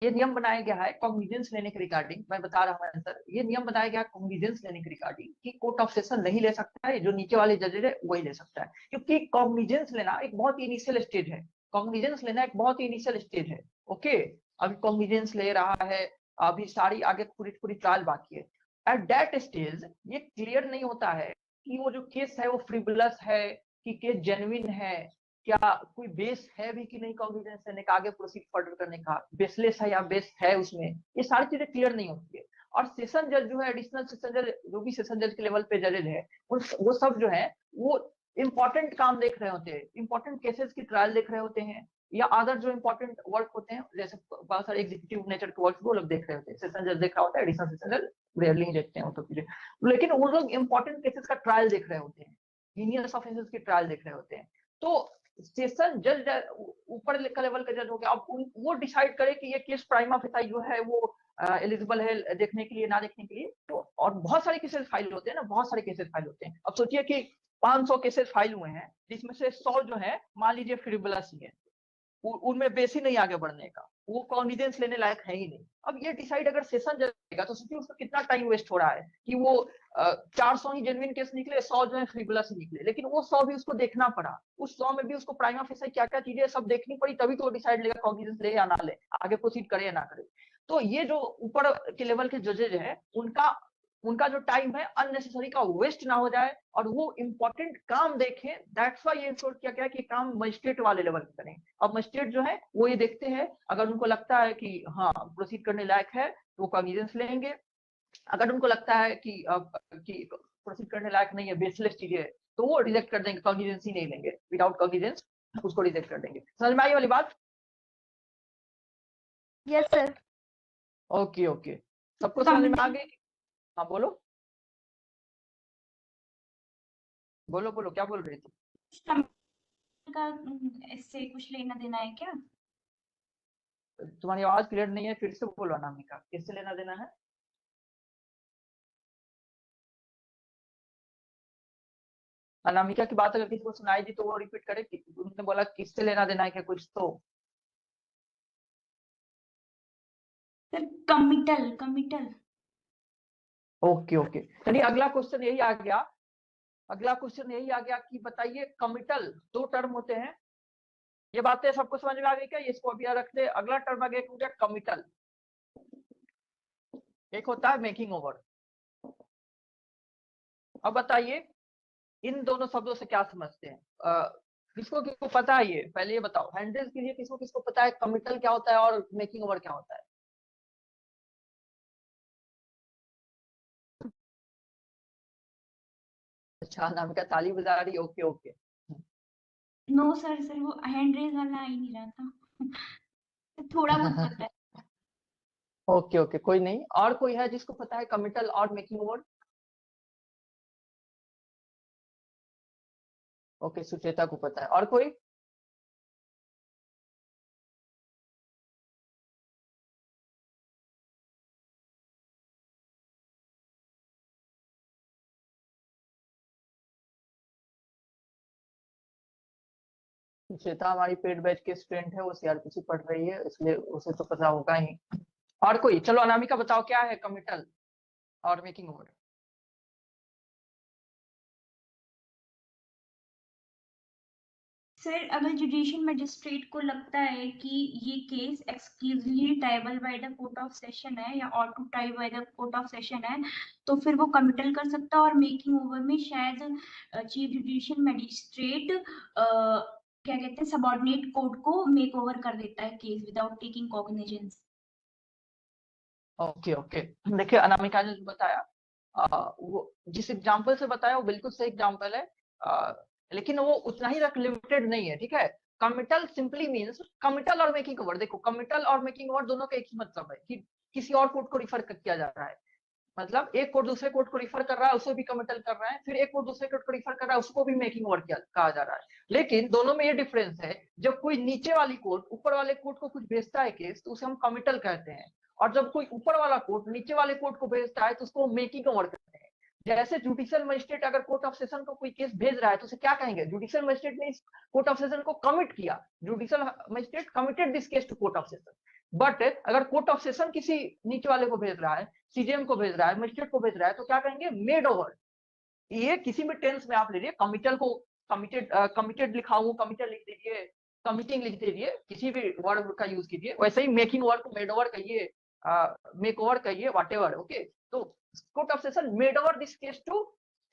ये नियम बनाया गया है कॉग्निजेंस लेने के रिगार्डिंग। मैं बता रहा हूँ आंसर। ये नियम बनाया गया है कॉग्निजेंस लेने के रिगार्डिंग कि कोर्ट ऑफ सेशन नहीं ले सकता है, जो नीचे वाले जजेज है वही ले सकता है। क्योंकि कॉग्निजेंस लेना एक बहुत ही इनिशियल स्टेज है। कॉग्निजेंस लेना एक बहुत ही इनिशियल स्टेज है। ओके, अभी कॉग्निजेंस ले रहा है, अभी सारी आगे पूरी पूरी ट्रायल बाकी है। एट दैट स्टेज ये क्लियर नहीं होता है कि वो जो केस है वो फ्रिवलस है कि केस जेन्युइन है, क्या कोई बेस है भी कि नहीं कॉग्निजेंस लेने का, आगे प्रोसीड फर्दर करने का बेसलेस है या बेस है उसमें, ये सारी चीजें क्लियर नहीं होती है। और सेशन जज जो है, एडिशनल सेशन जज, जो भी सेशन जज के लेवल पे जजेज है, वो सब जो है वो इंपॉर्टेंट काम देख रहे होते हैं, इंपॉर्टेंट केसेस की ट्रायल देख रहे होते हैं, या अदर जो इंपॉर्टेंट वर्क होते हैं, जैसे बहुत सारे एग्जीक्यूटिव नेचर के वर्क वो लोग देख रहे होते हैं। सेशन जज देख रहा होता है, एडिशनल सेशन जज रेयरली ही देखते हैं वो सब चीजें, लेकिन वो लोग इंपॉर्टेंट केसेस का ट्रायल देख रहे होते हैं, हीनियस ऑफेंसेस की ट्रायल देख रहे होते हैं। तो सेशन जज ऊपर का लेवल का जज हो गया, अब वो डिसाइड करे कि ये केस प्राइमा फेसाई जो है वो एलिजिबल है देखने के लिए ना देखने के लिए। तो और बहुत सारे केसेस फाइल होते हैं ना, बहुत सारे केसेस फाइल होते हैं। अब सोचिए कि 500 केसेस फाइल हुए हैं, जिसमें से 100 जो है मान लीजिए फ्रिवलस ही है, उनमें बेस ही नहीं आगे बढ़ने का, वो कॉन्फिडेंस लेने लायक है ही नहीं। अब ये डिसाइड अगर सेशन जजेगा तो सोचिए उसका कितना टाइम वेस्ट हो रहा है कि वो 400 ही जेन्युइन केस निकले, 100 जो है फ्रिवलस ही निकले, लेकिन वो 100 भी उसको देखना पड़ा, उस 100 में भी उसको प्राइमा फेसाई क्या क्या चीजें सब देखनी पड़ी, तभी तो डिसाइड लेगा कॉन्फिडेंस ले या ना ले, आगे प्रोसीड करे या ना करे। तो ये जो ऊपर के लेवल के जजेज है, उनका जो टाइम है अननेसेसरी का वेस्ट ना हो जाए और वो इंपॉर्टेंट काम देखें। दैट्स व्हाई ये इंश्योर किया गया कि काम मजिस्ट्रेट वाले लेवल पे करें। अब मजिस्ट्रेट जो है वो ये देखते हैं, अगर उनको लगता है कि हाँ प्रोसीड करने लायक है तो वो कॉग्निजेंस लेंगे, अगर उनको लगता है कि प्रोसीड करने लायक नहीं है, बेसलेस चीजें है, तो वो रिजेक्ट कर देंगे, कॉग्निजेंस ही नहीं लेंगे, विदाउट कॉग्निजेंस उसको रिजेक्ट कर देंगे। समझ में आई वाली बात? Yes sir. ओके ओके, सबको समझ में आ गई? हाँ बोलो बोलो बोलो, क्या बोल रही थी? का इससे कुछ लेना देना है क्या? तुम्हारी आवाज क्लियर नहीं है, फिर से बोलो अनामिका, किससे लेना देना है? अनामिका की बात अगर किसी को सुनाई दी तो वो रिपीट करे, उन्होंने बोला किससे लेना देना है क्या कुछ तो? Sir committal committal. Okay okay, चलिए अगला क्वेश्चन यही आ गया, अगला क्वेश्चन यही आ गया कि बताइए कमिटल 2 टर्म होते हैं, ये बातें सबको समझ में आ गई क्या? इसको अभी रख दे। अगला टर्म आ गया, एक हो गया कमिटल, एक होता है मेकिंग ओवर। अब बताइए इन दोनों शब्दों से क्या समझते हैं? किसको किसको पता है? ये पहले ये बताओ, हैंड रेज कीजिए, किसको किसको पता है कमिटल क्या होता है और मेकिंग ओवर क्या होता है? अच्छा अनामिका ताली बजा रही, okay okay. No sir, sir वो हैंड रेज वाला आ ही नहीं रहा था। थोड़ा बहुत पता है। ओके ओके, कोई नहीं। और कोई है जिसको पता है कमिटल और मेकिंग ओवर? ओके, सुचेता को पता है। और कोई? सुचेता हमारी पेड बैच के स्टूडेंट है, वो सीआरपीसी पढ़ रही है, इसलिए उसे तो पता होगा ही। और कोई? चलो अनामिका बताओ क्या है कमिटल और मेकिंग ओवर? सर अगर जुडिशियल मजिस्ट्रेट को लगता है कि ये case exclusively triable by the court of session है या और to try by the court of session है, तो फिर वो कमिटल कर सकता है। और मेकिंग ओवर में शायद चीफ जुडिशियल मजिस्ट्रेट क्या कहते हैं, सबऑर्डिनेट कोर्ट को मेक ओवर कर देता है case without taking cognizance. Okay okay, देखिए अनामिका ने जो बताया वो जिस एग्जांपल से बताया वो बिल्कुल सही एग्जांपल है, लेकिन वो उतना ही तक लिमिटेड नहीं है, ठीक है। कमिटल सिंपली मींस कमिटल और मेकिंग ओवर, देखो कमिटल और मेकिंग ओवर दोनों का एक ही मतलब है कि किसी और कोर्ट को रिफर किया जा रहा है। मतलब एक कोर्ट दूसरे कोर्ट को रिफर कर रहा है, उसे भी कमिटल कर रहा है, फिर एक कोर्ट दूसरे कोर्ट को रिफर कर रहा है, उसको भी मेकिंग ओवर कहा जा रहा है। लेकिन दोनों में ये डिफरेंस है, जब कोई नीचे वाली कोर्ट ऊपर वाले कोर्ट को कुछ भेजता है केस, तो उसे हम कमिटल कहते हैं, और जब कोई ऊपर वाला कोर्ट नीचे वाले कोर्ट को भेजता है तो उसको मेकिंग ओवर कहते हैं। जैसे जुडिशियल मजिस्ट्रेट अगर कोर्ट ऑफ सेशन को कोई केस भेज रहा है तो उसे क्या कहेंगे? जुडिशियल मजिस्ट्रेट ने इस कोर्ट ऑफ सेशन को कमिट किया, judicial magistrate committed this case to court of session. But अगर कोर्ट ऑफ सेशन किसी नीचे वाले को भेज रहा है, सीजेएम को भेज रहा है, मजिस्ट्रेट को भेज रहा है, तो क्या कहेंगे? Made over. ये किसी भी टेंस में आप ले लीजिए, कमिटल को कमिटेड लिखा हुआ कमिटल लिख दीजिए, कमिटिंग लिख दीजिए, किसी भी वर्ड का यूज कीजिए। वैसे ही मेकिंग ओवर को मेड ओवर कहिए, मेक ओवर कहिए, व्हाटएवर। ओके, तो court of session made over this case to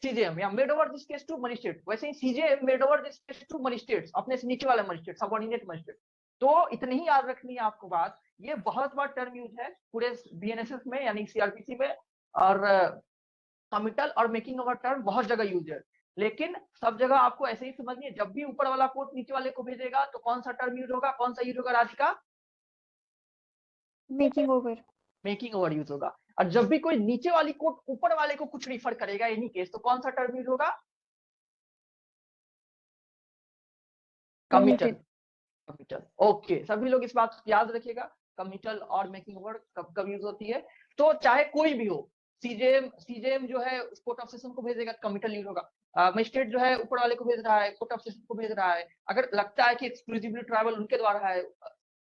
CJM या made over this case to magistrate, वैसे ही CJM made over this case to magistrate, अपने से नीचे वाला मजिस्ट्रेट, सबऑर्डिनेट मजिस्ट्रेट। तो इतनी ही याद रखनी है आपको बात, ये बहुत बार टर्म यूज है पूरे बीएनएसएस में यानी सीआरपीसी में, और कमिटल और मेकिंग ओवर टर्म बहुत जगह यूज है। लेकिन सब जगह आपको ऐसे ही समझनी है, जब भी ऊपर वाला कोर्ट नीचे वाले को भेजेगा तो कौन सा टर्म यूज होगा, कौन सा यूज होगा Radhika? Making over. Making over use होगा। और जब भी कोई नीचे वाली कोर्ट ऊपर वाले को कुछ रिफर करेगा एनी केस, तो कौन सा टर्म यूज होगा? कमिटल। कमिटल। ओके, सभी लोग इस बात को याद रखिएगा, कमिटल और मेकिंग ओवर कब कब यूज होती है। तो चाहे कोई भी हो, सीजेएम जो है कोर्ट ऑफ सेशन को भेजेगा, कमिटल यूज होगा। मजिस्ट्रेट जो है ऊपर वाले को भेज रहा है, कोर्ट ऑफ सेशन को भेज रहा है, अगर लगता है कि एक्सक्लूसिवली ट्राइबल उनके द्वारा है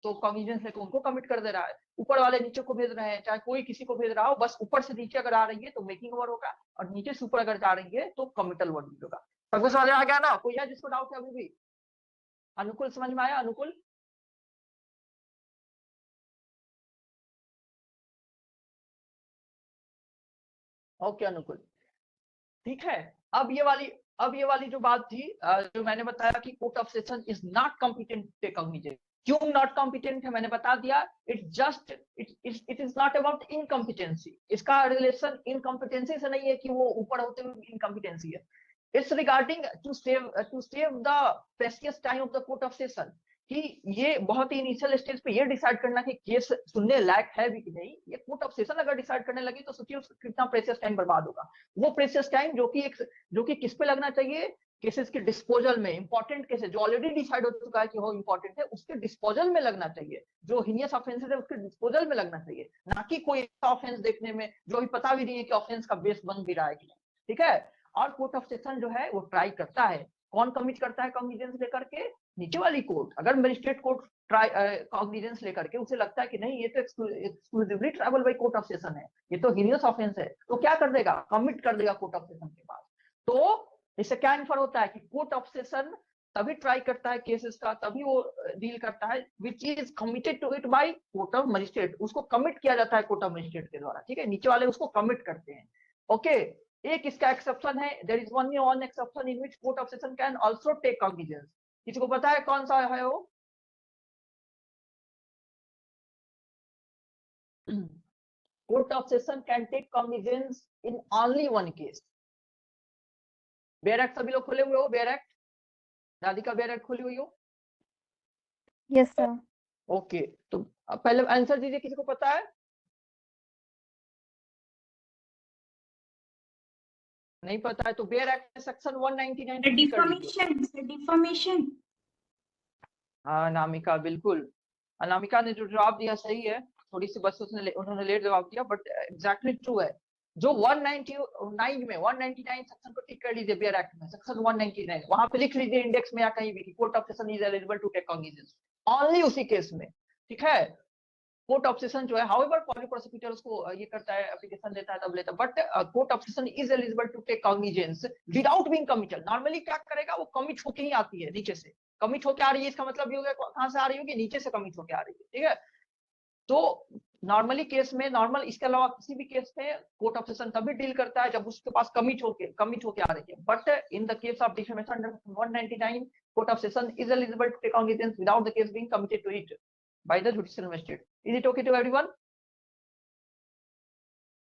तो कॉग्निजेंस लेकर उनको कमिट कर दे रहा है। ऊपर वाले नीचे को भेज रहे हैं, चाहे कोई किसी को भेज रहा हो, बस ऊपर से नीचे अगर आ रही है तो मेकिंग ओवर होगा, और नीचे से ऊपर अगर जा रही है तो कमिटल वर्ड यूज होगा। सबको समझ आ गया ना? कोई है जिसको डाउट है अभी भी? अनुकूल समझ में आया? अनुकूल? ओके अनुकूल, ठीक है। अब ये वाली जो बात थी, जो मैंने बताया कि court of session is not competent to take cognizance. क्यों नॉट कॉम्पिटेंट है मैंने बता दिया। It is not about incompetency. इसका रिलेशन इनकॉम्पिटेंसी से नहीं है कि वो ऊपर होते हुए इनकॉम्पिटेंसी है। It's regarding to save the precious time of the court of session, कि ये बहुत ही इनिशियल स्टेज पे ये डिसाइड करना कि केस सुनने लायक है भी कि नहीं। ये कोर्ट ऑफ सेशन अगर डिसाइड करने लगी तो सोचिए कितना प्रेशियस टाइम बर्बाद होगा। वो प्रेशियस टाइम जो कि किस पे लगना चाहिए? केसेस के डिस्पोजल में। इंपॉर्टेंट केसेस जो ऑलरेडी डिसाइड हो चुका है कि वो इंपॉर्टेंट है, उसके डिस्पोजल में लगना चाहिए। जो हीनियस ऑफेंसेस है उसके डिस्पोजल में लगना चाहिए, ना कि कोई ऐसा ऑफेंस देखने में जो अभी पता भी नहीं है कि ऑफेंस का बेस बन भी रहा है कि नहीं, ठीक है। और कोर्ट ऑफ सेशन जो है वो ट्राई करता है, कौन कमिट करता है कॉग्निजेंस लेकर के? नीचे वाली कोर्ट। अगर मजिस्ट्रेट कोर्ट कॉग्निजेंस लेकर के उसे लगता है कि नहीं ये तो exclusively triable bye court of session है, ये तो हीनियस ऑफेंस है, तो क्या कर देगा? कमिट कर देगा कोर्ट ऑफ सेशन के पास। तो इससे क्या इन्फर होता है कि कोर्ट ऑफ सेशन तभी ट्राई करता है केसेस का, तभी वो डील करता है which is committed to it by court of magistrate. उसको कमिट किया जाता है कोर्ट ऑफ मजिस्ट्रेट के द्वारा, ठीक है। नीचे वाले उसको कमिट करते हैं। ओके, एक इसका एक्सेप्शन है, there is one exception in which court of session can also take cognizance. किसी को पता है कौन सा है वो? Court of session can take cognizance in only one case. Bare act सभी लोग खोले हुए हो? Bare act, Radhika bare act खोली हुई हो? Yes sir. ओके, तो पहले आंसर दीजिए, किसी को पता है? नहीं पता है तो बेयर एक्ट सेक्शन 199 डिफॉर्मेशन। हाँ अनामिका, बिल्कुल अनामिका ने जो जवाब दिया सही है, थोड़ी सी बस उन्होंने लेट जवाब दिया, बट एग्जैक्टली ट्रू है। जो 199 में 199 सेक्शन को टिक कर लीजिए, बेयर एक्ट में सेक्शन 199, वहां पे लिख लीजिए इंडेक्स में या कहीं भी, court of session is eligible to take cognizance only उसी केस में, ठीक है। कोर्ट ऑफ सेशन जो है, हाउएवर पब्लिक प्रोसिक्यूटर उसको ये करता है, एप्लीकेशन देता है तब लेता है, but court of session is eligible to take cognizance without being committed. Normally क्या करेगा, वो कमिट होके ही आती है, नीचे से कमिट होके आ रही है, इसका मतलब ये हो गया कहां से आ रही होगी, नीचे से कमिट होके आ रही है, ठीक है। तो नॉर्मली केस में, नॉर्मल इसके अलावा किसी भी केस में कोर्ट ऑफ सेशन तभी डील करता है जब उसके पास कमिट होके आ रही है। But in the case of defamation under 199 court of session is eligible to take cognizance without the case being committed to it by the judicial magistrate. Is it okay to everyone?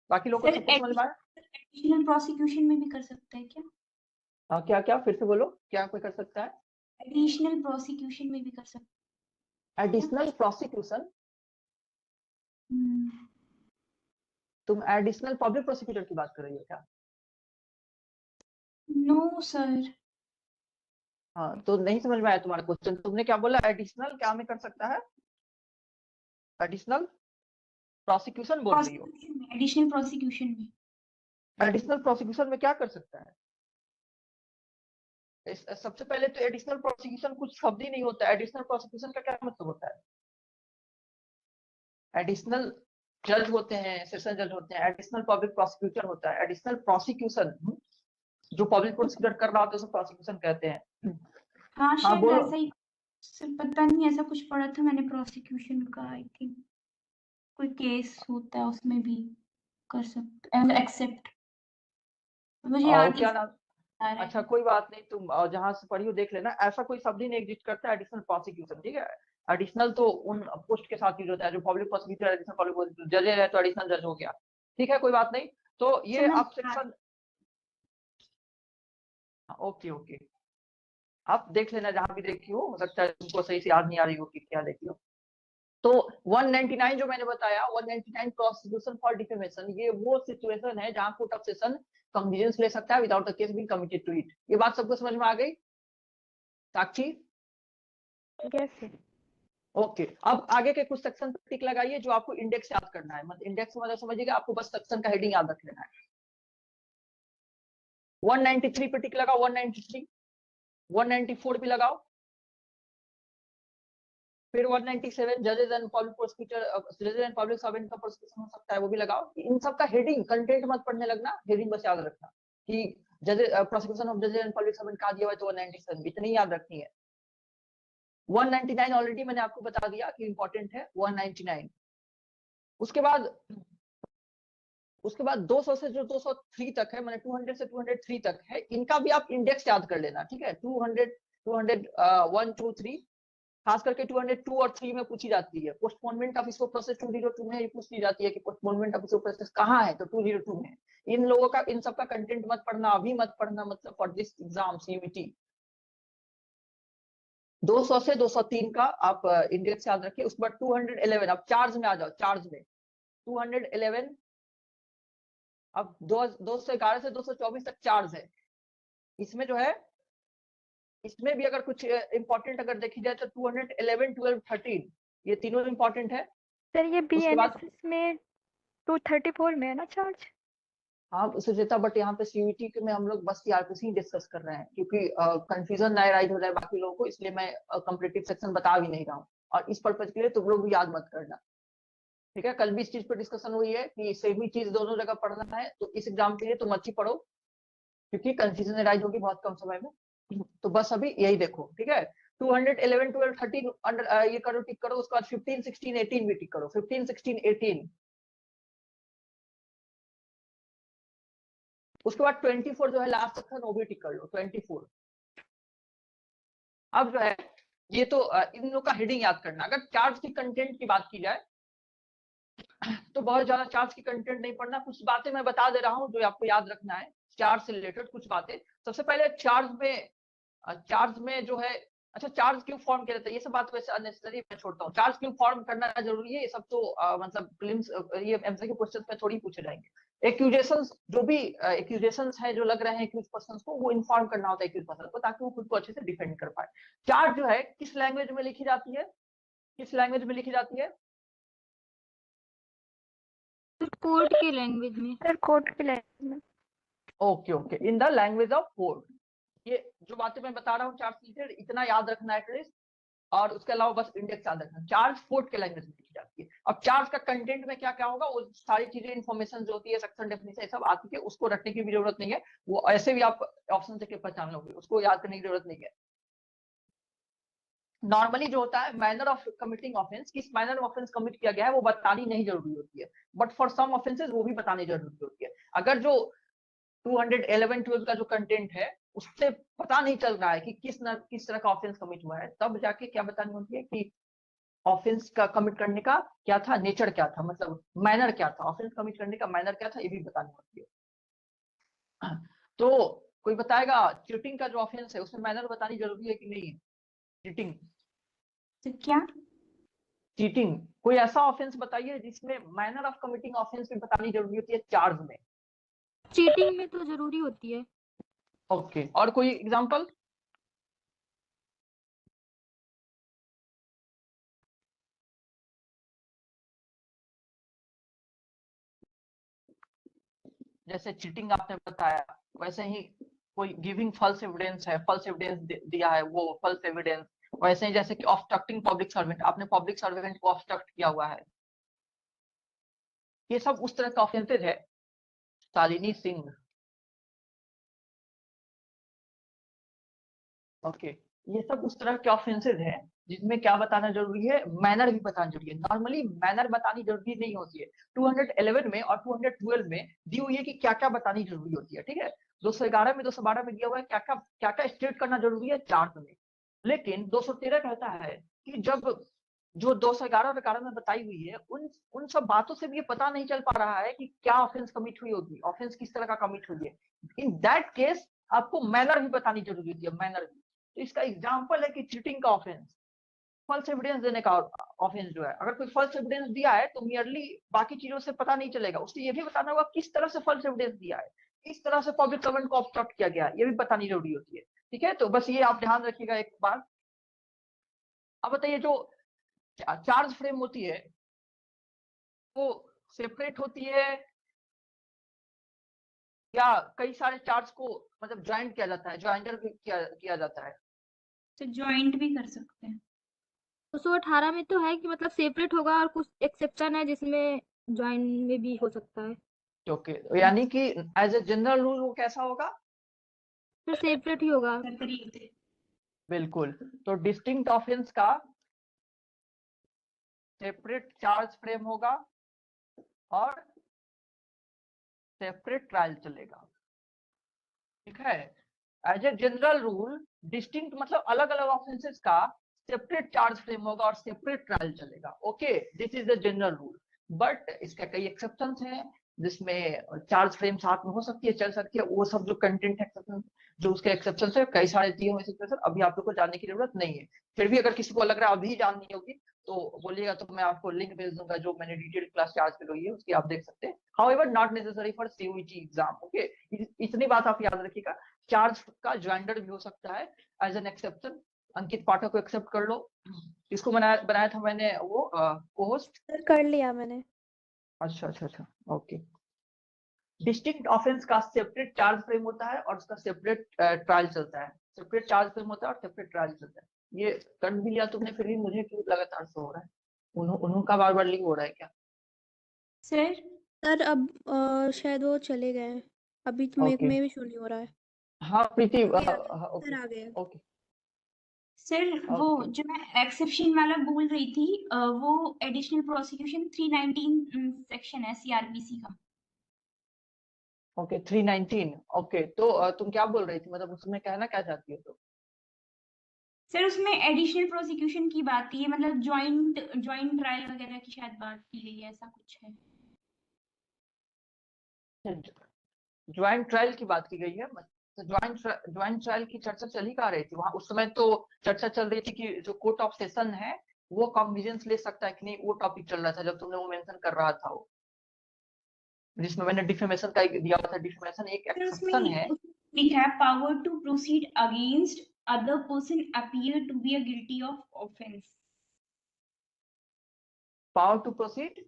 बाकी लोगों को सर सब कुछ समझ में आया? एडिशनल प्रोसिक्यूशन में भी कर सकता है क्या? क्या क्या फिर से बोलो, क्या कोई कर सकता है? एडिशनल प्रोसिक्यूशन में भी कर सकता है? Additional prosecution? तुम एडिशनल पब्लिक प्रोसिक्यूटर की बात कर रही हो क्या? No sir. हाँ, तो नहीं समझ में आया तुम्हारा क्वेश्चन। तुमने क्या बोला, एडिशनल क्या में कर सकता है? एडिशनल प्रोसिक्यूशन बोल रही हो? एडिशनल प्रोसिक्यूशन में, एडिशनल प्रोसिक्यूशन में क्या कर सकता है? सबसे पहले तो एडिशनल प्रोसिक्यूशन कुछ शब्द ही नहीं होता है। एडिशनल प्रोसिक्यूशन का क्या मतलब होता है? एडिशनल जज होते हैं, सेशन जज होते हैं, एडिशनल पब्लिक प्रोसिक्यूटर होता है। एडिशनल प्रोसिक्यूशन जो पब्लिक प्रोसिक्यूटर कर रहा होता है उसे प्रोसिक्यूशन कहते हैं। हाँ शायद बोलो। ऐसा ही सर, पता नहीं, ऐसा कुछ पढ़ा था मैंने प्रोसिक्यूशन का, आई थिंक कोई केस होता है उसमें भी कर सकते हैं एक्सेप्ट, मुझे याद क्या नहीं नाम? आ रहा है। अच्छा कोई बात नहीं, तुम जहां से पढ़ी हो देख लेना। ऐसा कोई शब्द ही नहीं एग्जिस्ट करता है एडिशनल प्रोसिक्यूशन, ठीक है। एडिशनल तो उन पोस्ट के साथ यूज होता है जो public prosecutor, additional public prosecutor, जज है तो एडिशनल जज हो गया, ठीक है, कोई बात नहीं। तो ये समझ आप सेक्शन, ओके ओके, आप देख लेना जहां भी देखी हो सकता है तुमको सही से याद नहीं आ रही हो कि क्या देखी हो। तो 199 जो मैंने बताया, 199 प्रोसिक्यूशन फॉर डिफेमेशन, ये वो सिचुएशन है जहां कोर्ट ऑफ सेशन कॉग्निजेंस ले सकता है without the case being committed to it. ये बात सबको समझ में आ गई? साक्षी? यस। ओके, अब आगे के कुछ सेक्शन पर टिक लगाइए जो आपको इंडेक्स याद करना है। मतलब इंडेक्स मतलब समझिएगा, आपको बस सेक्शन का हेडिंग याद रख लेना है। 193 पे टिक लगाओ, 193, 194 भी लगाओ, फिर 197 जजेस एंड पब्लिक प्रोसिक्यूटर, जजेस एंड पब्लिक सर्वेंट का प्रोसिक्यूशन हो सकता है, वो भी लगाओ। इन सब का हेडिंग, कंटेंट मत पढ़ने लगना, हेडिंग बस याद रखना कि जजेस, प्रोसिक्यूशन ऑफ जजेस एंड पब्लिक सर्वेंट का दिया हुआ है तो 197, इतनी याद रखनी है। 199 ऑलरेडी मैंने आपको बता दिया कि इंपॉर्टेंट है 199। उसके बाद 200 से जो 203 तक है, मैंने 200 से 203 तक है, इनका भी आप इंडेक्स याद कर लेना, ठीक है। 200, 1, 2, 3, खास करके 202 और 3 में पूछी जाती है। पोस्टपोनमेंट ऑफ इसको प्रोसेस 202 में पूछी जाती है कि पोस्टपोनमेंट ऑफ इसको प्रोसेस कहाँ है, तो 202 में। इन लोगों का, इन सब का कंटेंट मत पढ़ना, अभी मत पढ़ना, मतलब फॉर दिस एग्जाम सीयूईटी। 200 से 203 का आप इंडेक्स याद रखिए। उसके बाद 211, अब चार्ज में आ जाओ, चार्ज में 211, अब 211 से 224 तक चार्ज है। इसमें जो है, इसमें भी अगर कुछ इंपॉर्टेंट अगर देखी जाए तो 211, 12, 13 ये तीनों इंपॉर्टेंट है। सर ये उसके बाद बीएनएसएस में 234 में है ना चार्ज? हाँ सुचेता, बट यहाँ पे सीयूईटी में हम लोग बस सीआरपीसी डिस्कस कर रहे हैं क्योंकि कंफ्यूजन ना राइज हो जाए बाकी लोगों को, इसलिए मैं कंप्लीटिव सेक्शन बता भी नहीं रहा हूँ। और इस पर्पज के लिए तुम लोग भी याद मत करना, ठीक है। कल भी इस चीज पर डिस्कशन हुई है कि सेम ही चीज दोनों जगह पढ़ना है, तो इस एग्जाम के लिए तुम अच्छी पढ़ो क्योंकि कंफ्यूजन राइज होगी बहुत कम समय में। तो बस अभी यही देखो, ठीक है। 211, 12, 13 अंडर ये करो, टिक करो। उसके बाद 15, 16, 18 भी टिक करो, 15, 16, 18। उसके बाद 24 जो है लास्ट सेक्शन, वो भी टिक कर लो, 24। अब जो है ये तो इन लोग का हेडिंग याद करना। अगर चार्ज की कंटेंट की बात की जाए तो बहुत ज्यादा चार्ज की कंटेंट नहीं पढ़ना, कुछ बातें मैं बता दे रहा हूँ जो आपको याद रखना है चार्ज से रिलेटेड कुछ बातें। सबसे पहले चार्ज में जो है, अच्छा चार्ज क्यों फॉर्म किया जाता है, ये सब बात वैसे अननेसेसरी मैं छोड़ता हूँ। चार्ज क्यों फॉर्म करना जरूरी है, ये सब तो मतलब प्रीलिम्स, ये एमसीक्यू क्वेश्चंस में थोड़ी पूछे जाएंगे। एक्यूजेशंस, जो भी एक्यूजेशंस है जो लग रहे हैं एक्यूज पर्सन को, वो इन्फॉर्म करना होता है एक्यूज पर्सन को ताकि वो खुद को अच्छे से डिफेंड कर पाए। चार्ज जो है किस लैंग्वेज में लिखी जाती है, किस लैंग्वेज में लिखी जाती है? कोर्ट की लैंग्वेज में। सर कोर्ट की लैंग्वेज में। Okay okay, in the language of court. ये जो बातें मैं बता रहा हूँ चार्ज रिलेटेड, इतना याद रखना है एटलीस्ट। और उसके अलावा बस इंडेक्स याद रखना। चार्ज फोर्थ के लैंग्वेज में लिखी जाती है। अब चार्ज का कंटेंट में क्या क्या होगा, वो सारी चीजें इन्फॉर्मेशन जो होती है, सेक्शन डेफिनेशन सब आती है, उसको रटने की भी जरूरत नहीं है, वो ऐसे भी आप ऑप्शन से पहचान लोगे, उसको याद करने की जरूरत नहीं है। नॉर्मली जो होता है मैनर ऑफ कमिटिंग ऑफेंस, किस मैनर में ऑफेंस कमिट किया गया है वो बतानी नहीं जरूरी होती है, बट फॉर सम ऑफेंसेस वो भी बतानी जरूरी होती है। अगर जो 211-12 का जो कंटेंट है उससे पता नहीं चल रहा है कि किस तरह का ऑफेंस कमिट हुआ है, तब जाके क्या बतानी होती है कि ऑफेंस का कमिट करने का क्या था, नेचर क्या था, मतलब मैनर क्या था, ऑफेंस कमिट करने का मैनर क्या था, ये भी बतानी होती है। तो कोई बताएगा चीटिंग का जो ऑफेंस है उसमें मैनर बतानी जरूरी है कि नहीं? चीटिंग, तो क्या चीटिंग कोई ऐसा ऑफेंस बताइए जिसमें मैनर ऑफ कमिटिंग ऑफेंस भी बतानी जरूरी होती है चार्ज में। चीटिंग में तो जरूरी होती है। ओके, और कोई एग्जांपल? जैसे चीटिंग आपने बताया, वैसे ही कोई गिविंग फॉल्स एविडेंस है, फॉल्स एविडेंस दिया है वो फॉल्स एविडेंस। वैसे ही जैसे कि ऑब्स्ट्रक्टिंग पब्लिक सर्वेंट, आपने पब्लिक सर्वेंट को ऑब्स्ट्रक्ट किया हुआ है, ये सब उस तरह का ऑफेंसेज है। शालिनी सिंह, ओके, ये सब उस तरह के ऑफेंसेज हैं जिसमें क्या बताना जरूरी है, मैनर भी बताना जरूरी है। नॉर्मली मैनर बतानी जरूरी नहीं होती है। 211 में और 212 में दी हुई है कि क्या क्या बतानी जरूरी होती है, ठीक है। 211 में 212 में दिया हुआ है क्या क्या स्टेट करना जरूरी है चार्ज में। लेकिन 213 कहता है कि जब जो 211 और 11 में बताई हुई है उन सब बातों से भी ये पता नहीं चल पा रहा है कि क्या ऑफेंस कमिट हुई होगी, ऑफेंस किस तरह का कमिट हुई है। इन दैट केस आपको मैनर भी बतानी जरूरी होती है, मैनर भी। तो इसका एग्जाम्पल है कि चीटिंग का ऑफेंस, फॉल्स एविडेंस देने का ऑफेंस जो है। अगर कोई फॉल्स एविडेंस दिया है तो मियरली बाकी चीजों से पता नहीं चलेगा, उससे ये भी बताना होगा किस तरह से फॉल्स एविडेंस दिया है, किस तरह से पब्लिक सर्वेंट को ऑब्स्ट्रक्ट किया गया है, ये भी बतानी जरूरी होती है, ठीक है। तो बस ये आप ध्यान रखिएगा एक बार। अब बताइए जो चार्ज फ्रेम होती है वो सेपरेट होती है या कई सारे चार्ज को मतलब ज्वाइंट किया जाता है, ज्वाइंटर भी किया जाता है? तो ज्वाइंट भी कर सकते हैं। 218 में तो है कि मतलब सेपरेट होगा और कुछ एक्सेप्शन है जिसमें ज्वाइन में भी हो सकता है। ओके, यानी कि एज ए जनरल रूल वो कैसा होगा? फिर सेपरेट ही होगा। बिल्कुल। तो डिस्टिंक्ट ऑफेंस का सेपरेट चार्ज फ्रेम होगा और सेपरेट ट्रायल चलेगा, ठीक है। As a general rule distinct मतलब अलग अलग ऑफेंसेस का सेपरेट चार्ज फ्रेम होगा और सेपरेट ट्रायल चलेगा। Okay, this is the general rule. But इसका कई एक्सेप्शंस हैं जिसमें चार्ज फ्रेम साथ में हो सकती है, चल सकती है, वो सब जो कंटेंट एक्सेप्शन जो उसके एक्सेप्शन है कई सारे दिए हुए हैं, अभी आप लोग को जानने की जरूरत नहीं है। फिर भी अगर किसी को लग रहा है अभी जाननी होगी तो बोलिएगा, तो मैं आपको लिंक भेज दूंगा जो मैंने डिटेल क्लास चार्ज की हुई है, उसकी आप देख सकते हैं। However not necessary for CUET exam. Okay, इतनी बात आप याद रखिएगा। चार्ज का ज्वाइंटर भी हो सकता है एज एन एक्सेप्शन। अंकित पाठक को एक्सेप्ट कर लो, इसको बनाया था मैंने वो कोहोस्ट। सर कर लिया मैंने। अच्छा, ओके। डिस्टिंक्ट ऑफेंस का सेपरेट चार्ज फ्रेम होता है और उसका सेपरेट ट्रायल चलता है, सेपरेट चार्ज फ्रेम होता है और सेपरेट ट्रायल चलता है। ये कर भी लिया तुमने, फिर भी मुझे क्यों लगातार शो हो रहा है? उनका बार बार लिंक हो रहा है क्या? सर अब शायद वो चले गए हैं। अभी तो ओके, में भी शो नहीं हो रहा है। हाँ प्रीति, अभी आ गए, ओके सर आ गए। ओके सर वो ओके जो मैं एक्सेप्शन वाला बोल रही थी वो एडिशनल प्रोसिक्यूशन 319 सेक्शन है सीआरपीसी का। ओके 319। ओके, तो तुम क्या बोल रही थी, मतलब उसमें कहना क्या चाहती हो तुम? सर उसमें एडिशनल प्रोसिक्यूशन की बात की है, मतलब ज्वाइंट ट्रायल वगैरह की शायद बात की गई है, ऐसा कुछ है। ज्वाइंट ट्रायल की बात की गई है, तो ज्वाइंट ट्रायल की चर्चा चल ही कहाँ रही थी वहां? उस समय तो चर्चा चल रही थी कि जो कोर्ट ऑफ सेशन है वो कॉग्निजेंस ले सकता है कि नहीं, वो टॉपिक चल रहा था जब तुमने वो मेंशन कर रहा था वो, जिसमें मैंने डिफेमेशन का एक दिया था। डिफेमेशन एक सर उसमें एक्सेप्शन है। लिखा है power to proceed against other person appear to be a guilty of offence. Power to proceed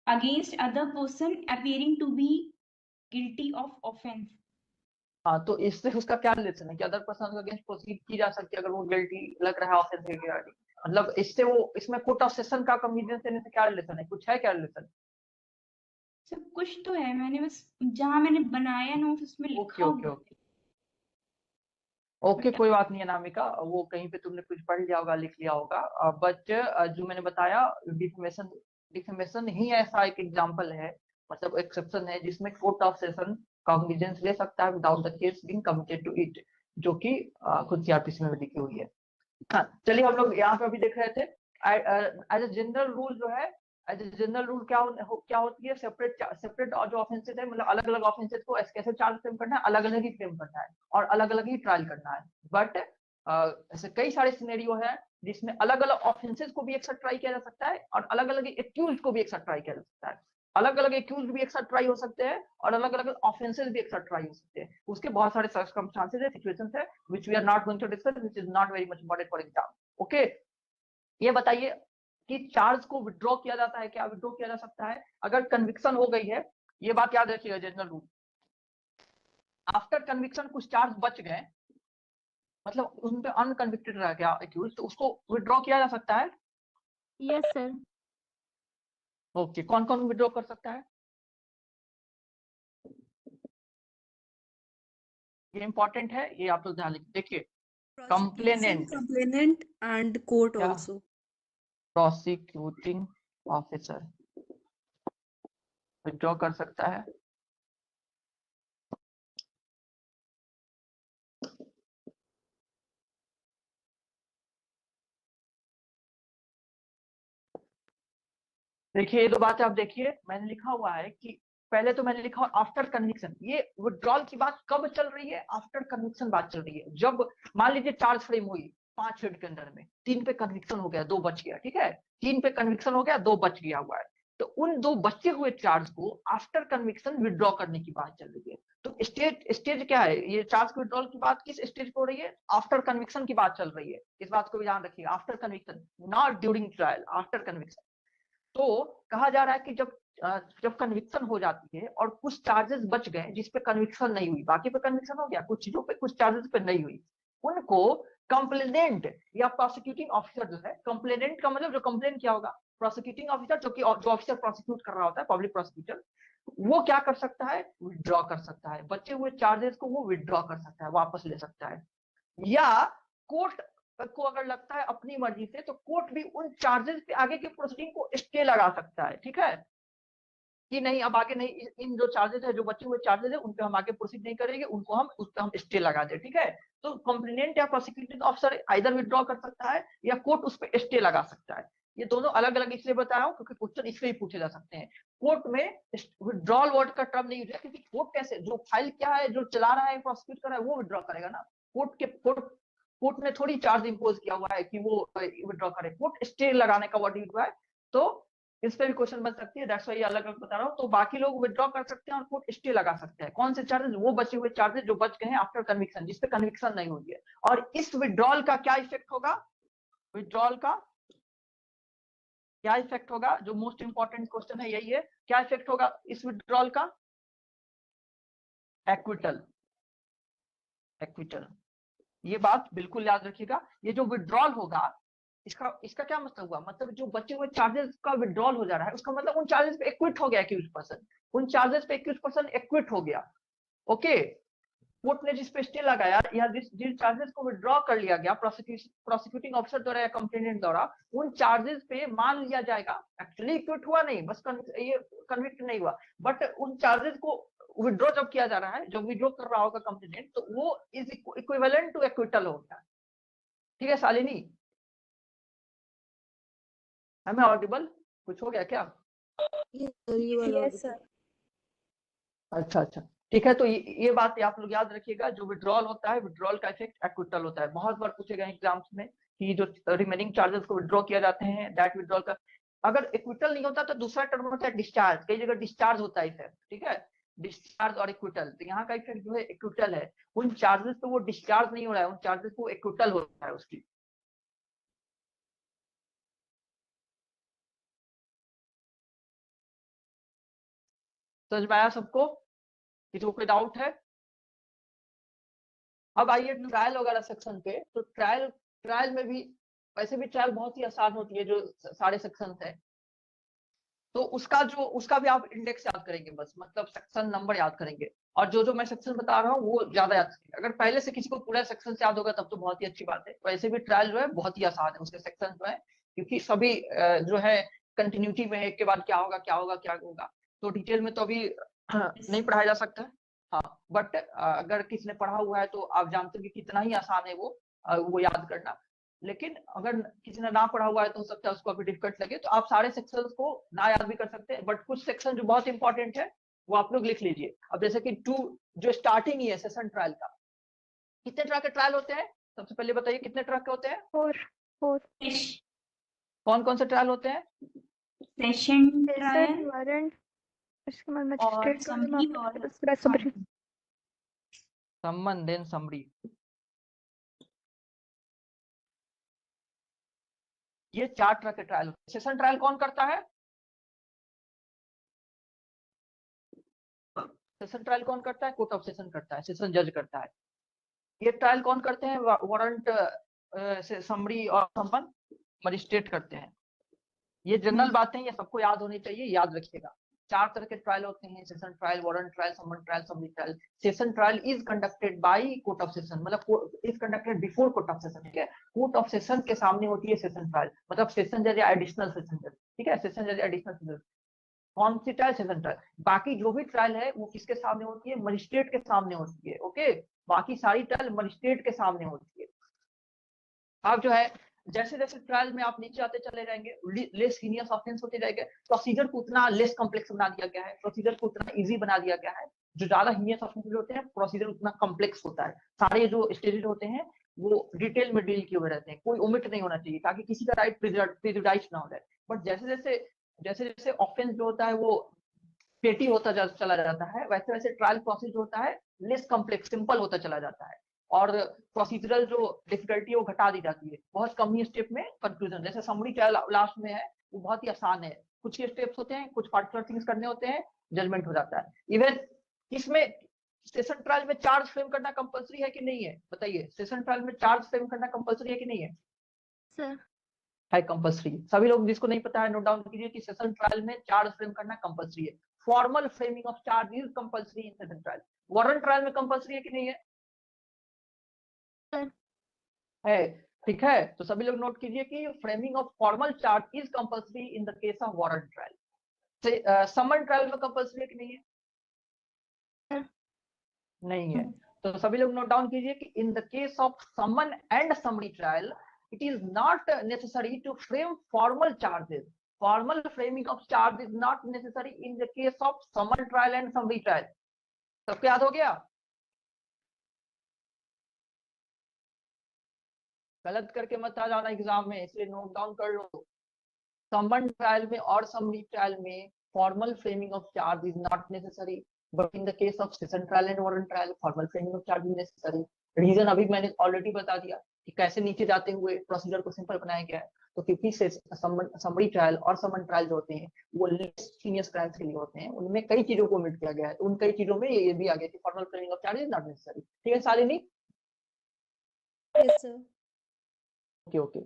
against other person appearing to be guilty of offense। हाँ, तो इससे उसका क्या रिलेशन है कि अदर पर्सन के अगेंस्ट प्रोसीड की जा सकती है अगर वो गिल्टी लग रहा है ऑफेंस के रिगार्डिंग, मतलब इससे वो इसमें कोर्ट ऑफ सेशन का कन्वीनियंस देने से क्या रिलेशन है, कुछ है क्या रिलेशन? सब कुछ तो है, मैंने बस जहाँ मैंने बनाया नोट उसमें ओके लिखा ओके हुआ ओके ओके, बट कोई बात नहीं है अनामिका, वो कहीं पे तुमने कुछ पढ़ लिया होगा, लिख लिया होगा, बट जो मैंने बताया डिफेमेशन, डिफेमेशन ही ऐसा एक एग्जांपल है, मतलब एक्सेप्शन है जिसमें कोर्ट ऑफ सेशन कॉग्निजेंस ले सकता है without the case being committed to it, जो कि खुद सीआरपीसी में भी लिखी हुई है। हाँ, चलिए हम लोग यहाँ पे अभी देख रहे थे एज ए जनरल रूल जो है, एज ए जनरल रूल क्या होती है, सेपरेट सेपरेट जो ऑफेंसेस है, मतलब अलग अलग ऑफेंसेस को कैसे चार्ज फ्रेम करना है, अलग अलग ही फ्रेम करना है और अलग अलग ही ट्रायल करना है। बट ऐसे कई सारे सिनेरियो है जिसमें अलग अलग ऑफेंसेस को भी एक साथ ट्राई किया जा सकता है और अलग अलग एक्यूज को भी एक साथ ट्राई किया जा सकता है, अलग अलग एक्यूज भी एक साथ ट्राई हो सकते हैं और अलग अलग ऑफेंसेस भी एक साथ ट्राई हो सकते हैं। उसके बहुत सारे सर्कमस्टांसेस है, सिचुएशंस है which we are not going to discuss, which is not very much important for exam. Okay, ये बताइए कि चार्ज को विड्रॉ किया जाता है क्या, विड्रॉ किया जा सकता है अगर कन्विक्शन हो गई है, ये बात याद रखिएगा जनरल रूल। आफ्टर कन्विक्शन कुछ चार्ज बच गए, मतलब उन पे अनकन्विक्टेड रह गया एक्यूज, तो उसको विड्रॉ किया जा सकता है। Yes sir. ओके, कौन कौन विड्रॉ कर सकता है, ये इंपॉर्टेंट है, ये आप लोग ध्यान देखिए। Prosecution, complainant complainant and court क्या, also. प्रोसिक्यूटिंग ऑफिसर विड्रॉ कर सकता है। देखिए ये दो बातें आप देखिए, मैंने लिखा हुआ है कि पहले तो मैंने लिखा आफ्टर कन्विक्शन, ये विड्रॉल की बात कब चल रही है, आफ्टर कन्विक्शन बात चल रही है। जब मान लीजिए चार्ज फ्रेम हुई 5 हेड के अंदर में, 3 पे कन्विक्शन हो गया, 2 बच गया, ठीक है, 3 पे कन्विक्शन हो गया, 2 बच गया हुआ है, तो उन 2 बचे हुए चार्ज को आफ्टर कन्विक्शन विड्रॉ करने की बात चल रही है। तो स्टेज क्या है, ये चार्ज विड्रॉल की बात किस स्टेज पे हो रही है, आफ्टर कन्विक्शन की बात चल रही है, इस बात को भी ध्यान रखिएगा, after conviction, not during trial, after conviction. तो कहा जा रहा है कि जब कन्विक्शन हो जाती है और कुछ चार्जेस बच गए जिस पे कन्विक्शन नहीं हुई, बाकी पे कन्विक्शन हो गया, कुछ चीजों पे, कुछ चार्जेस पे नहीं हुई, उनको कंप्लेनेंट या प्रोसिक्यूटिंग ऑफिसर जो है, कंप्लेनेंट का मतलब जो कंप्लेन किया होगा, प्रोसिक्यूटिंग ऑफिसर जो ऑफिसर प्रोसिक्यूट कर रहा होता है, पब्लिक प्रोसिक्यूटर, वो क्या कर सकता है, विड्रॉ कर सकता है, बचे हुए चार्जेस को वो विड्रॉ कर सकता है, वापस ले सकता है। या कोर्ट को अगर लगता है अपनी मर्जी से, तो कोर्ट भी उन चार्जेस पे आगे के प्रोसीडिंग को स्टे लगा सकता है, ठीक है, कि नहीं अब आगे नहीं, इन जो चार्जेस है, जो बचे हुए चार्जेस है, उन पे हम आगे प्रोसीड नहीं करेंगे, उनको हम उस पे हम स्टे लगा दे, ठीक है। तो कंप्लेनेंट या प्रोसिक्यूटिंग ऑफिसर आइदर विड्रॉ कर सकता है या कोर्ट उस पे स्टे लगा सकता है। ये दोनों अलग अलग इसलिए बता रहा हूँ क्योंकि क्वेश्चन इसलिए ही पूछे जा सकते हैं। कोर्ट में विड्रॉल वर्ड का टर्म नहीं यूज है, क्योंकि कोर्ट कैसे, जो फाइल क्या है, जो चला रहा है, प्रोसिक्यूट कर रहा है, वो विड्रॉ करेगा ना। कोर्ट ने थोड़ी चार्ज इंपोज किया हुआ है कि वो विड्रॉ करे, कोर्ट स्टे लगाने का वर्ड यूज हुआ है। तो इस पे भी क्वेश्चन बन सकती है, दैट्स व्हाई अलग अलग बता रहा हूँ। तो बाकी लोग विड्रॉ कर सकते हैं और कोर्ट स्टे लगा सकते हैं, कौन से चार्जेस, वो बचे हुए चार्जेस जो बच गए हैं आफ्टर कन्विक्शन, जिसपे कन्विक्शन नहीं हुई है। और इस विड्रॉल का क्या इफेक्ट होगा, विड्रॉल का क्या इफेक्ट होगा, जो मोस्ट इंपॉर्टेंट क्वेश्चन है यही है, क्या इफेक्ट होगा इस विड्रॉल का, एक्विटल, एक्विटल, ये बात बिल्कुल याद रखिएगा। ये जो विड्रॉल होगा, इसका क्या मतलब हुआ, मतलब जो बचे हुए चार्जेस का विड्रॉल हो जा रहा है, उसका मतलब उन चार्जेस पे एक्विट हो गया एक्यूज पर्सन, उन चार्जेस पे एक्यूज पर्सन एक्विट हो गया। ओके, कोर्ट ने जिस पे स्टे लगाया या जिन चार्जेस को विड्रॉ कर लिया गया प्रोसिक्यूटिंग ऑफिसर द्वारा या कंप्लेनेंट द्वारा, उन चार्जेस पे मान लिया जाएगा, एक्चुअली एक्विट हुआ नहीं, बस ये कन्विक्ट नहीं हुआ, बट उन चार्जेस को विड्रॉ जब किया जा रहा है, जब विड्रॉ कर रहा होगा कंप्लेनेंट, तो वो इज इक्विवेलेंट टू एक्विटल हो गया, ठीक है शालिनी, हमें ऑडिबल, कुछ हो गया क्या? Yes sir. अच्छा अच्छा, ठीक है, तो ये बात आप लोग याद रखिएगा, जो विड्रॉल होता है, विड्रॉल का इफेक्ट एक्विटल होता है। बहुत बार पूछे गए एग्जाम्स में कि जो रिमेनिंग चार्जेस को विड्रॉ किया जाते हैं, दैट विड्रॉल का अगर इक्विटल नहीं होता तो दूसरा टर्म होता है डिस्चार्ज, कई जगह डिस्चार्ज होता है इफेक्ट, ठीक है, डिस्चार्ज और इक्विटल, तो यहाँ का इफेक्ट जो है इक्विटल है, उन चार्जेस पे वो डिस्चार्ज नहीं हो रहा है, उन चार्जेस को इक्विटल हो रहा है उसकी। समझ में आया सबको, किसी को कोई डाउट है? अब आइए ट्रायल वगैरह सेक्शन पे। तो ट्रायल में भी वैसे भी ट्रायल बहुत ही आसान होती है, जो सारे सेक्शन है। तो उसका भी आप इंडेक्स याद करेंगे बस, मतलब सेक्शन नंबर याद करेंगे, और जो मैं सेक्शन बता रहा हूँ वो ज्यादा याद करेंगे। अगर पहले से किसी को पूरा सेक्शन याद होगा तब तो बहुत ही अच्छी बात है। वैसे भी ट्रायल जो है बहुत ही आसान है, उसके सेक्शन जो है, क्योंकि सभी जो है कंटिन्यूटी में एक के बाद क्या होगा क्या होगा क्या होगा, तो डिटेल में तो अभी नहीं पढ़ाया जा सकता है। हाँ, बट अगर किसी ने पढ़ा हुआ है तो आप जानते हो कि कितना ही आसान है वो याद करना। लेकिन अगर किसी ने ना पढ़ा हुआ है तो हो सकता है उसको अभी डिफिकल्ट लगे, तो आप सारे सेक्शन को ना याद भी कर सकते हैं, बट कुछ सेक्शन जो बहुत इंपॉर्टेंट है वो आप लोग लिख लीजिए। अब जैसे कि जो स्टार्टिंग ही है सेशन ट्रायल का, कितने तरह के ट्रायल होते हैं सबसे पहले बताइए, कितने तरह के होते हैं? 4 कौन कौन से ट्रायल होते हैं? सेशन ट्रायल वारंट, इसके बाद और मजिस्ट्रेट समरी और सम्मन देन समरी। ये 4 तरह के ट्रायल होते हैं। सेशन ट्रायल कौन करता है? सेशन ट्रायल कौन करता है? कोर्ट ऑफ सेशन करता है, सेशन जज करता है। ये ट्रायल कौन करते हैं? वारंट से समरी और सम्मन मजिस्ट्रेट करते हैं। ये जनरल बातें, ये सबको याद होनी चाहिए, याद रखिएगा। 4 तरह के ट्रायल होते हैं, session trial, warrant trial, summons trial, summary trial. Session trial is conducted by court of session, मतलब is conducted before court of session. ठीक है, कोर्ट ऑफ सेशन के सामने होती है सेशन ट्रायल, मतलब सेशन जज या एडिशनल सेशन जज। ठीक है, सेशन जज एडिशनल सेशन जज। कौन सी ट्रायल? Session trial. बाकी जो भी ट्रायल है वो किसके सामने होती है? मजिस्ट्रेट के सामने होती है। ओके, बाकी सारी ट्रायल मजिस्ट्रेट के सामने होती है। अब जो है जैसे जैसे ट्रायल में आप नीचे आते चले जाएंगे, लेस हीनियस ऑफेंस होते जाएंगे, प्रोसीजर को उतना लेस कॉम्प्लेक्स बना दिया गया है, प्रोसीजर को उतना इजी बना दिया गया है। जो ज्यादा हीनियस ऑफेंस होते हैं प्रोसीजर उतना कॉम्प्लेक्स होता है। सारे जो स्टेजेस होते हैं वो डिटेल में डील किए हुए रहते हैं, कोई ओमिट नहीं होना चाहिए ताकि किसी का राइट प्रेजुडाइज ना हो जाए। बट जैसे जैसे ऑफेंस जो होता है वो पेटी होता चला जाता है, वैसे वैसे ट्रायल प्रोसेस होता है लेस कॉम्प्लेक्स, सिंपल होता चला जाता है, और प्रोसीजरल जो डिफिकल्टी है वो घटा दी जाती है। बहुत कम ही स्टेप में कंक्लूजन, जैसे समरी ट्रायल लास्ट में है वो बहुत ही आसान है, कुछ ही स्टेप्स होते हैं, कुछ पार्टिकुलर थिंग्स करने होते हैं, जजमेंट हो जाता है। इवन इसमें सेशन ट्रायल में चार्ज फ्रेम करना कंपलसरी है कि नहीं है? बताइए, सेशन ट्रायल में चार्ज फ्रेम करना कंपलसरी है कि नहीं है? सर है कंपलसरी। सभी लोग जिसको नहीं पता है नोट डाउन कीजिए कि सेशन ट्रायल में चार्ज फ्रेम करना कंपलसरी है। Formal framing of charge is compulsory in session trial. Warrant trial में कंपलसरी है कि नहीं है? है, ठीक है। तो सभी लोग नोट कीजिए कि framing of formal charge is compulsory in the case of warrant trial. Summon trial में कंपलसरी है कि नहीं है? नहीं है। तो सभी लोग नोट डाउन कीजिए कि in the case of summon and summary trial it is not necessary to frame formal charges. Formal framing of charge is not necessary in the case of summon trial and summary trial. सबको याद हो गया? गलत करके मत आ जाना एग्जाम में, इसलिए नोट डाउन कर लो। समन ट्रायल में और समरी ट्रायल में formal framing of charge is not necessary, but in the case of session trial and warrant trial formal framing of charge is necessary. Reason अभी मैंने ऑलरेडी बता दिया कि कैसे नीचे जाते हुए प्रोसीजर को सिंपल बनाया गया है। तो क्योंकि समरी ट्रायल और समन ट्रायल जो होते हैं वो लेस सीनियस क्राइम्स के लिए होते हैं, उनमें कई चीजों को ओमिट किया गया है। उन कई चीजों में ये भी आ गया कि formal framing of charge is not necessary. ठीक है Shalini? Yes sir. Okay okay.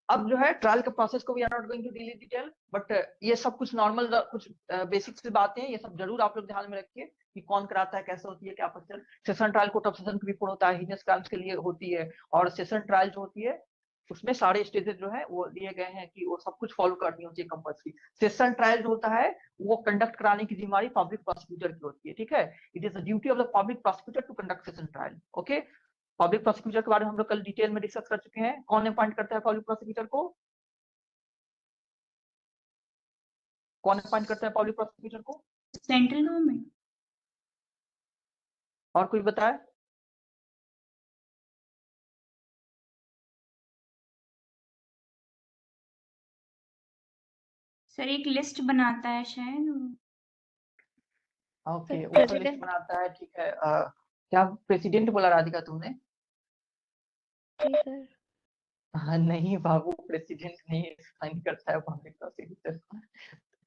अब जो है ट्रायल के प्रोसेस को we are not going to deal in detail, but ये सब कुछ नॉर्मल कुछ बेसिक्स की बातें हैं, ये सब जरूर आप लोग ध्यान में रखिए कि कौन कराता है, कैसे होती है, क्या procedure. Session trial court of session की रिपोर्ट होता है, हीनियस क्राइम्स के लिए होती है, और सेशन ट्रायल जो होती है उसमें सारे स्टेजेस जो है वो दिए गए हैं कि वो सब कुछ फॉलो करनी होती है कंपल्सरी। सेशन ट्रायल जो होता है वो कंडक्ट कराने की जिम्मेदारी पब्लिक प्रोसिक्यूटर की होती है। ठीक है, it is the duty of the public prosecutor to conduct session trial. Okay, public prosecutor के बारे में हम लोग कल डिटेल में डिस्कस कर चुके हैं। कौन अपॉइंट करता है पब्लिक प्रोसिक्यूटर को? कौन अपॉइंट करता है पब्लिक प्रोसिक्यूटर को? Central government. और कोई बताए? सर एक लिस्ट बनाता है शायद। ओके, वो तो लिस्ट बनाता है, ठीक है। क्या प्रेसिडेंट बोला राधिका तुमने? जी सर। हाँ नहीं बाबू, प्रेसिडेंट नहीं साइन करता है public prosecutor.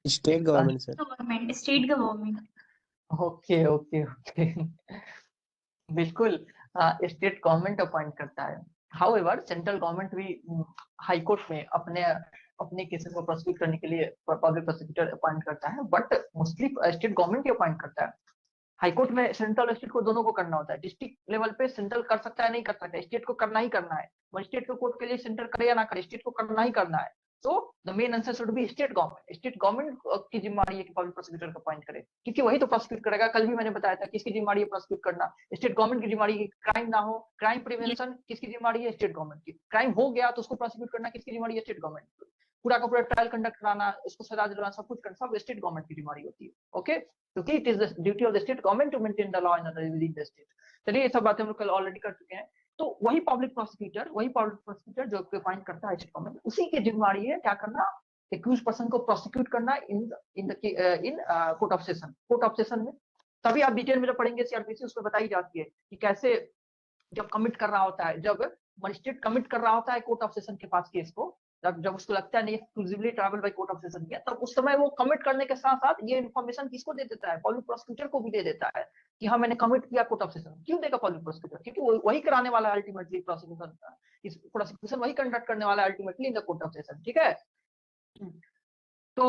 State government sir. Government, state government. Okay okay okay. बिल्कुल स्टेट गवर्नमेंट अपॉइंट करता है। हाउएवर सेंट्रल गवर्नमेंट भी हाई कोर्ट में अपने अपने केसेस को प्रोसिक्यूट करने के लिए पब्लिक प्रोसिक्यूटर अपॉइंट करता है, बट मोस्टली स्टेट गवर्नमेंट ही अपॉइंट करता है। हाई कोर्ट में सेंट्रल और स्टेट को दोनों को करना होता है। डिस्ट्रिक्ट लेवल पे सेंट्रल कर सकता है, नहीं कर सकता है, स्टेट को करना ही करना है। मजिस्ट्रेट को कोर्ट के लिए सेंटर करे या ना करे, स्टेट को करना ही करना है। तो the main answer should be state government. State government की जिम्मेदारी है कि पब्लिक प्रोसिक्यूटर को अपॉइंट करे, क्योंकि वही तो प्रोसिक्यूट करेगा। कल भी मैंने बताया था किसकी जिम्मेदारी है प्रोसिक्यूट करना, स्टेट गवर्नमेंट की जिम्मेदारी है। क्राइम ना हो, क्राइम प्रिवेंशन किसकी जिम्मेदारी है, स्टेट गवर्नमेंट की। क्राइम हो गया तो उसको प्रोसिक्यूट करना किसकी जिम्मेदारी है, स्टेट गवर्नमेंट की। पूरा का पूरा ट्रायल कंडक्ट कराना, उसको सजा दिलवाना, सब कुछ करना सब स्टेट गवर्नमेंट की जिम्मेदारी होती है। ओके, क्योंकि it is the duty of the state government to maintain the law and order within the state. चलिए ये सब बातें हम लोग कल ऑलरेडी कर चुके हैं। तो वही पब्लिक प्रोसिक्यूटर जो अपॉइंट करता है स्टेट गवर्नमेंट, उसी की जिम्मेदारी है क्या करना, एक्यूज पर्सन को प्रोसिक्यूट करना in court of session. Court of session में तभी आप डिटेल में जब पढ़ेंगे सीआरपीसी, उसमें बताई जाती है कि कैसे जब कमिट कर रहा होता है, जब मजिस्ट्रेट कमिट कर रहा होता है कोर्ट ऑफ सेशन के पास केस को, जब उसको लगता है नहीं exclusively travel by court of session किया, तब उस समय वो कमिट करने के साथ साथ ये इन्फॉर्मेशन किसको दे देता है, पब्लिक प्रोसिक्यूटर को भी दे देता है कि हाँ मैंने कमिट किया कोर्ट ऑफ सेशन। क्यों देगा पब्लिक प्रोसिक्यूटर, क्योंकि वही कराने वाला है अल्टीमेटली प्रोसिक्यूशन वही कंडक्ट करने वाला है ultimately in the court of session. ठीक है, तो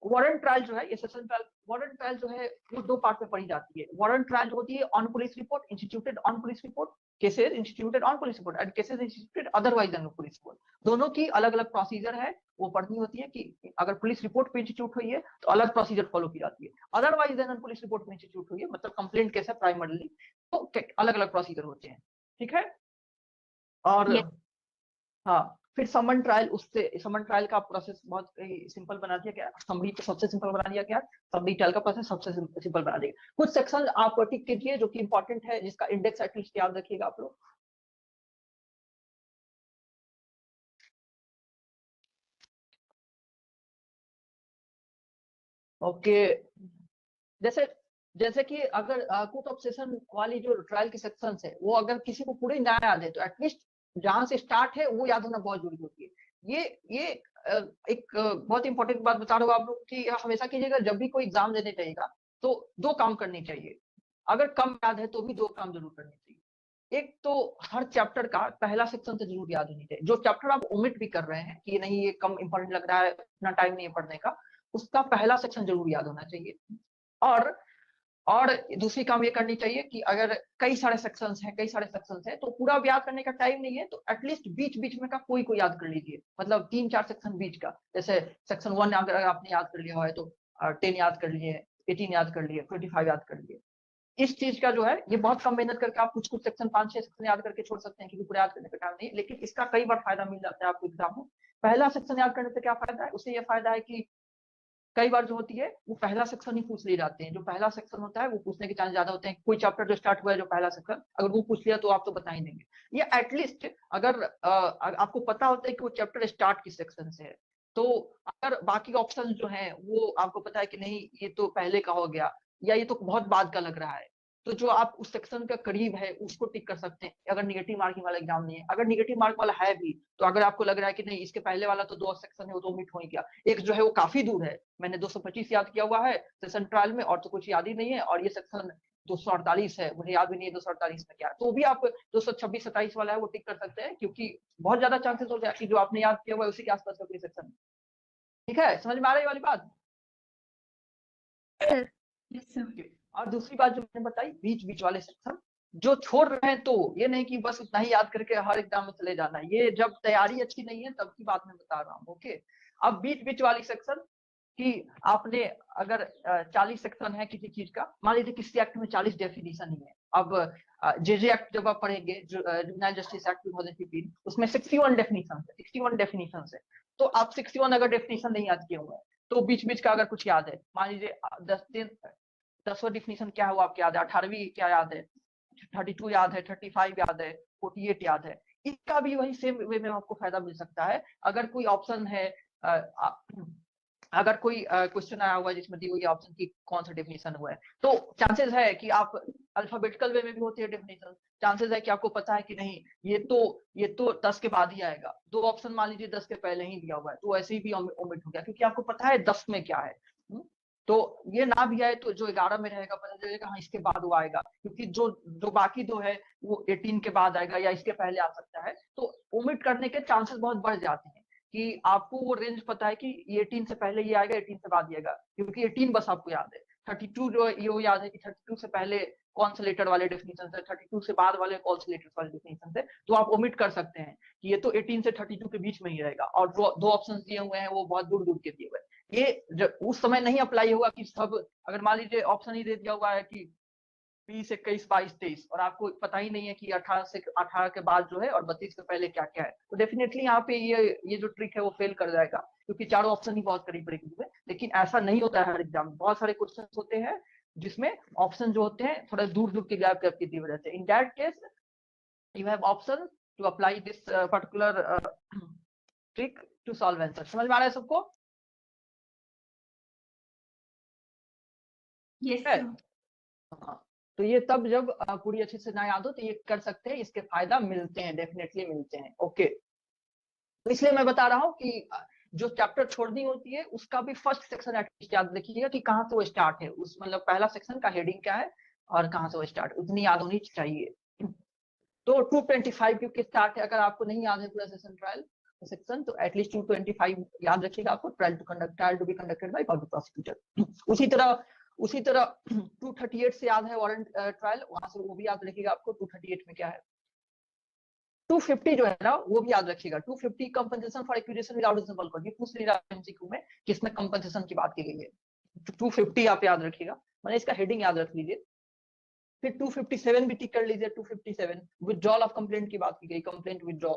वारंट ट्रायल जो है, ये सेशन ट्रायल, वारंट ट्रायल जो है वो दो पार्ट में पढ़ी जाती है। वारंट ट्रायल जो होती है on police report, instituted on police report, cases instituted on police report and cases instituted otherwise than police report. दोनों की अलग अलग प्रोसीजर है, वो पढ़नी होती है कि अगर पुलिस रिपोर्ट पे इंस्टीट्यूट हुई है तो अलग प्रोसीजर फॉलो की जाती है, अदरवाइज देन पुलिस रिपोर्ट पे इंस्टीट्यूट हुई है मतलब कंप्लेंट केस है प्राइमरली, तो अलग अलग प्रोसीजर होते हैं। ठीक है, और हाँ फिर समन ट्रायल, उससे समन ट्रायल का प्रोसेस बहुत सिंपल बना दिया गया, समरी तो सबसे सिंपल बना दिया गया, समरी ट्रायल का प्रोसेस सबसे सिंपल बना दिया। कुछ सेक्शन आप टिक कीजिए जो कि इंपॉर्टेंट है, जिसका इंडेक्स एटलीस्ट याद रखिएगा आप लोग। ओके, जैसे जैसे कि अगर कोर्ट ऑफ सेशन वाली जो ट्रायल के सेक्शंस है, वो अगर किसी को पूरे ना याद है तो एटलीस्ट जहां से स्टार्ट है वो याद होना बहुत जरूरी होती है। ये एक बहुत इंपॉर्टेंट बात बता रहा हूँ आप लोग कि हमेशा कीजिएगा जब भी कोई एग्जाम देने जाइएगा तो दो काम करने चाहिए, अगर कम याद है तो भी दो काम जरूर करने चाहिए। एक तो हर चैप्टर का पहला सेक्शन तो जरूर याद होनी चाहिए, जो चैप्टर आप ओमिट भी कर रहे हैं कि नहीं ये कम इंपॉर्टेंट लग रहा है, इतना टाइम नहीं है पढ़ने का, उसका पहला सेक्शन जरूर याद होना चाहिए। और दूसरी काम ये करनी चाहिए कि अगर कई सारे सेक्शंस हैं तो पूरा याद करने का टाइम नहीं है तो एटलीस्ट बीच बीच में का कोई याद कर लीजिए, मतलब 3-4 सेक्शन बीच का, जैसे सेक्शन 1 अगर आपने याद कर लिया है तो 10 याद कर लिए, 18 याद कर लिए, 25 याद कर लिए। इस चीज का जो है ये बहुत कम मेहनत करके आप कुछ सेक्शन 5-6 सेक्शन याद करके छोड़ सकते हैं क्योंकि पूरा याद करने का टाइम नहीं, लेकिन इसका कई बार फायदा मिल जाता है आपको एग्जाम में। पहला सेक्शन याद करने से क्या फायदा है, उससे ये फायदा है कि कई बार जो होती है वो पहला सेक्शन ही पूछ लिए जाते हैं, जो पहला सेक्शन होता है वो पूछने के चांस ज्यादा होते हैं। कोई चैप्टर जो स्टार्ट हुआ है जो पहला सेक्शन अगर वो पूछ लिया तो आप तो बता ही देंगे। या एटलीस्ट अगर आपको पता होता है कि वो चैप्टर स्टार्ट किस सेक्शन से है, तो अगर बाकी ऑप्शन जो है वो आपको पता है कि नहीं ये तो पहले का हो गया या ये तो बहुत बाद का लग रहा है, तो जो आप उस सेक्शन का करीब है उसको टिक कर सकते हैं अगर निगेटिव मार्किंग वाला एग्जाम नहीं है। अगर निगेटिव मार्क वाला है भी तो अगर आपको लग रहा है कि नहीं इसके पहले वाला तो 2 सेक्शन है वो तो ओमिट हो ही गया, एक जो है वो काफी दूर है, मैंने 225 याद किया हुआ है सेशन ट्रायल में और तो कुछ याद ही नहीं है, और ये सेक्शन 248 है मुझे याद भी नहीं है 248 में क्या है, तो भी आप 226-27 वाला है वो टिक कर सकते हैं क्योंकि बहुत ज्यादा चांसेस हो गया कि जो आपने याद किया हुआ है उसी के आसपास का कोई सेक्शन। ठीक है, समझ में आ रही है वाली बात? और दूसरी बात जो मैंने बताई बीच बीच वाले सेक्शन जो छोड़ रहे हैं, तो ये नहीं कि बस उतना ही याद करके हर एग्जाम में चले जाना, ये जब तैयारी अच्छी नहीं है तब की बात मैं बता रहा हूँ। ओके, अब बीच बीच वाली सेक्शन कि आपने अगर 40 सेक्शन है किसी चीज का, मान लीजिए किसी एक्ट में 40 डेफिनेशन ही है, अब जेजे एक्ट जब आप पढ़ेंगे जुवेनाइल जस्टिस एक्ट 2015 उसमें 61 डेफिनेशन है, तो आप 61 अगर डेफिनेशन नहीं याद किए हुए हैं तो बीच बीच का अगर कुछ याद है, मान लीजिए 10वां डेफिनेशन क्या है वो आपको याद है, 18वीं क्या याद है, 32 याद है, 35 याद है, 48 याद है, इसका भी वही सेम वे में आपको फायदा मिल सकता है। अगर कोई ऑप्शन है अगर कोई क्वेश्चन आया हुआ है जिसमें दी हुई ऑप्शन की कौन सा डेफिनेशन हुआ है, तो चांसेस है कि आप अल्फाबेटिकल वे में भी होती है डेफिनेशन, चांसेस है कि आपको पता है कि नहीं ये तो 10 के बाद ही आएगा, 2 ऑप्शन मान लीजिए 10 के पहले ही दिया हुआ है तो ऐसे ही भी ओमिट हो गया क्योंकि आपको पता है 10 में क्या है। तो ये ना भी आए तो जो 11 में रहेगा पता चलेगा हाँ इसके बाद वो आएगा, क्योंकि जो जो बाकी दो है वो 18 के बाद आएगा या इसके पहले आ सकता है, तो ओमिट करने के चांसेस बहुत बढ़ जाते हैं कि आपको वो रेंज पता है कि ये 18 से पहले ये आएगा, 18 से बाद ये आएगा, क्योंकि 18 बस आपको याद है। 32 जो ये याद है कि 32 से पहले कौन से लेटर वाले डेफिनेशन है, 32 से बाद वाले कौन से लेटर वाले डेफिनेशन है, तो आप ओमिट कर सकते हैं कि ये तो 18 से 32 के बीच में ही रहेगा, और जो दो ऑप्शन दिए हुए हैं वो बहुत दूर दूर के दिए हुए हैं। ये उस समय नहीं अप्लाई होगा कि सब, अगर मान लीजिए ऑप्शन ही दे दिया हुआ है कि 20, 21, 22, 23 और आपको पता ही नहीं है कि 18 के बाद जो है और 32 के पहले क्या क्या है, तो डेफिनेटली यहाँ पे ये जो ट्रिक है वो फेल कर जाएगा, क्योंकि चारों ऑप्शन ही बहुत करीब करीब है। लेकिन ऐसा नहीं होता है हर एग्जाम में, बहुत सारे क्वेश्चन होते हैं जिसमें ऑप्शन जो होते हैं थोड़ा दूर दूर के गैप की वजह से। In that case you have option to apply this particular trick to solve answer. समझ में आ रहा है सबको? यस है? हाँ, तो ये तब जब पूरी अच्छे से ना याद हो तो ये कर सकते हैं, इसके फायदा मिलते हैं, डेफिनेटली मिलते हैं। ओके, तो इसलिए मैं बता रहा हूँ कि जो चैप्टर छोड़नी होती है उसका भी फर्स्ट सेक्शन एटलीस्ट याद रखिएगा कि कहाँ से वो स्टार्ट है, उस मतलब पहला सेक्शन का हेडिंग क्या है और कहाँ से वो स्टार्ट, उतनी याद होनी चाहिए। तो 225 क्योंकि स्टार्ट है, अगर आपको नहीं याद है पूरा सेशन ट्रायल सेक्शन तो एटलीस्ट 225 याद रखिएगा आपको, trial to be conducted by public prosecutor. उसी तरह 238 से याद है वारंट ट्रायल, वहां से वो भी याद रखिएगा आपको 238 में क्या है। 250 जो है ना वो भी याद रखिएगा, 250 compensation for acquisition without reasonable cost, ये पूछ लिया एमसीक्यू में किसमें कंपनसेशन की बात की गई है। 250 आप याद रखिएगा, मैंने इसका हेडिंग याद रख लीजिए। फिर 257 भी टिक कर लीजिए, 257 विथड्रॉल ऑफ कंप्लेंट की बात की गई, कंप्लेंट विथड्रॉ।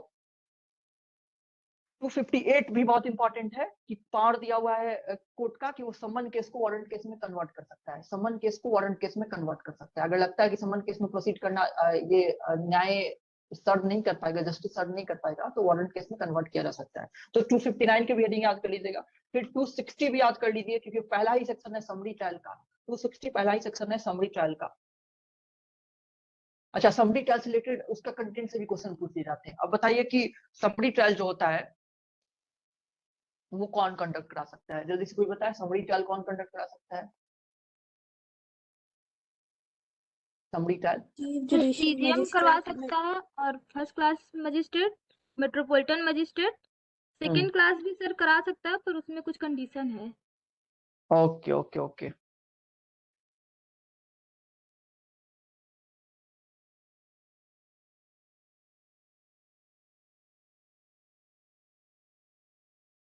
258 भी बहुत इंपॉर्टेंट है कि पावर दिया हुआ है कोर्ट का कि वो समन केस को वारंट केस में कन्वर्ट कर सकता है, समन केस को वारंट केस में कन्वर्ट कर सकता है। अगर लगता है कि समन केस में प्रोसीड करना ये न्याय सर्व नहीं कर पाएगा, जस्टिस सर्व नहीं कर पाएगा, तो वारंट केस में कन्वर्ट किया जा सकता है। तो 259 के भी हेडिंग याद कर लीजिएगा। फिर 260 भी याद कर लीजिए क्योंकि पहला ही सेक्शन है समरी ट्रायल का, 260 पहला ही सेक्शन है समरी ट्रायल का। अच्छा, समरी ट्रायल से रिलेटेड उसका कंटेंट से भी क्वेश्चन पूछ लिए जाते हैं। अब बताइए कि समरी ट्रायल जो होता है वो कौन कंडक्ट करा सकता है, जल्दी से कोई बताए समरी ट्रायल कौन कंडक्ट करा सकता है? समरी ट्रायल सीजीएम करवा सकता है और first class magistrate, metropolitan magistrate, second class भी सर करा सकता है पर उसमें कुछ कंडीशन है। ओके ओके ओके,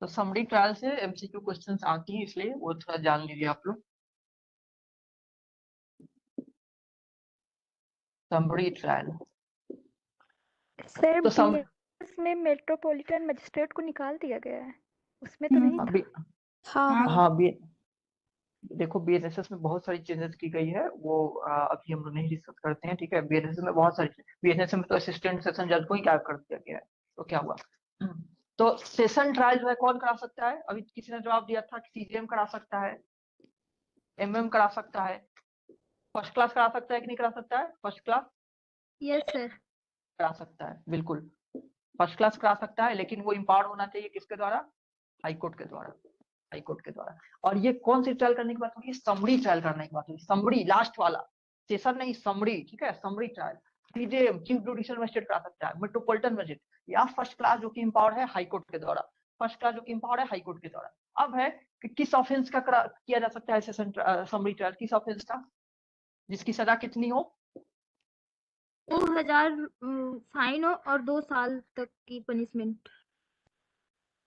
तो समरी ट्रायल से एमसीक्यू क्वेश्चंस आती है, इसलिए वो थोड़ा जान लीजिए आप लोग। समरी ट्रायल सर तो बीएनएस में मेट्रोपॉलिटन मजिस्ट्रेट को निकाल दिया गया है, उसमें तो नहीं था। हाँ देखो बीएनएसएस में बहुत सारी चेंजेस की गई है, वो अभी हम लोग नहीं डिस्कस करते हैं, ठीक है। बीएनएसएस में बहुत सारी, बीएनएसएस में तो असिस्टेंट सेशन जज को ही गायब कर दिया गया है, तो क्या हुआ। तो सेशन ट्रायल जो है कौन करा सकता है? अभी किसी ने जवाब दिया था कि सीजीएम करा सकता है, एमएम करा सकता है, फर्स्ट क्लास करा सकता है कि नहीं करा सकता है? फर्स्ट क्लास यस सर करा सकता है, बिल्कुल फर्स्ट क्लास करा सकता है, लेकिन वो इम्पावर्ड होना चाहिए किसके द्वारा? हाईकोर्ट के द्वारा, हाईकोर्ट के द्वारा। और ये कौन सी ट्रायल करने की बात होगी? समरी ट्रायल करने की बात होगी, समरी लास्ट वाला सेशन नहीं, समरी, ठीक है। Summary trial CJM chief judicial magistrate करा सकता है, मेट्रोपॉलिटन मजिस्ट्रेट या फर्स्ट क्लास जो कि इम्पावर्ड है हाईकोर्ट के द्वारा, फर्स्ट क्लास जो कि इम्पावर्ड है हाईकोर्ट के द्वारा। अब है कि किस ऑफेंस का किया जा सकता है सेशन समरी ट्रायल, किस ऑफेंस का जिसकी सजा कितनी हो? 2000 फाइन हो और 2 साल तक की पनिशमेंट।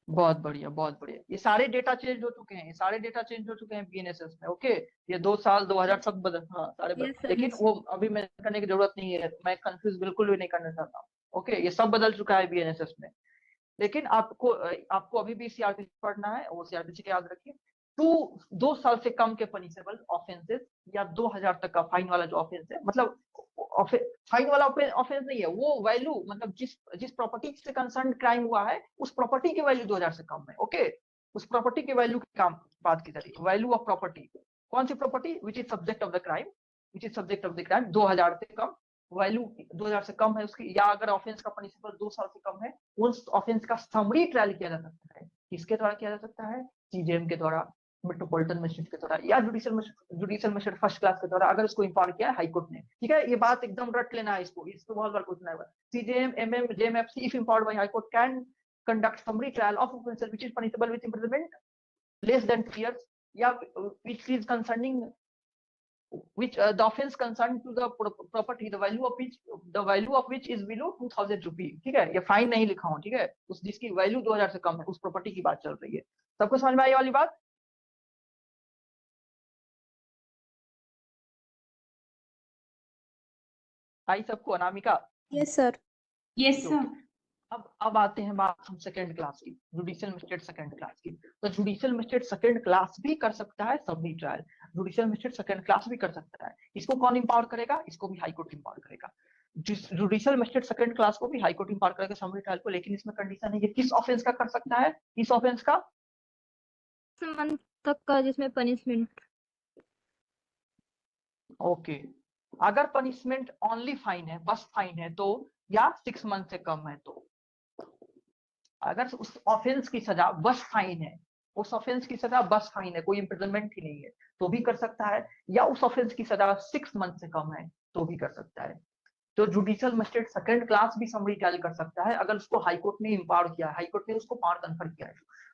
बहुत बढ़िया, बहुत बढ़िया। ये सारे डेटा चेंज हो चुके हैं, ये सारे डेटा चेंज हो चुके हैं बीएनएसएस में। ओके, ये 2 साल 2000 सब बदल, हाँ सारे बदल, Yes, sir. लेकिन वो अभी मैं करने की जरूरत नहीं है, मैं कंफ्यूज बिल्कुल भी नहीं करना चाहता हूँ। ओके, ये सब बदल चुका है बीएनएसएस में, लेकिन आपको अभी भी सीआरपीसी पढ़ना है, वो सीआरपीसी के याद रखिए। 2 साल से कम के पनिशेबल ऑफेंसेस या 2000 तक का फाइन वाला जो ऑफेंस है, मतलब फाइन वाला ऑफेंस नहीं है, वो वैल्यू मतलब जिस प्रॉपर्टी से कंसर्न क्राइम हुआ है उस प्रॉपर्टी की वैल्यू 2000 से कम है। ओके, उस प्रॉपर्टी की वैल्यू की काम बात की जा रही है, वैल्यू ऑफ प्रॉपर्टी। कौन सी property? Which is subject of the crime, which is subject of the crime 2000 से कम, वैल्यू 2000 से कम है उसकी, या अगर ऑफेंस का पनिशेबल 2 साल से कम है, उस ऑफेंस का समरी ट्रायल किया जा सकता है। किसके द्वारा किया जा सकता है? सीजेएम के द्वारा, मेट्रोपॉलिटन मजिस्ट्रेट के द्वारा या जुडिशियल मजिस्ट्रेट फर्स्ट क्लास के द्वारा, अगर उसको इम्पावर किया है हाई कोर्ट ने। ठीक है, ये बात एकदम रट लेना है इसको बहुत बार क्वेश्चन आएगा। CJM, MM, JMFC if empowered by high court can conduct summary trial of offences which is punishable with imprisonment less than 3 years या which is concerning which the offense concerned to the property the value of which is below 2000 रुपी। ठीक है, ये फाइन नहीं लिखा हूँ। ठीक है, उस जिसकी वैल्यू 2000 से कम है उस प्रॉपर्टी की बात चल रही है। सबको समझ में आई वाली बात? आई सबको? Anamika? Yes sir. Yes sir. अब आते हैं बात हम सेकंड क्लास की, जुडिशियल मजिस्ट्रेट सेकंड क्लास की। तो जुडिशियल मजिस्ट्रेट सेकंड क्लास भी कर सकता है summary trial, judicial magistrate second class भी कर सकता है। इसको कौन इम्पावर करेगा? इसको भी हाई कोर्ट इम्पावर करेगा। जुडिशियल मजिस्ट्रेट सेकंड क्लास को भी हाई कोर्ट इम्पावर करेगा समरी ट्रायल को, लेकिन इसमें कंडीशन है ये किस ऑफेंस का कर सकता है? किस ऑफेंस का? 6 month तक का जिसमें पनिशमेंट। ओके, अगर पनिशमेंट ओनली फाइन है, बस फाइन है तो, या 6 month से कम है तो। अगर उस ऑफेंस की सजा बस फाइन है, उस ऑफेंस की सजा बस फाइन है, कोई इम्प्रिजनमेंट ही नहीं है तो भी कर सकता है, या उस ऑफेंस की सजा 6 month से कम है तो भी कर सकता है। तो जुडिशियल मजिस्ट्रेट सेकंड क्लास भी समरी ट्रायल कर सकता है अगर उसको हाई कोर्ट ने इम्पावर किया है, हाई कोर्ट ने उसको पावर कन्फर किया है,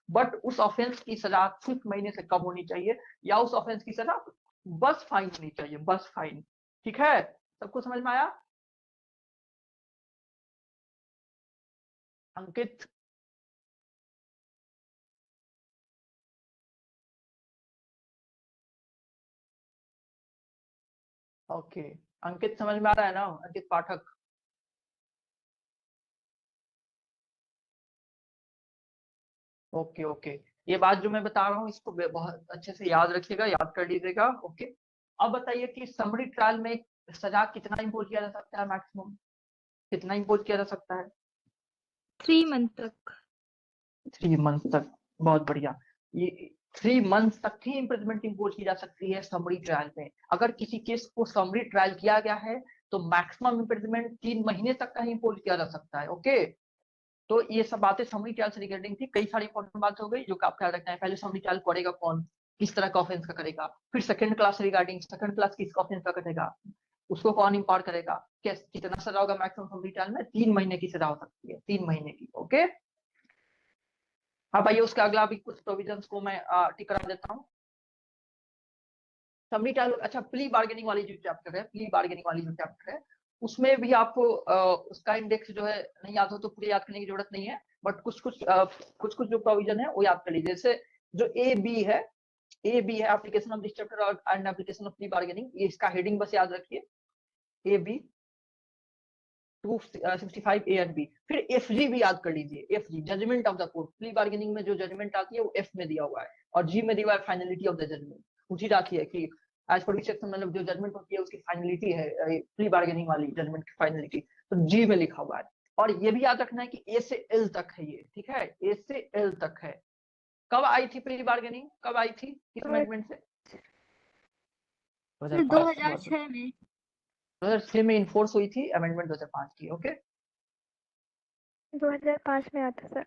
बट उस ऑफेंस की सजा 6 महीने से कम होनी चाहिए या उस ऑफेंस की सजा बस फाइन होनी चाहिए, बस फाइन। ठीक है, सबको समझ में आया? अंकित? ओके, अंकित समझ में आ रहा है ना? अंकित पाठक? ओके ओके, ये बात जो मैं बता रहा हूँ इसको बहुत अच्छे से याद रखिएगा, याद कर लीजिएगा। ओके, अब बताइए कि समरी ट्रायल में सजा कितना इम्पोज किया जा सकता है? मैक्सिमम कितना इम्पोज किया जा सकता है? 3 month तक। 3 months तक, बहुत बढ़िया। ये 3 months तक ही इम्प्रिजनमेंट इम्पोज की जा सकती है समरी ट्रायल में। अगर किसी केस को समरी ट्रायल किया गया है तो मैक्सिमम इम्प्रिजनमेंट 3 महीने तक का ही इम्पोज किया जा सकता है। ओके, तो ये सब बातें समरी ट्रायल से रिगार्डिंग थी। कई सारी इंपॉर्टेंट बात हो गई जो आप ख्याल रखना है। पहले समरी ट्रायल करेगा कौन, किस तरह का ऑफेंस का करेगा, फिर second class regarding second class किस ऑफेंस का करेगा, उसको कौन इम्पावर करेगा, कितना सजा होगा मैक्सिमम समरी ट्रायल में? 3 महीने की सजा हो सकती है, 3 महीने की। ओके, अब आइए उसके अगला भी कुछ प्रोविजंस को मैं टिक करा देता हूँ। समरी ट्रायल, अच्छा, प्ली बार्गेनिंग वाली जो चैप्टर है, प्ली बार्गेनिंग वाली जो चैप्टर है उसमें भी आपको उसका इंडेक्स जो है नहीं याद हो तो पूरे याद करने की जरूरत नहीं है, बट कुछ कुछ जो प्रोविजन है वो याद कर लीजिए। जैसे जो ए बी है application of this chapter and application of plea bargaining, ये इसका हेडिंग बस याद रखिए, A B 265 A and B. फिर एफ जी भी याद कर लीजिए, F G judgement of the court. Plea bargaining में जो जजमेंट आती है वो एफ में दिया हुआ है और जी में दिया हुआ है फाइनलिटी ऑफ द जजमेंट। पूछी जाती है कि एज पर सेक्शन मतलब जो जजमेंट होती है उसकी फाइनलिटी है, प्ली बार्गेनिंग वाली जजमेंट की फाइनलिटी, तो जी में लिखा हुआ है। और ये भी याद रखना है कि ए से एल तक है ये, ठीक है, ए से एल तक है। कब आई थी प्री बार्गेनिंग, कब आई थी, किस अमेंडमेंट से? 2006 में। 2006 में इन्फोर्स हुई थी अमेंडमेंट 2005 की। ओके, 2005 में आता सर।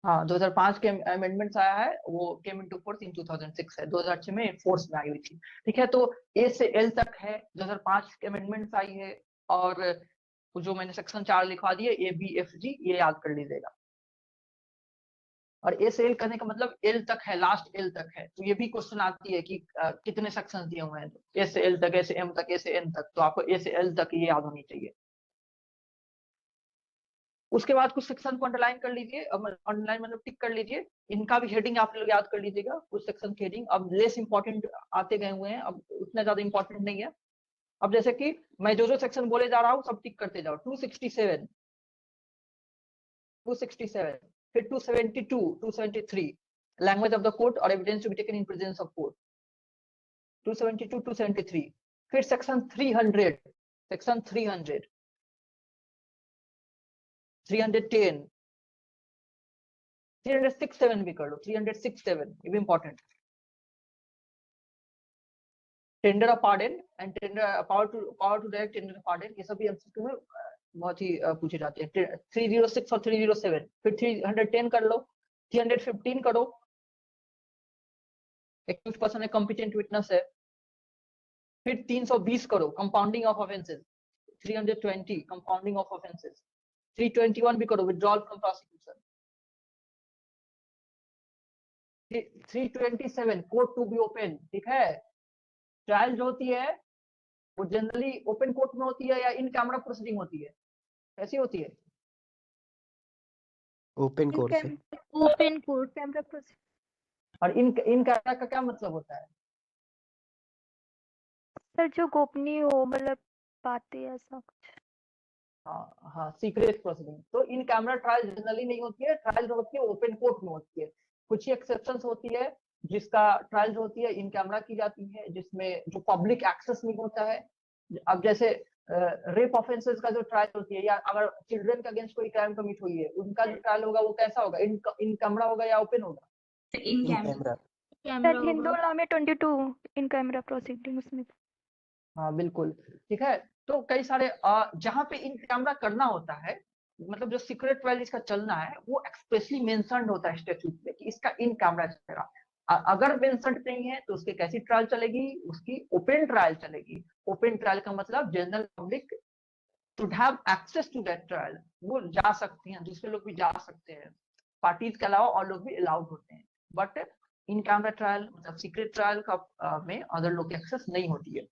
हाँ, 2005 के अमेंडमेंट्स आया है, वो केम इनटू फोर्स इन 2006 है, 2006 में फोर्स में आई हुई थी। ठीक है, तो ए से एल तक है, 2005 के अमेंडमेंट्स आई है, और जो मैंने सेक्शन 4 लिखवा दिए ए बी एफ जी, ये याद कर लीजिएगा। और ए से एल करने का मतलब एल तक है, लास्ट एल तक है। तो ये भी क्वेश्चन आती है कि कितने सेक्शन दिए हुए हैं, ए से एल तक, ए से एम तक, ए से एन तक, तो आपको ए से एल तक ये याद होनी चाहिए। उसके बाद कुछ सेक्शन को अंडरलाइन कर लीजिए, अंडरलाइन मतलब टिक कर लीजिए, इनका भी हेडिंग आप लोग याद कर लीजिएगा, कुछ सेक्शन की हेडिंग अब लेस इंपॉर्टेंट आते गए हुए हैं, अब उतना ज्यादा इंपॉर्टेंट नहीं है। अब जैसे कि मैं जो सेक्शन बोले जा रहा हूँ सब टिक करते जाओ। 267, फिर 272, 273 लैंग्वेज ऑफ द कोर्ट और evidence to be taken in presence of court, 272, 273। फिर सेक्शन 300, सेक्शन 300, 310, 367 भी कर लो, 367 ये भी important. Tender of pardon and tender power to direct tender of pardon, ये सभी एमसीक्यू में बहुत ही पूछे जाते हैं। 306 और 307, फिर 310 कर लो, 315 करो, एक्यूज पर्सन है, कॉम्पिटेंट विटनेस है। फिर 320 करो compounding of offences, 320 compounding of offences, 321 भी करो withdrawal from prosecution, 327 court to be open. ठीक है, ट्रायल जो होती है वो जनरली ओपन कोर्ट में होती है या इन कैमरा प्रोसीडिंग होती है, कैसी होती है? ओपन कोर्ट से। Open court camera process. और इन कैमरा का क्या मतलब होता है? सर जो गोपनीय हो, मतलब बातें ऐसा कुछ। हाँ हाँ, सीक्रेट प्रोसीडिंग। तो इन कैमरा ट्रायल जनरली नहीं होती है, ट्रायल जो होती है ओपन कोर्ट में होती है। कुछ ही एक्सेप्शंस होती है जिसका ट्रायल जो होती है इन कैमरा की जाती है, जिसमें जो पब्लिक एक्सेस नहीं होता है। अब जैसे रेप ऑफेंसेस का जो ट्रायल होती है, या अगर चिल्ड्रन के अगेंस्ट कोई क्राइम कमिट हुई है, उनका जो ट्रायल होगा वो कैसा होगा? इन कैमरा होगा या ओपन होगा? In camera. Sir Hindu law में 22 इन कैमरा प्रोसीडिंग उसमें। हाँ बिल्कुल, ठीक है। तो कई सारे जहाँ पे इन कैमरा करना होता है, मतलब जो सीक्रेट ट्रायल इसका चलना है, वो एक्सप्रेसली मेंशन्ड होता है स्टैट्यूट में कि इसका इन कैमरा चलेगा। अगर मेंशन्ड नहीं है तो उसकी कैसी ट्रायल चलेगी? उसकी ओपन ट्रायल चलेगी। ओपन ट्रायल का मतलब general public should have access to that trial, वो जा सकती हैं, दूसरे लोग भी जा सकते हैं, पार्टीज के अलावा और लोग भी अलाउड होते हैं। बट इन कैमरा ट्रायल मतलब सीक्रेट ट्रायल का में अदर लोग की एक्सेस नहीं होती है।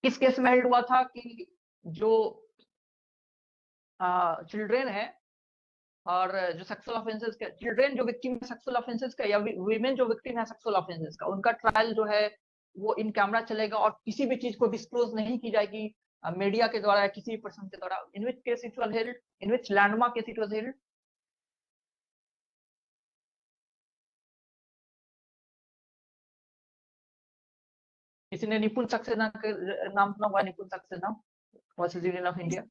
इस केस में हेल्ड हुआ था कि जो चिल्ड्रेन है और जो सेक्सुअल ऑफेंसेस के चिल्ड्रेन जो विक्टिम है सेक्सुअल ऑफेंसेस का, या वीमेन जो विक्टिम है सेक्सुअल ऑफेंसेस का, उनका ट्रायल जो है वो इन कैमरा चलेगा और किसी भी चीज को डिस्क्लोज नहीं की जाएगी मीडिया के द्वारा या किसी भी पर्सन के द्वारा। In which case it was held, in which landmark case it was held? किसी ने निपुण सक्सेना के नाम सुना हुआ? Nipun Saxena versus union of India?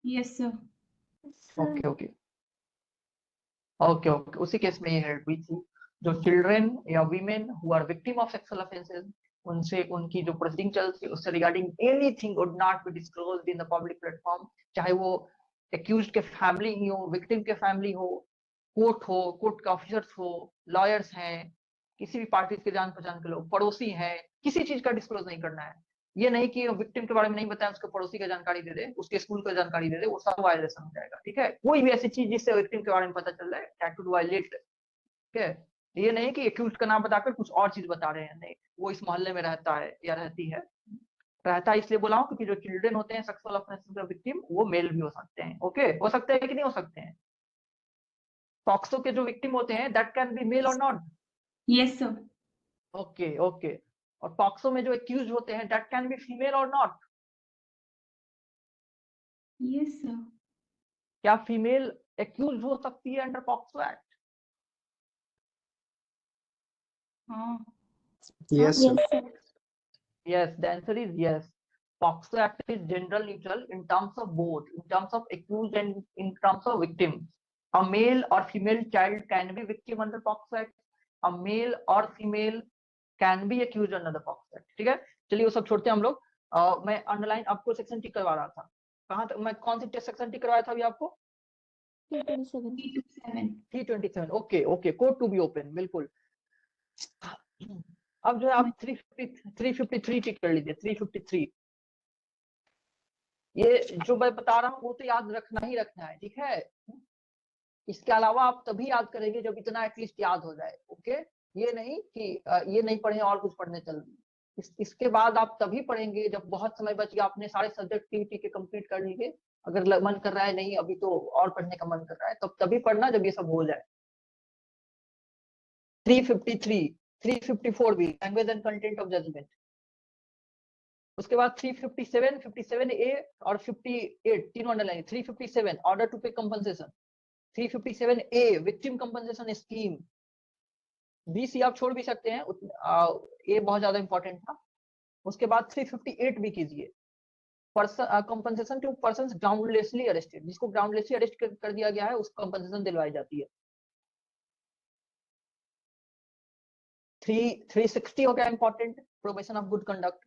Yes sir. Okay okay okay okay, उसी केस में ये हेल्ड हुई थी। जो चिल्ड्रेन या women who are victim of sexual offences, उनसे उनकी जो प्रोसीडिंग चलती है उससे regarding anything would not be disclosed in the public platform, चाहे वो एक्यूज्ड के फैमिली ही हो, विक्टिम के फैमिली हो, कोर्ट हो, कोर्ट के ऑफिसर्स हो, लॉयर्स हैं, किसी भी पार्टी के जान पहचान के लोग, पड़ोसी हैं, किसी चीज का डिस्क्लोज नहीं करना है। ये नहीं कि विक्टिम के बारे में नहीं बताया, उसके पड़ोसी का जानकारी दे दे, उसके स्कूल का जानकारी दे दे, वो सब वायलेशन हो जाएगा। ठीक है, कोई भी ऐसी चीज जिससे विक्टिम के बारे में पता चल रहा है दैट वुड वायलेट। ठीक है, ये नहीं कि एक्यूज का नाम बताकर कुछ और चीज बता रहे हैं, नहीं, वो इस मोहल्ले में रहता है या रहती है। रहता है इसलिए बोला हूँ क्योंकि जो चिल्ड्रन होते हैं सेक्सुअल ऑफेंसेस का विक्टिम, वो मेल भी हो सकते हैं। ओके, हो सकते हैं कि नहीं हो सकते हैं? पॉक्सो के जो विक्टिम होते हैं दैट कैन बी मेल और not? Yes sir. Okay okay, और पॉक्सो में जो एक्यूज होते हैं दैट कैन बी फीमेल और नॉट? Yes sir. क्या फीमेल एक्यूज हो सकती है अंडर पॉक्सो एक्ट? हाँ। Yes, sir. Yes, sir. Yes, the answer is yes. POXO Act is gender neutral in terms of both, in terms of accused and in terms of victim. A male or female child can be victim under POXO Act. A male or female can be accused under the POXO Act. ठीक है, चलिए वो सब छोड़ते हैं हम लोग। मैं अंडरलाइन आपको सेक्शन टिक करवा रहा था। कहाँ तक मैं कौन सी सेक्शन टिक करवाया था अभी आपको? 327. 327। Okay okay, court to be open, बिल्कुल। अब जो है आप 353 टिक कर लीजिए। 353, ये जो मैं बता रहा हूँ वो तो याद रखना ही रखना है। ठीक है, इसके अलावा आप तभी याद करेंगे जब इतना एटलीस्ट याद हो जाए। ओके, ये नहीं कि ये नहीं पढ़े और कुछ पढ़ने चल दिए। इसके बाद आप तभी पढ़ेंगे जब बहुत समय बच गया, आपने सारे सब्जेक्ट के कंप्लीट कर लिए। अगर मन कर रहा है नहीं अभी तो और पढ़ने का मन कर रहा है, तब तभी पढ़ना जब ये सब हो जाए। 353, 354 भी language and content of judgement. उसके बाद 357, 57A और 58 तीनों underline. 357 order to pay compensation. 357A victim compensation scheme. BC आप छोड़ भी सकते हैं, ये बहुत ज्यादा इंपॉर्टेंट था। उसके बाद 358 भी कीजिए, कंपनसेशन टू पर्संस ग्राउंडलेसली अरेस्टेड। जिसको ग्राउंडलेसली अरेस्ट कर दिया गया है उसको कंपनसेशन दिलवाई जाती है। 360 हो गया important, probation of good conduct.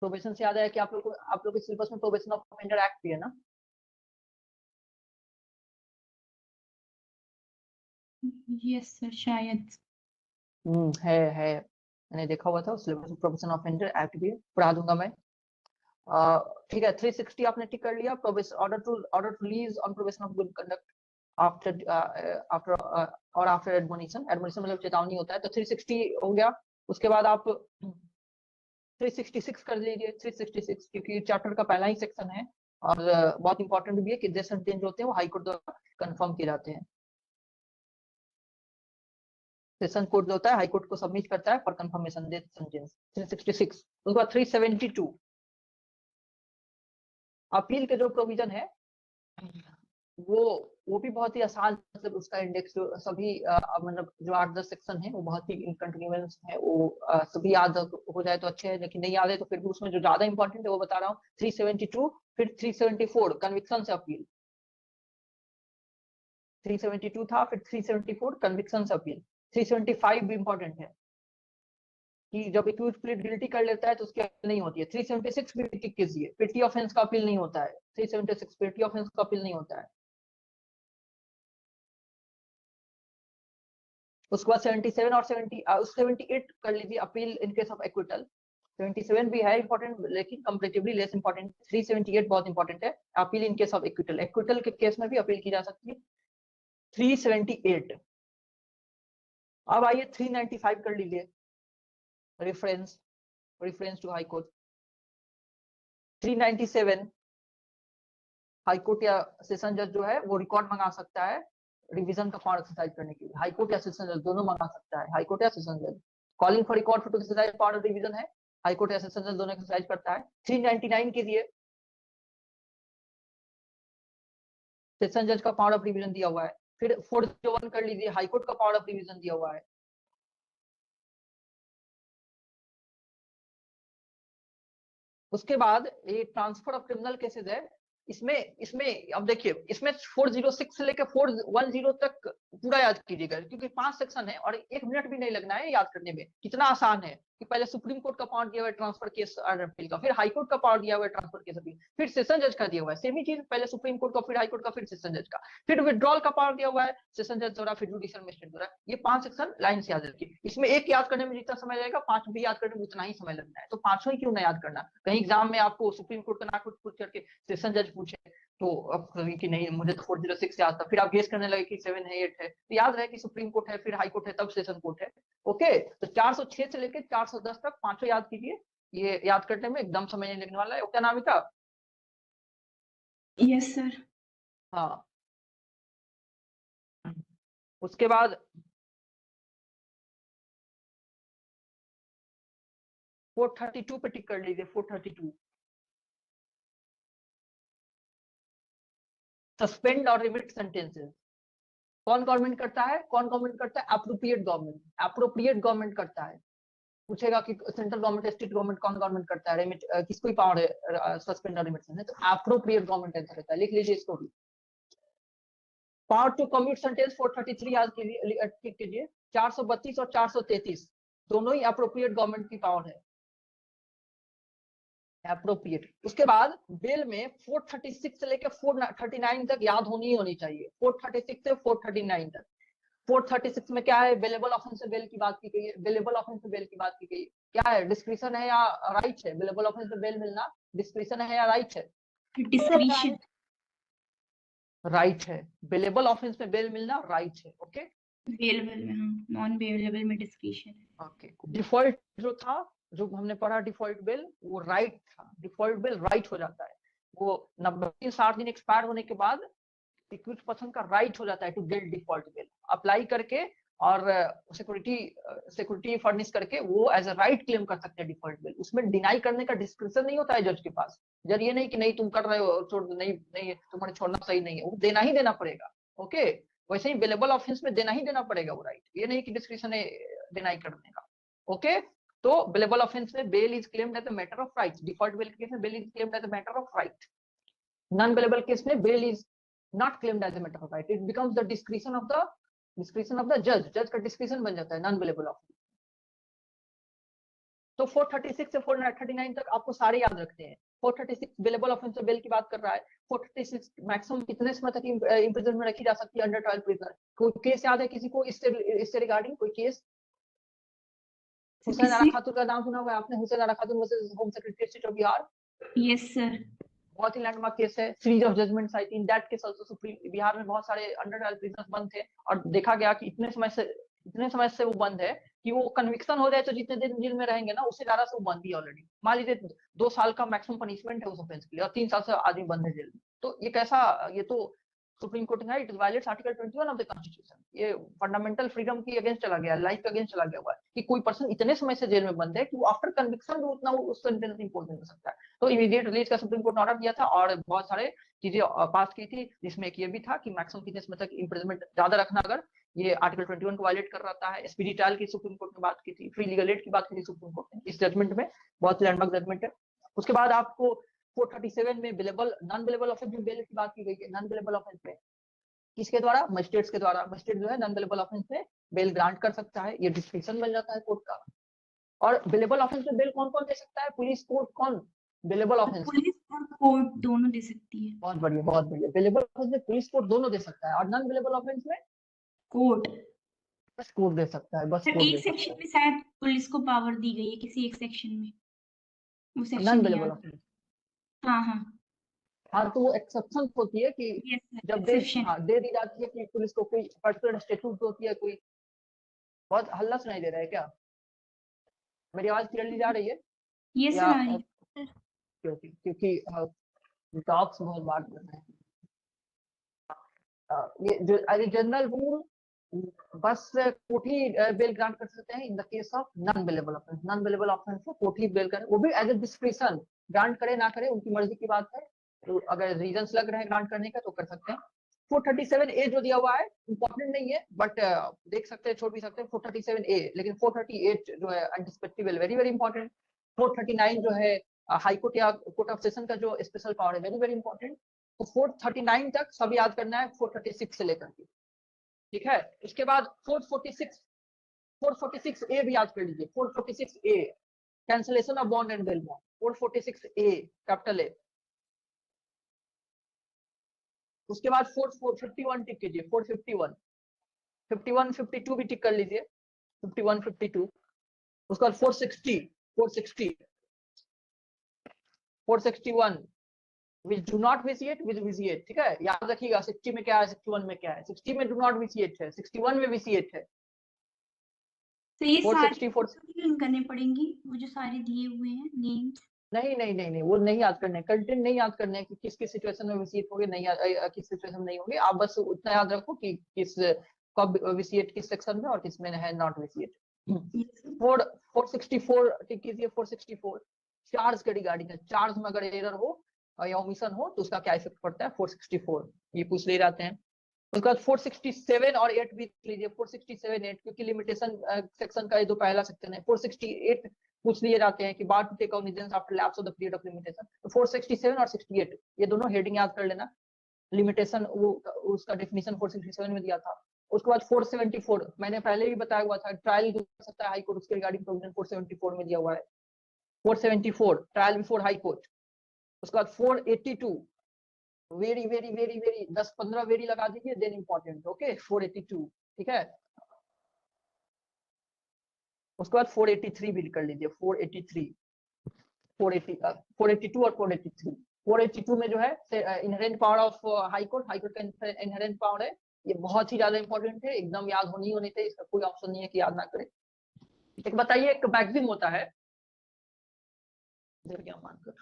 Probation से याद आया कि आप लोग के सिलेबस में प्रोबेशन ऑफ ऑफेंडर एक्ट भी है ना? यस सर शायद। है मैंने देखा हुआ था सिलेबस में, प्रोविजन ऑफ एंटर एक्ट भी है, पढ़ा दूंगा मैं। ठीक है, 360 आपने टिक कर लिया। Order to release on provision of good conduct after after admonition मतलब चेतावनी होता है, तो 360 हो गया। उसके बाद आप 366 कर लीजिए, 366 क्योंकि चैप्टर का पहला ही सेक्शन है और बहुत इंपॉर्टेंट भी है कि जो सेंटेंस होते हैं वो हाई कोर्ट द्वारा कंफर्म किए जाते हैं। सेशन कोड जो होता है हाई कोर्ट को सबमिट करता है फॉर कंफर्मेशन दे सेंटेंस। 366 उसके बाद 372 अपील के जो प्रोविजन है वो भी बहुत ही आसान, मतलब उसका इंडेक्स जो सभी मतलब जो 8-10 सेक्शन है वो बहुत ही कंटिन्यूअस है, वो सभी याद हो जाए तो अच्छे है, लेकिन नहीं याद है तो फिर भी उसमें जो ज्यादा इंपॉर्टेंट है वो बता रहा हूँ। 372 फिर 374 कन्विक्शन से अपील, 372 था फिर 374 कन्विक्शन से अपील। 375 भी इंपॉर्टेंट है कि जब एक्यूज प्लीड गिल्टी कर लेता है तो उसकी अपील नहीं होती है। 376 भी टिक कीजिए, पेटी ऑफेंस का अपील नहीं होता है। 376 पेटी ऑफेंस का अपील नहीं होता है। उसके बाद 77 और 78 कर लीजिए, appeal in case of acquittal. 77 भी है इंपॉर्टेंट लेकिन कंपैरेटिवली लेस इंपॉर्टेंट। 378 बहुत इंपॉर्टेंट है, appeal in case of acquittal, acquittal के केस में भी अपील की जा सकती है। 378। अब आइए 395 कर लीजिए, reference to high court. 397 high court या सेशन जज जो है वो रिकॉर्ड मंगा सकता है रिवीजन का पावर एक्सरसाइज करने के लिए। हाई कोर्ट या सेशन जज दोनों मंगा सकता है, हाई कोर्ट या सेशन जज। Calling for record to exercise power of revision है, हाई कोर्ट या सेशन जज दोनों एक्सरसाइज करता है। 399 कीजिए, सेशन जज का पावर ऑफ रिवीजन दिया हुआ है। फिर 401 कर लीजिए, हाई कोर्ट का पावर ऑफ रिवीजन दिया हुआ है। उसके बाद ये ट्रांसफर ऑफ क्रिमिनल केसेस है, इसमें अब देखिए, इसमें 406 से लेकर 410 तक पूरा याद कीजिएगा क्योंकि 5 सेक्शन है और 1 मिनट भी नहीं लगना है याद करने में। कितना आसान है कि पहले सुप्रीम कोर्ट का पावर दिया हुआ है ट्रांसफर केस अपील का, फिर हाई कोर्ट का पावर दिया हुआ है ट्रांसफर केस अपील, फिर सेशन जज का दिया हुआ है सेम ही चीज, पहले सुप्रीम कोर्ट का फिर हाई कोर्ट का फिर सेशन जज का, फिर विड्रॉल का पावर दिया हुआ है सेशन जज द्वारा फिर जुडिशियल मजिस्ट्रेट द्वारा। ये 5 सेक्शन लाइन से याद रखिए। इसमें एक याद करने में जितना समय लगेगा 5 भी याद करने में उतना ही समय लगना है, तो 5 ही क्यों ना याद करना। कहीं एग्जाम में आपको सुप्रीम कोर्ट का ना कुछ पूछ करके सेशन जज पूछे तो अब कभी कि नहीं मुझे तो 406 याद था, फिर आप गेस करने लगे कि 7 है 8 है, तो याद रहे कि सुप्रीम कोर्ट है फिर हाई कोर्ट है तब सेशन कोर्ट है। ओके, तो 406 से लेकर 410 तक 5 याद कीजिए, ये याद करने में एकदम समय नहीं लगने वाला है। ओके अनामिका? Yes sir. हाँ, उसके बाद 432 पे टिक कर लीजिए। 432 सस्पेंड और रिमिट सेंटेंसेस कौन गवर्नमेंट करता है? एप्रोप्रिएट गवर्नमेंट करता है। पूछेगा कि सेंट्रल गवर्नमेंट स्टेट गवर्नमेंट कौन गवर्नमेंट करता है, रिमिट किसको ही पावर है सस्पेंड और रिमिट सेंटेंस, तो एप्रोप्रिएट गवर्नमेंट आंसर रहता है। लिख लीजिए इसको भी। पावर टू कम्यूट सेंटेंस 433 याद कीजिए। 432 और 433 दोनों ही एप्रोप्रिएट गवर्नमेंट की पावर है, एप्रोप्रिएट। उसके बाद बेल में 436 से लेकर 439 तक याद होनी चाहिए। 436 से 439 तक। 436 में क्या है? बेलेबल ऑफेंस से बेल की बात की गई है। बेलेबल ऑफेंस से बेल की बात की गई, क्या है? डिस्क्रिशन है या राइट है? बेलेबल ऑफेंस से बेल मिलना डिस्क्रिशन है या राइट है? डिस्क्रिशन। राइट है। बेलेबल ऑफेंस में बेल मिलना राइट है। ओके, बेलेबल में हाँ, नॉन बेलेबल में डिस्क्रिशन है। ओके, डिफॉल्ट जो था जो हमने पढ़ा डिफॉल्ट बेल वो राइट था। डिफॉल्ट बेल राइट हो जाता है, वो 90-60 दिन एक्सपायर होने के बाद एक्यूज पर्सन का राइट हो जाता है to get default bail. Apply करके और सिक्योरिटी फर्निश करके वो एज अ राइट क्लेम कर सकते हैं डिफॉल्ट बेल। उसमें डिनाई करने का डिस्क्रिप्शन नहीं होता है जज के पास। जज ये नहीं कि नहीं तुम कर रहे हो छोड़ दो, नहीं तुम्हारे छोड़ना सही नहीं है, वो देना ही देना पड़ेगा। ओके, वैसे ही बेलेबल ऑफेंस में देना ही देना पड़ेगा वो राइट, ये नहीं कि डिस्क्रिप्शन है डिनाई करने का। ओके, तो बेलेबल ऑफेंस में bail is claimed as a matter of right. Default bail case में bail is claimed as a matter of right. Non bailable case में bail is not claimed as a matter of right, it becomes the discretion of the judge का discretion बन जाता है non-billable offense। तो 436 से 439 तक आपको सारे याद रखते हैं। 436 बेलेबल ऑफेंस बेल की बात कर रहा है। 436 मैक्सिमम कितने समय तक इम्प्रिजन में रखी जा सकती है अंडर ट्रायल प्रिजनर। कोई केस याद है किसी को इससे रिगार्डिंग कोई केस? हुसैन आरा खातून का नाम सुना हुआ है आपने? हुसैन आरा खातून versus home secretary state of Bihar. Yes sir. बहुत ही लैंडमार्क केस है। सीरीज ऑफ जजमेंट्स आई थी। इन that case also supreme Bihar में बहुत सारे अंडर ट्रायल प्रिजनर्स बंद थे और देखा गया कि इतने समय से वो बंद है कि वो कन्विक्शन हो जाए तो जितने दिन जेल में रहेंगे ना उससे ज्यादा से वो बंद ही ऑलरेडी। मान लीजिए 2 साल का मैक्सिमम पनिशमेंट है उस ऑफेंस के लिए और 3 साल से आदमी बंद है जेल में। तो ये कैसा, ये तो सुप्रीम कोर्ट ने it violets article 21 of the constitution. ये फंडामेंटल फ्रीडम की अगेंस्ट चला गया, लाइफ के अगेंस्ट चला गया हुआ है कि कोई पर्सन इतने समय से जेल में बंद है कि वो आफ्टर कन्विक्शन भी उतना उस सेंटेंस इम्पोज नहीं कर सकता है। तो इमीडिएट रिलीज का सुप्रीम कोर्ट ने ऑर्डर दिया था और बहुत सारे चीजें पास की थी, जिसमें एक ये भी था कि मैक्सिमम कितने समय तक इम्प्रिजनमेंट ज्यादा रखना अगर ये आर्टिकल 21 को वायलेट कर रहा है। स्पीडी ट्रायल की सुप्रीम कोर्ट ने बात की थी, फ्री लीगल एड की बात की थी सुप्रीम कोर्ट ने इस जजमेंट में। बहुत लैंडमार्क जजमेंट है। उसके बाद आपको 437 में बेलेबल नॉन बेलेबल ऑफेंस में बेल की बात की गई है। नॉन बेलेबल ऑफेंस में किसके द्वारा? मजिस्ट्रेट्स के द्वारा। मजिस्ट्रेट जो है नॉन बेलेबल ऑफेंस में बेल ग्रांट कर सकता है। ये डिस्क्रिप्शन बन जाता है कोर्ट का। और बेलेबल ऑफेंस में बेल कौन कौन दे सकता है? पुलिस, कोर्ट, कौन? बेलेबल ऑफेंस पुलिस और कोर्ट दोनों दे सकती है। बहुत बढ़िया, बहुत बढ़िया। बेलेबल ऑफेंस में पुलिस, कोर्ट दोनों दे सकता है और नॉन बेलेबल ऑफेंस में कोर्ट बस कोर्ट दे सकता है। बस सर कोर्ट एक दे सकता सेक्शन में शायद पुलिस को पावर दी गई है, किसी एक सेक्शन में वो है सेक्शन नॉन नहीं बेलेबल याद। ऑफेंस। हाँ हाँ हाँ, तो वो एक्सेप्शन होती है कि यस सर, जब एक्सेप्शन। दे दी जाती है कि पुलिस को कोई पर्टिकुलर स्टेट्यूट होती है। कोई बहुत हल्ला सुनाई दे रहा है क्या? मेरी आवाज क्लियरली जा रही है यस या? सर आ रही है। क्योंकि टॉक्स बहुत बात कर रहे हैं। ये जो जनरल रूल बस कोर्ट ही बेल ग्रांट कर सकते हैं इन the case of non bailable offence. Non bailable offence को कोर्ट ही बेल करे, वो भी एज ए डिस्क्रिप्शन। ग्रांट करे ना करे उनकी मर्जी की बात है। तो अगर रीजंस लग रहे हैं ग्रांट करने का तो कर सकते हैं। 437A जो दिया हुआ है इंपॉर्टेंट नहीं है बट देख सकते हैं, छोड़ भी सकते हैं 437A। लेकिन 438 जो है अनडिस्पेक्टिबल, वेरी वेरी इंपॉर्टेंट। 439 जो है हाई कोर्ट या कोर्ट ऑफ सेशन का जो स्पेशल पावर है, वेरी वेरी इंपॉर्टेंट। तो 439 तक सब याद करना है 436 से लेकर के, ठीक है। उसके बाद 446A भी याद कर लीजिए। 446A cancellation of bond and bail bond. 446A capital A. उसके बाद 451 टिक कीजिए। 451, 51, 52 भी टिक कर लीजिए। 51, 52। उसके बाद 460, 461 which do not vitiate with vitiate, ठीक है। याद रखिएगा 60 में क्या है, 61 में क्या है। 60 में do not vitiate है, 61 में vitiate है। तो ये 464 सारे करने पड़ेंगी वो जो सारे दिए हुए हैं नेम्स? नहीं नहीं नहीं नहीं, वो नहीं याद करने, कंटेंट नहीं याद करने कि किस किस सिचुएशन में विसिएट होंगे, नहीं किस सिचुएशन में नहीं होंगे। आप बस उतना याद रखो कि किस कब विसिएट किस सेक्शन में और किस में है नॉट विसिएट। 464 टिक कीजिए। 464 चार्ज के रिगार्डिंग है। चार्ज में अगर एरर हो या ओमिशन हो तो उसका क्या इफेक्ट पड़ता है। 464 ये पूछ ले जाते हैं। उसके बाद 467 और 8 भी लीजिए। 467, 8 क्योंकि लिमिटेशन सेक्शन का ये दो पहला सेक्शन है। 468 पूछ लिए जाते हैं कि bar to take cognizance after lapse of the period of limitation. तो 467 और 68 ये दोनों हेडिंग याद कर लेना। लिमिटेशन वो उसका डेफिनेशन 467 में दिया था। उसके बाद 474 मैंने पहले भी बताया हुआ था, ट्रायल जो कर सकता है हाई कोर्ट उसके रिगार्डिंग प्रोविजन 474 में दिया हुआ है। 474 ट्रायल बिफोर हाई कोर्ट। उसके बाद 482 very very very very 10-15 very लगा दीजिए देन इंपॉर्टेंट, ओके। 482 ठीक है। उसके बाद 483 भी कर लीजिए। 482 और 483। 482 में जो है inherent power of high court का इनहेरेंट पावर है। ये बहुत ही ज्यादा इंपॉर्टेंट है, एकदम याद होनी चाहिए, इसका कोई ऑप्शन नहीं है कि याद ना करें। एक बताइए, एक मैक्सिम होता है, क्या मानकर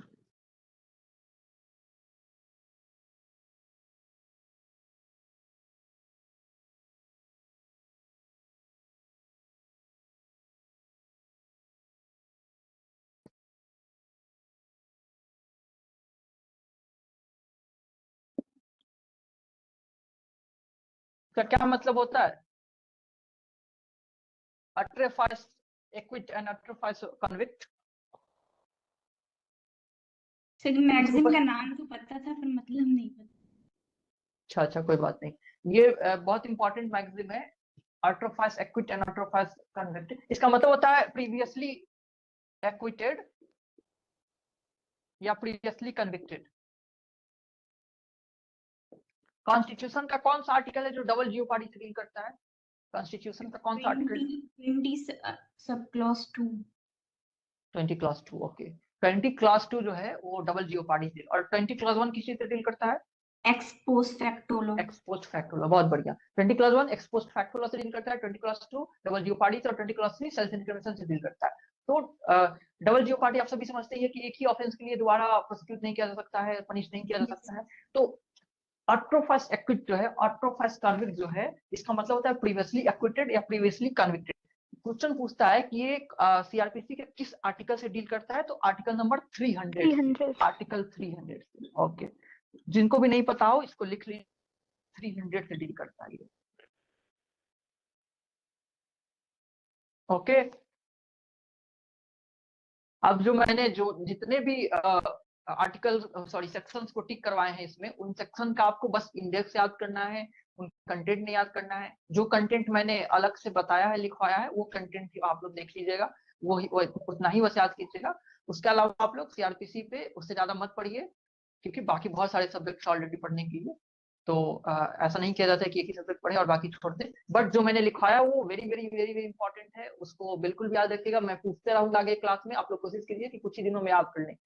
का क्या मतलब होता है? Autrefois acquit and autrefois convict. Sir magazine का नाम तो पता था पर मतलब नहीं पता। अच्छा कोई बात नहीं। ये बहुत इंपॉर्टेंट मैगजीन है, अट्रोफाइस एक्विट एंड अट्रोफाइस कन्विक्ट। इसका मतलब होता है प्रीवियसली एक्विटेड या प्रीवियसली कन्विक्टेड? कॉन्स्टिट्यूशन का कौन सा आर्टिकल है जो डबल जीओपार्डी से डील करता है? कॉन्स्टिट्यूशन का कौन सा article? 20 sub clause 2। 20 clause 2, okay. 20 clause 2 जो है वो डबल जीओपार्डी से, और 20 क्लॉज 1 किस चीज से डील करता है? Ex post facto law. Ex post facto law, बहुत बढ़िया। 20 क्लॉज 1 एक्सपोस्ट फैक्टो लॉ से डील करता है, 20 क्लॉज 2 डबल जीओपार्डी से, और 20 क्लॉज 3 सेल्फ इंक्रिमिनेशन से डील करता है। तो डबल जीओपार्डी आप सभी समझते हैं कि एक ही ऑफेंस के लिए दोबारा प्रोसिक्यूट नहीं किया जा सकता है, पनिश नहीं किया जा सकता है। तो ऑट्रोफर्स्ट एक्विट जो है, ऑट्रोफर्स्ट कन्विक्ट जो है, इसका मतलब होता है प्रीवियसली एक्विटेड या प्रीवियसली कन्विक्टेड। क्वेश्चन पूछता है कि ये सीआरपीसी के किस आर्टिकल से डील करता है, तो आर्टिकल नंबर 300। Article 300, okay. जिनको भी नहीं पता हो इसको लिख लीजिए, 300 से डील करता है ये, ओके। अब जो मैंने जितने भी आर्टिकल सेक्शंस को टिक करवाए हैं इसमें, उन सेक्शन का आपको बस इंडेक्स याद करना है, उन कंटेंट नहीं याद करना है। जो कंटेंट मैंने अलग से बताया है, लिखवाया है, वो कंटेंट आप लोग देख लीजिएगा, वो उतना ही बस याद कीजिएगा। उसके अलावा आप लोग सीआरपीसी पे उससे ज्यादा मत पढ़िए, क्योंकि बाकी बहुत सारे सब्जेक्ट्स ऑलरेडी पढ़ने के लिए, तो ऐसा नहीं किया जाता है कि एक ही सब्जेक्ट पढ़े और बाकी छोड़ दे। बट जो मैंने लिखवाया वो very very very very important है, उसको बिल्कुल भी याद रखिएगा। मैं पूछते रहूंगा आगे क्लास में, आप लोग कोशिश कीजिए कि कुछ ही दिनों में याद कर लें।